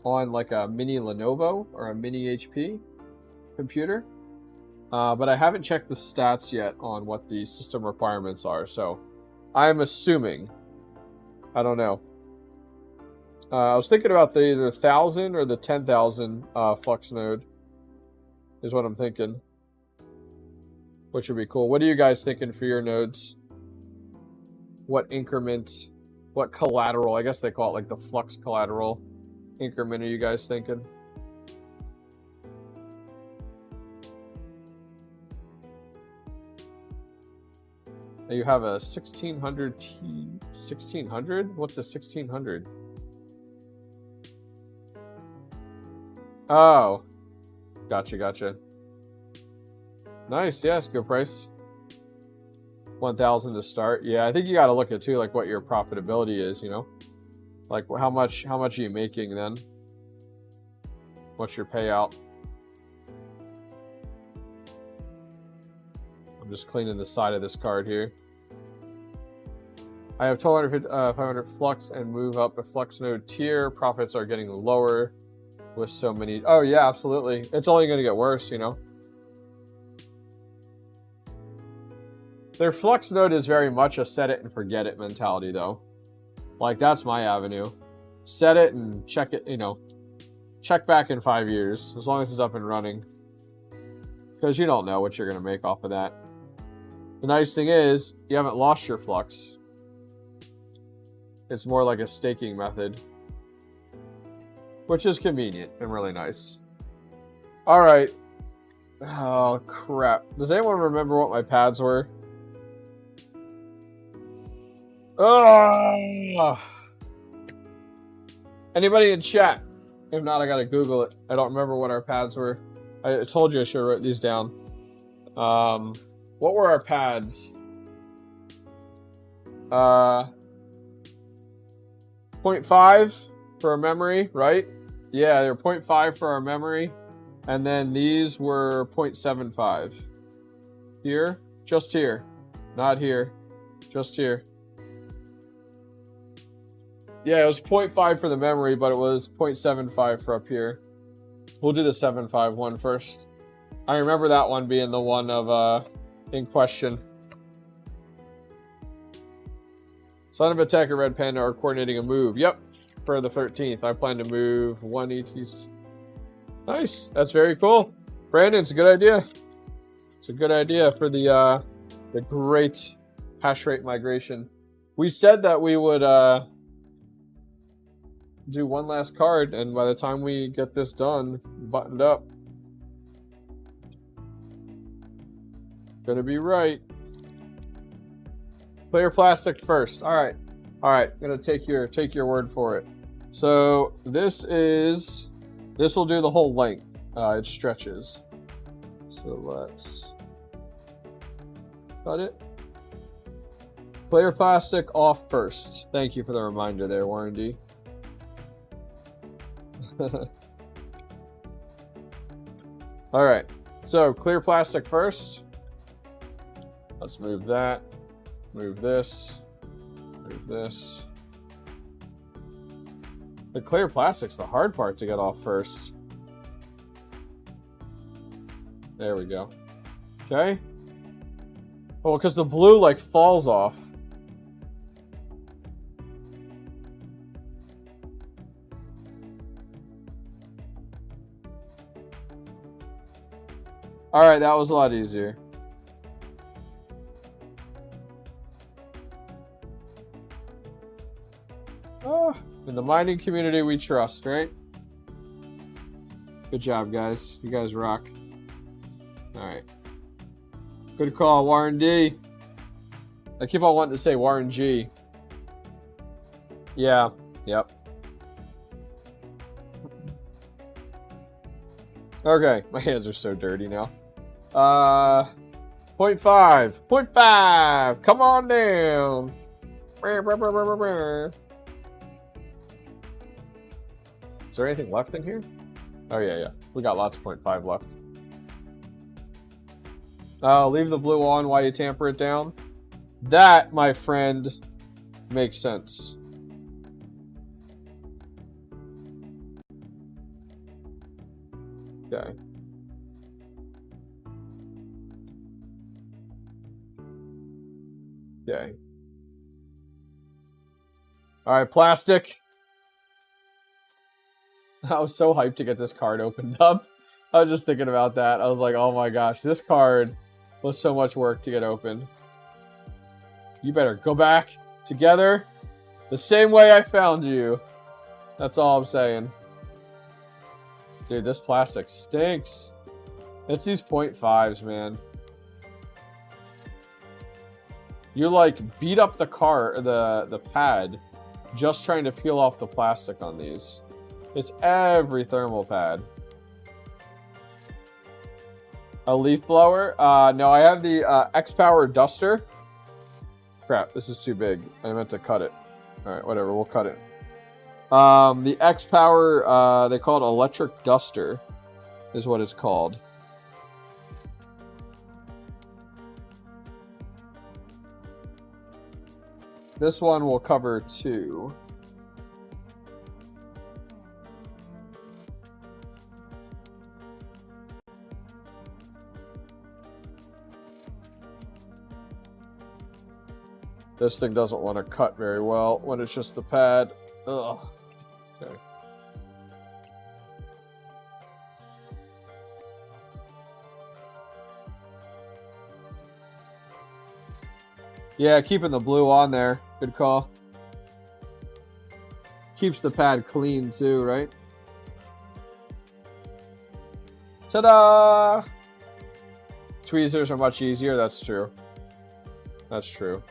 on like a mini Lenovo or a mini HP computer. But I haven't checked the stats yet on what the system requirements are, so I'm assuming. I don't know. I was thinking about the 1,000 or the 10,000 Flux node is what I'm thinking. Which would be cool. What are you guys thinking for your nodes? What increment, what collateral, I guess they call it like the Flux collateral increment are you guys thinking? You have a 1600 T, 1600? What's a 1600? Oh, gotcha. Nice, yeah, it's a good price. 1,000 to start. Yeah, I think you got to look at too, like what your profitability is, you know, like how much are you making then? What's your payout? I'm just cleaning the side of this card here. I have 500 Flux and move up a Flux node tier. Profits are getting lower with so many. Oh yeah, absolutely. It's only going to get worse, you know. Their Flux node is very much a set it and forget it mentality, though. Like, that's my avenue. Set it and check it, you know. check back in 5 years, as long as it's up and running. Because you don't know what you're going to make off of that. The nice thing is, you haven't lost your Flux. It's more like a staking method. Which is convenient and really nice. Alright. Oh, crap. Does anyone remember what my pads were? Oh! Anybody in chat? If not, I gotta Google it. I don't remember what our pads were. I told you I should have wrote these down. What were our pads? 0.5 for our memory, right? Yeah, they're 0.5 for our memory. And then these were 0.75. Here? Just here. Not here. Just here. Yeah, it was 0.5 for the memory, but it was 0.75 for up here. We'll do the 7.5 one first. I remember that one being the one of in question. Son of a Tech and Red Panda are coordinating a move. Yep, for the 13th. I plan to move 1 ETH. Nice, that's very cool. Brandon, it's a good idea. It's a good idea for the great hash rate migration. We said that we would do one last card, and by the time we get this done, buttoned up, gonna be right. Clear plastic first. All right, gonna take your word for it. So this will do the whole length. It stretches. So let's cut it. Clear plastic off first. Thank you for the reminder there, Warren D. All right, so clear plastic first. Let's move that, move this, move this. The clear plastic's the hard part to get off first. There we go. Okay. Oh, because the blue like falls off. All right, that was a lot easier. Oh, in the mining community we trust, right? Good job, guys. You guys rock. All right. Good call, Warren D. I keep on wanting to say Warren G. Yeah, yep. Okay, my hands are so dirty now. 0.5. 0.5. Come on down. Is there anything left in here? Oh, yeah. We got lots of 0.5 left. Leave the blue on while you tamper it down. That, my friend, makes sense. Okay. Okay. All right, plastic. I was so hyped to get this card opened up. I was just thinking about that. I was like, oh my gosh, this card was so much work to get open. You better go back together the same way I found you. That's all I'm saying. Dude, this plastic stinks. It's these 0.5s, man. You like beat up the the pad just trying to peel off the plastic on these. It's every thermal pad. A leaf blower? No, I have the X-Power duster. Crap, this is too big. I meant to cut it. Alright, whatever, we'll cut it. The X-Power, they call it electric duster, is what it's called. This one will cover 2. This thing doesn't want to cut very well when it's just the pad. Ugh. Okay. Yeah, keeping the blue on there. Good call. Keeps the pad clean too, right? Ta-da! Tweezers are much easier. That's true. That's true.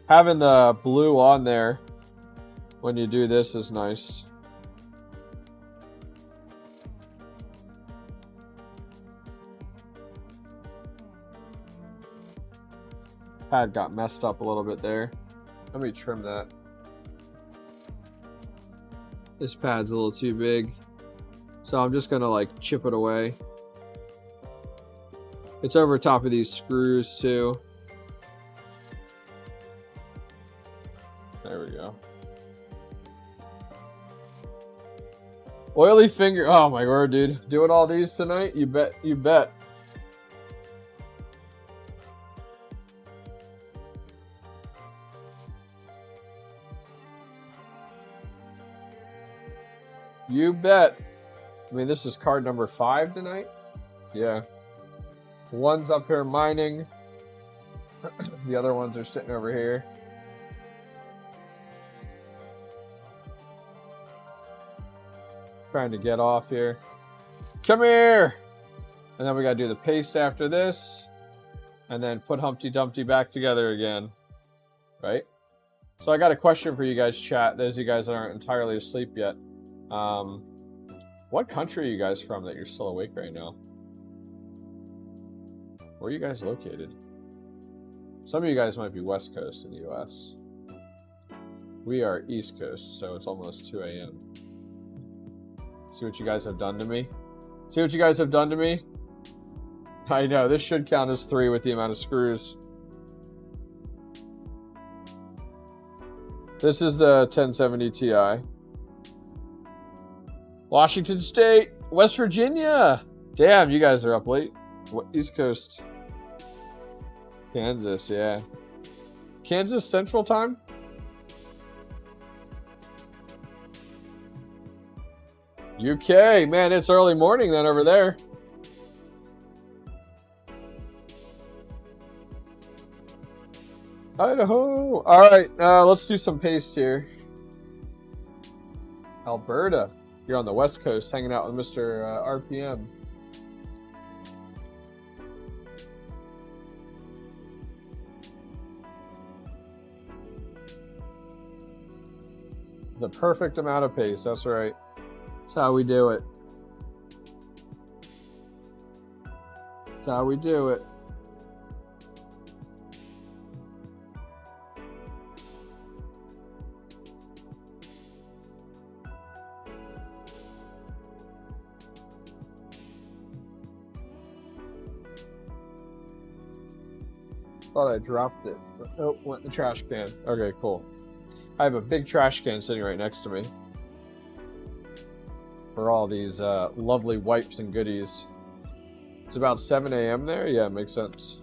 Having the blue on there when you do this is nice. Pad got messed up a little bit there. Let me trim that. This pad's a little too big. So I'm just gonna like chip it away. It's over top of these screws too. There we go. Oily finger. Oh my word, dude. Doing all these tonight? You bet. You bet. You bet. I mean, this is card number 5 tonight. Yeah. One's up here mining. The other ones are sitting over here. Trying to get off here. Come here! And then we gotta do the paste after this. And then put Humpty Dumpty back together again. Right? So I got a question for you guys, chat. Those of you guys that aren't entirely asleep yet. What country are you guys from that you're still awake right now? Where are you guys located? Some of you guys might be West Coast in the US. We are East Coast, so it's almost 2 a.m. See what you guys have done to me? See what you guys have done to me? I know, this should count as 3 with the amount of screws. This is the 1070 Ti. Washington State, West Virginia. Damn, you guys are up late. East Coast. Kansas, yeah. Kansas Central Time? UK. Man, it's early morning then over there. Idaho. All right, let's do some paste here. Alberta. You're on the West Coast hanging out with Mr. RPM. The perfect amount of paste, that's right. That's how we do it. That's how we do it. Thought I dropped it. Oh, went in the trash can. Okay, cool. I have a big trash can sitting right next to me for all these lovely wipes and goodies. It's about 7 a.m. there? Yeah, it makes sense.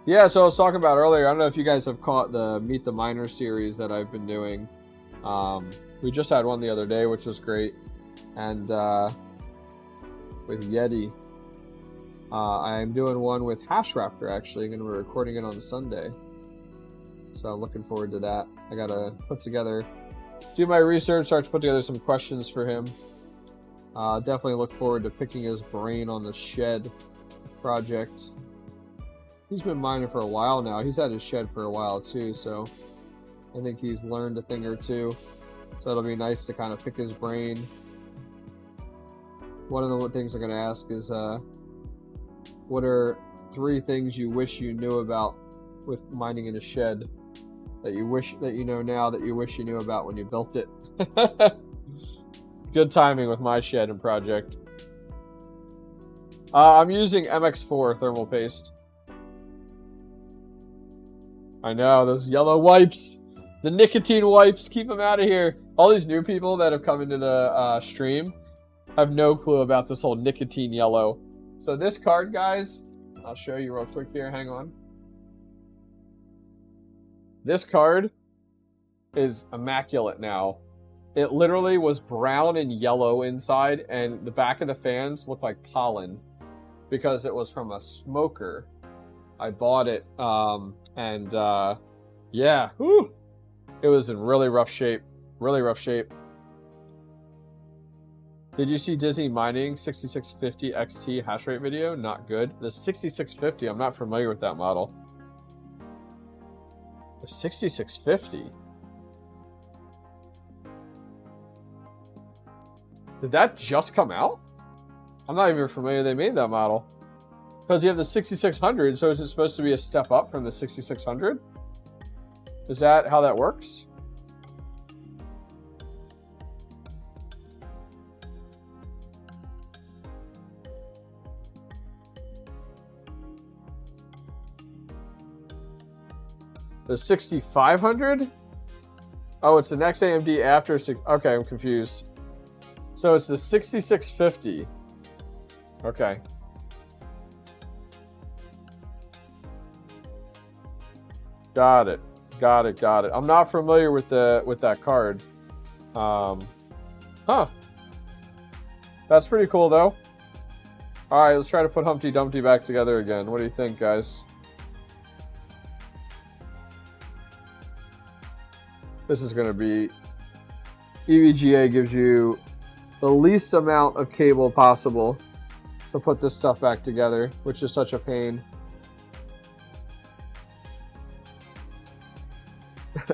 Yeah, so I was talking about earlier, I don't know if you guys have caught the Meet the Miner series that I've been doing. We just had one the other day, which was great. And with Yeti. I'm doing one with Hashwraptor, actually. I'm going to be recording it on Sunday. So I'm looking forward to that. I got to put together, do my research, start to put together some questions for him. Definitely look forward to picking his brain on the shed project. He's been mining for a while now. He's had his shed for a while too, so I think he's learned a thing or two. So it'll be nice to kind of pick his brain. One of the things I'm going to ask is, what are 3 things you wish you knew about with mining in a shed that you wish that you know now that you wish you knew about when you built it? Good timing with my shed and project. I'm using MX4 thermal paste. I know, those yellow wipes. The nicotine wipes, keep them out of here. All these new people that have come into the stream have no clue about this whole nicotine yellow. So this card, guys, I'll show you real quick here. Hang on. This card is immaculate now. It literally was brown and yellow inside, and the back of the fans looked like pollen because it was from a smoker. I bought it, yeah, whew, it was in really rough shape. Really rough shape. Did you see 𝐍𝐞𝐞𝐝 Mining 6650 XT hash rate video? Not good. The 6650, I'm not familiar with that model. The 6650? Did that just come out? I'm not even familiar they made that model. Because you have the 6600, so is it supposed to be a step up from the 6600? Is that how that works? The 6500? Oh, it's the next AMD after 6. Okay, I'm confused. So it's the 6650. Okay. Got it. Got it. Got it. I'm not familiar with that card. Huh. That's pretty cool though. All right, let's try to put Humpty Dumpty back together again. What do you think, guys? This is going to be EVGA gives you the least amount of cable possible to put this stuff back together, which is such a pain.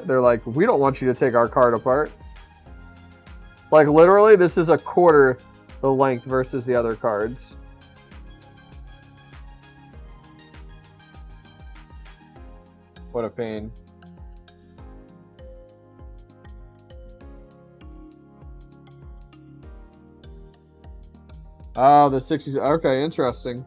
They're like, we don't want you to take our card apart. Like literally, this is a quarter the length versus the other cards. What a pain. Oh, the 60s. Okay, interesting.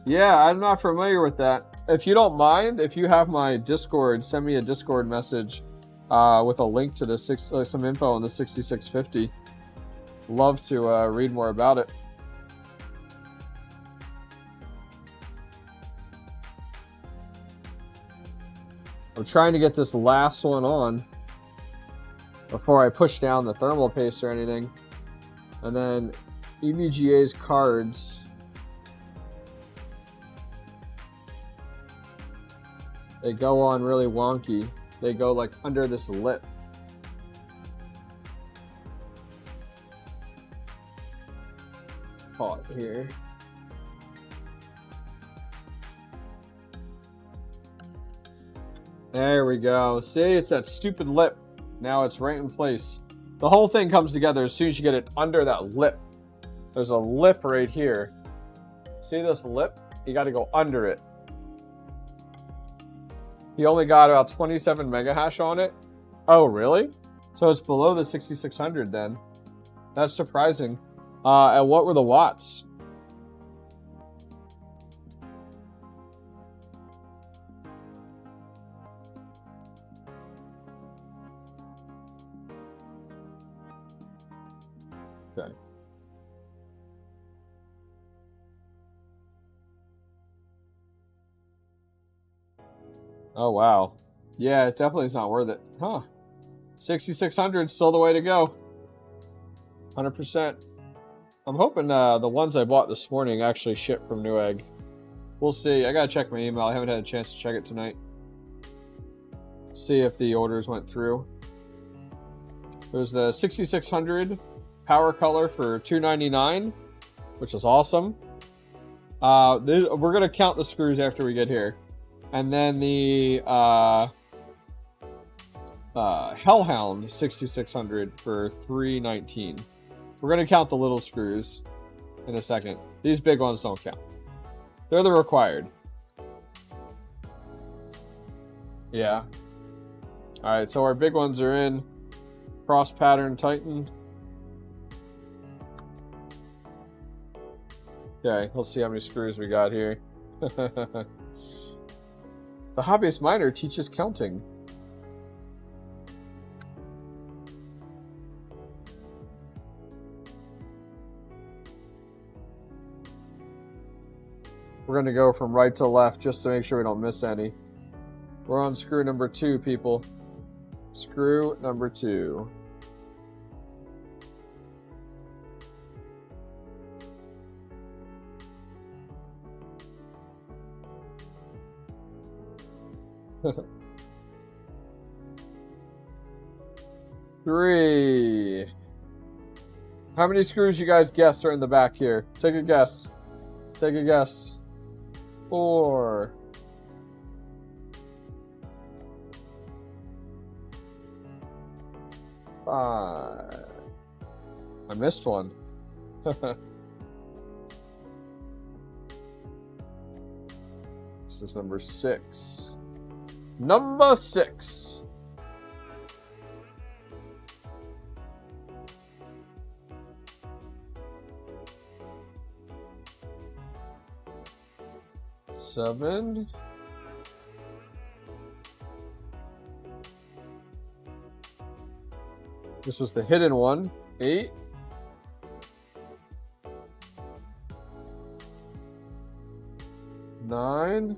Yeah, I'm not familiar with that. If you don't mind, if you have my Discord, send me a Discord message with a link to the some info on the 6650. Love to read more about it. I'm trying to get this last one on before I push down the thermal paste or anything. And then EVGA's cards, they go on really wonky. They go like under this lip. Caught here. There we go. See, it's that stupid lip. Now it's right in place. The whole thing comes together as soon as you get it under that lip. There's a lip right here. See this lip? You got to go under it. He only got about 27 megahash on it. Oh, really? So it's below the 6600 then. That's surprising. And what were the watts? Okay. Oh, wow. Yeah, it definitely is not worth it. Huh. 6600 is still the way to go. 100%. I'm hoping the ones I bought this morning actually ship from Newegg. We'll see. I gotta check my email. I haven't had a chance to check it tonight. See if the orders went through. There's the 6600 power color for $299, which is awesome. We're gonna count the screws after we get here. And then the Hellhound 6600 for $319. We're going to count the little screws in a second. These big ones don't count. They're the required. Yeah. Alright, so our big ones are in. Cross pattern Titan. Okay, let's see how many screws we got here. The Hobbyist Miner teaches counting. We're going to go from right to left just to make sure we don't miss any. We're on screw number 2, people. Screw number 2. 3. How many screws you guys guess are in the back here? Take a guess. Take a guess. 4. 5. I missed one. This is number 6. Number 6. Seven. This was the hidden one. 8. 9.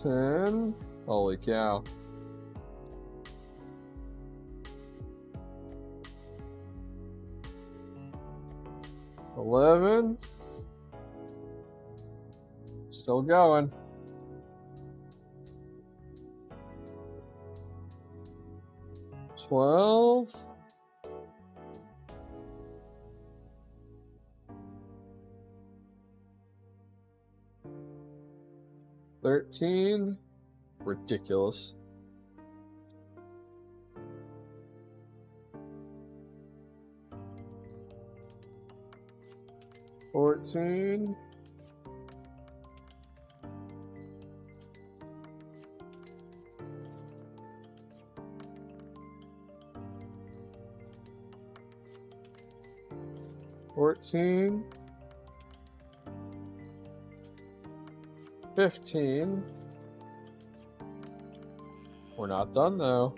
10. Holy cow. 11. Still going. 12. 13. Ridiculous. 14. 14. 15. We're not done though.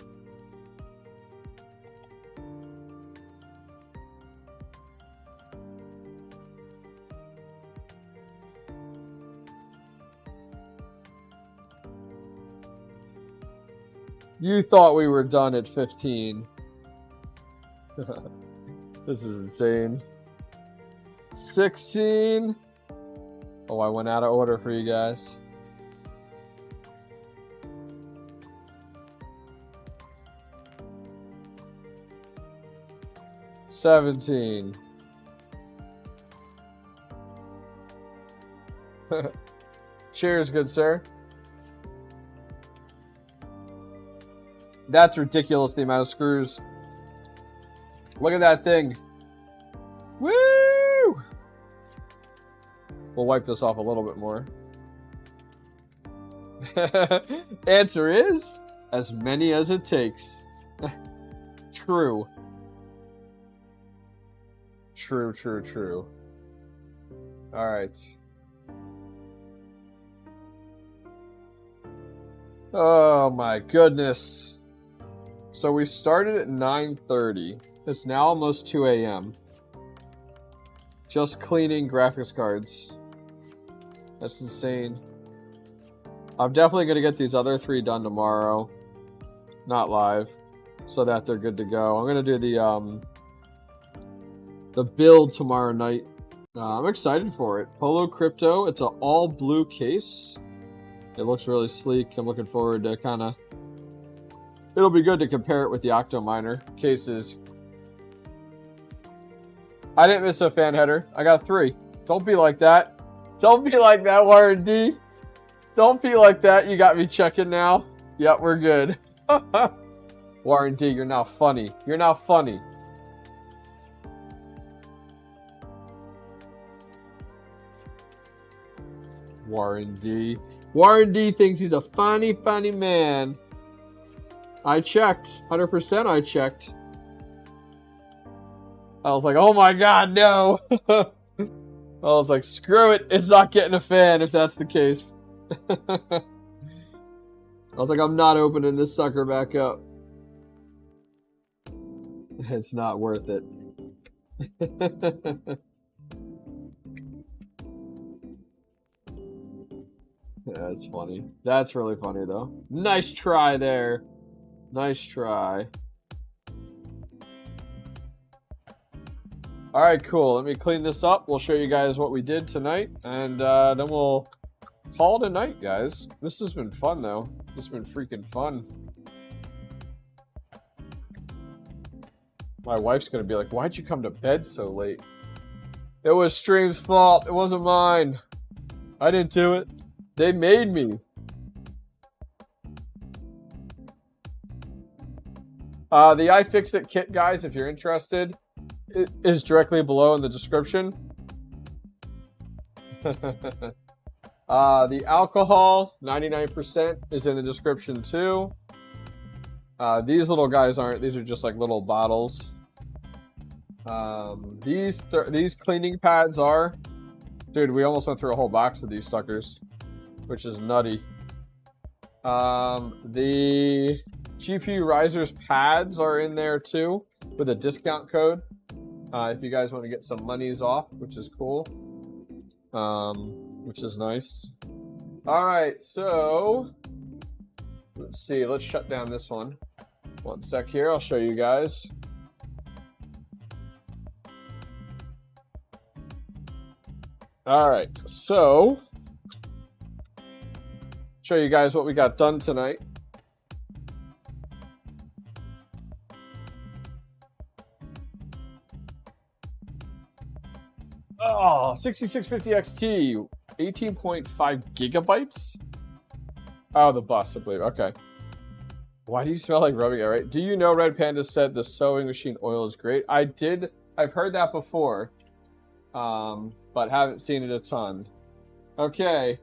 'You thought we were done at 15. This is insane. 16. Oh, I went out of order for you guys. 17. Cheers, good sir. That's ridiculous, the amount of screws. Look at that thing. Woo! We'll wipe this off a little bit more. Answer is, as many as it takes. True. True, true, true. All right. Oh my goodness. So we started at 9:30. It's now almost 2 a.m. Just cleaning graphics cards. That's insane. I'm definitely going to get these other 3 done tomorrow. Not live. So that they're good to go. I'm going to do the build tomorrow night. I'm excited for it. Polo Crypto. It's an all blue case. It looks really sleek. I'm looking forward to kind of... It'll be good to compare it with the Octominer cases. I didn't miss a fan header. I got 3. Don't be like that. Don't be like that, Warren D. Don't be like that. You got me checking now. Yep, we're good. Warren D, you're not funny. You're not funny. Warren D. Warren D thinks he's a funny, funny man. I checked. 100% I checked. I was like, oh my god, no. I was like, screw it. It's not getting a fan if that's the case. I was like, I'm not opening this sucker back up. It's not worth it. That's funny. That's really funny, though. Nice try there. Nice try. All right, cool. Let me clean this up. We'll show you guys what we did tonight, and then we'll call it a night, guys. This has been fun, though. This has been freaking fun. My wife's going to be like, why'd you come to bed so late? It was stream's fault. It wasn't mine. I didn't do it. They made me. The 𝐼𝐧𝐿𝐴 kit, guys, if you're interested, it is directly below in the description. The alcohol, 99%, is in the description too. These little guys aren't. These are just like little bottles. These cleaning pads are. Dude, we almost went through a whole box of these suckers, which is nutty. The GPU risers pads are in there too with a discount code. If you guys want to get some monies off, which is cool. Which is nice. All right, so let's see. Let's shut down this one. One sec here. I'll show you guys. All right, so show you guys what we got done tonight. Oh, 6650 XT, 18.5 gigabytes. Oh, the bus, I believe. Okay. Why do you smell like rubbing it, right? Do you know Red Panda said the sewing machine oil is great? I've heard that before, but haven't seen it a ton. Okay.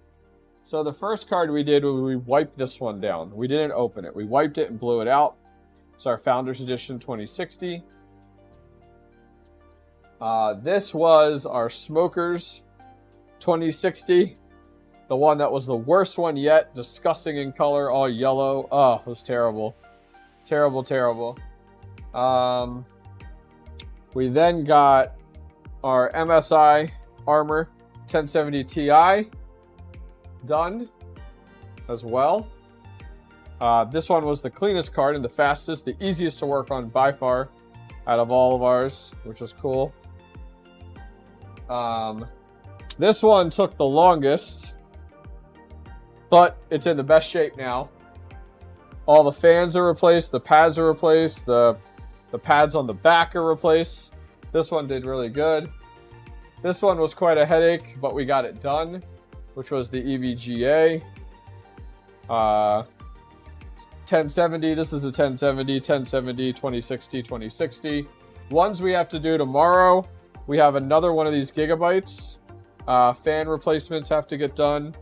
So the first card we did, we wiped this one down. We didn't open it. We wiped it and blew it out. It's our Founders Edition 2060. This was our Smokers 2060. The one that was the worst one yet. Disgusting in color, all yellow. Oh, it was terrible. Terrible, terrible. We then got our MSI Armor 1070 Ti done as well. This one was the cleanest card and the fastest, the easiest to work on by far out of all of ours, which was cool. This one took the longest, but it's in the best shape now. All the fans are replaced, the pads are replaced, the pads on the back are replaced. This one did really good. This one was quite a headache, but we got it done, which was the 𝐕𝐝𝐺𝐴. 1070, this is a 1070, 1070, 2060, 2060. Ones we have to do tomorrow. We have another one of these gigabytes. Fan replacements have to get done.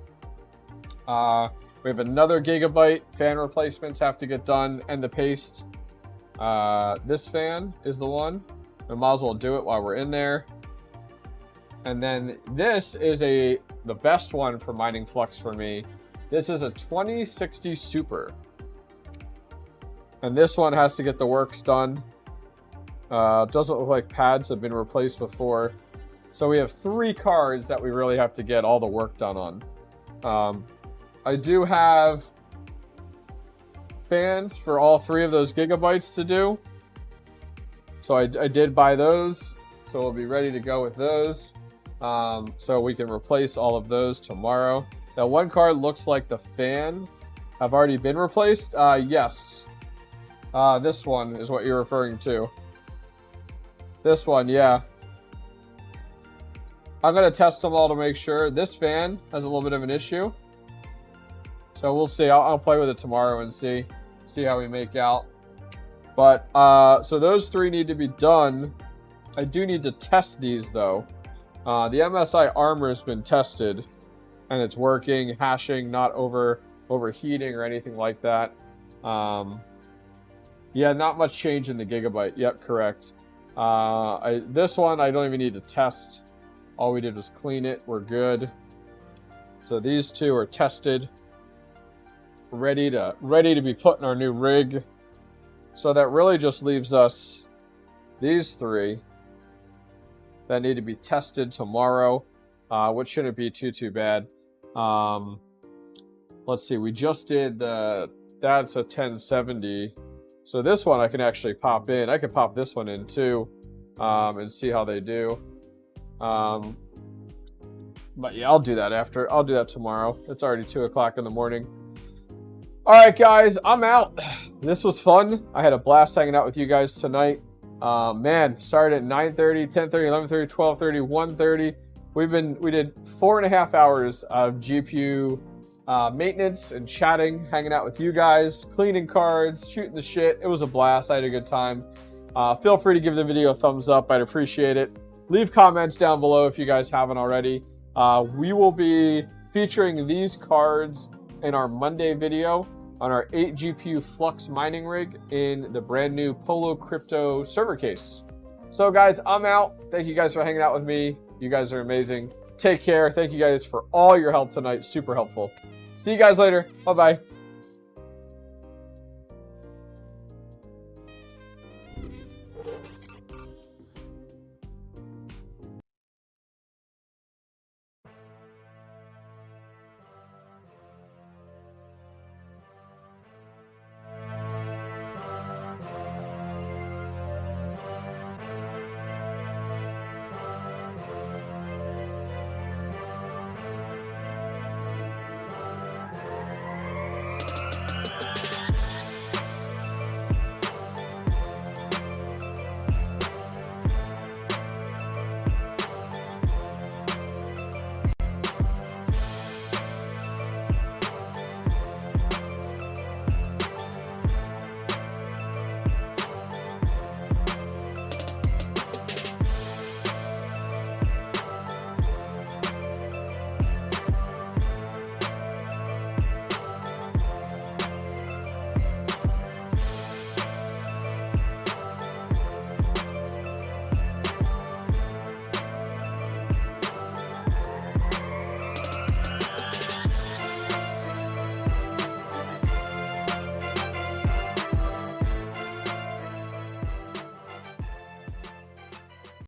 We have another gigabyte. Fan replacements have to get done. And the paste. This fan is the one. We might as well do it while we're in there. And then this is the best one for mining Flux for me. This is a 2060 Super. And this one has to get the works done. Doesn't look like pads have been replaced before. So we have 3 cards that we really have to get all the work done on. I do have fans for all 3 of those gigabytes to do. So I did buy those. So we'll be ready to go with those. So we can replace all of those tomorrow. That one card looks like the fan have already been replaced. Yes. This one is what you're referring to. This one, yeah. I'm going to test them all to make sure. This fan has a little bit of an issue. So we'll see. I'll play with it tomorrow and see how we make out. But, so those 3 need to be done. I do need to test these, though. The MSI Armor has been tested. And it's working, hashing, not overheating or anything like that. Yeah, not much change in the gigabyte. Yep, correct. This one, I don't even need to test. All we did was clean it. We're good. So these 2 are tested. Ready to be put in our new rig. So that really just leaves us these 3 that need to be tested tomorrow, which shouldn't be too bad. Let's see. We just did that's a 1070. So this one I can actually pop in. I could pop this one in too. and see how they do. But yeah, I'll do that after. I'll do that tomorrow. It's already 2 o'clock in the morning. All right, guys, I'm out. This was fun. I had a blast hanging out with you guys tonight. Man, started at 9:30, 10:30, 11:30, 12:30, 1:30. We did 4.5 hours of GPU maintenance and chatting, hanging out with you guys, cleaning cards, shooting the shit. It was a blast. I had a good time. Feel free to give the video a thumbs up. I'd appreciate it. Leave comments down below if you guys haven't already. We will be featuring these cards in our Monday video on our 8 GPU Flux Mining rig in the brand new Polo Crypto server case. So guys, I'm out. Thank you guys for hanging out with me. You guys are amazing. Take care. Thank you guys for all your help tonight. Super helpful. See you guys later. Bye-bye.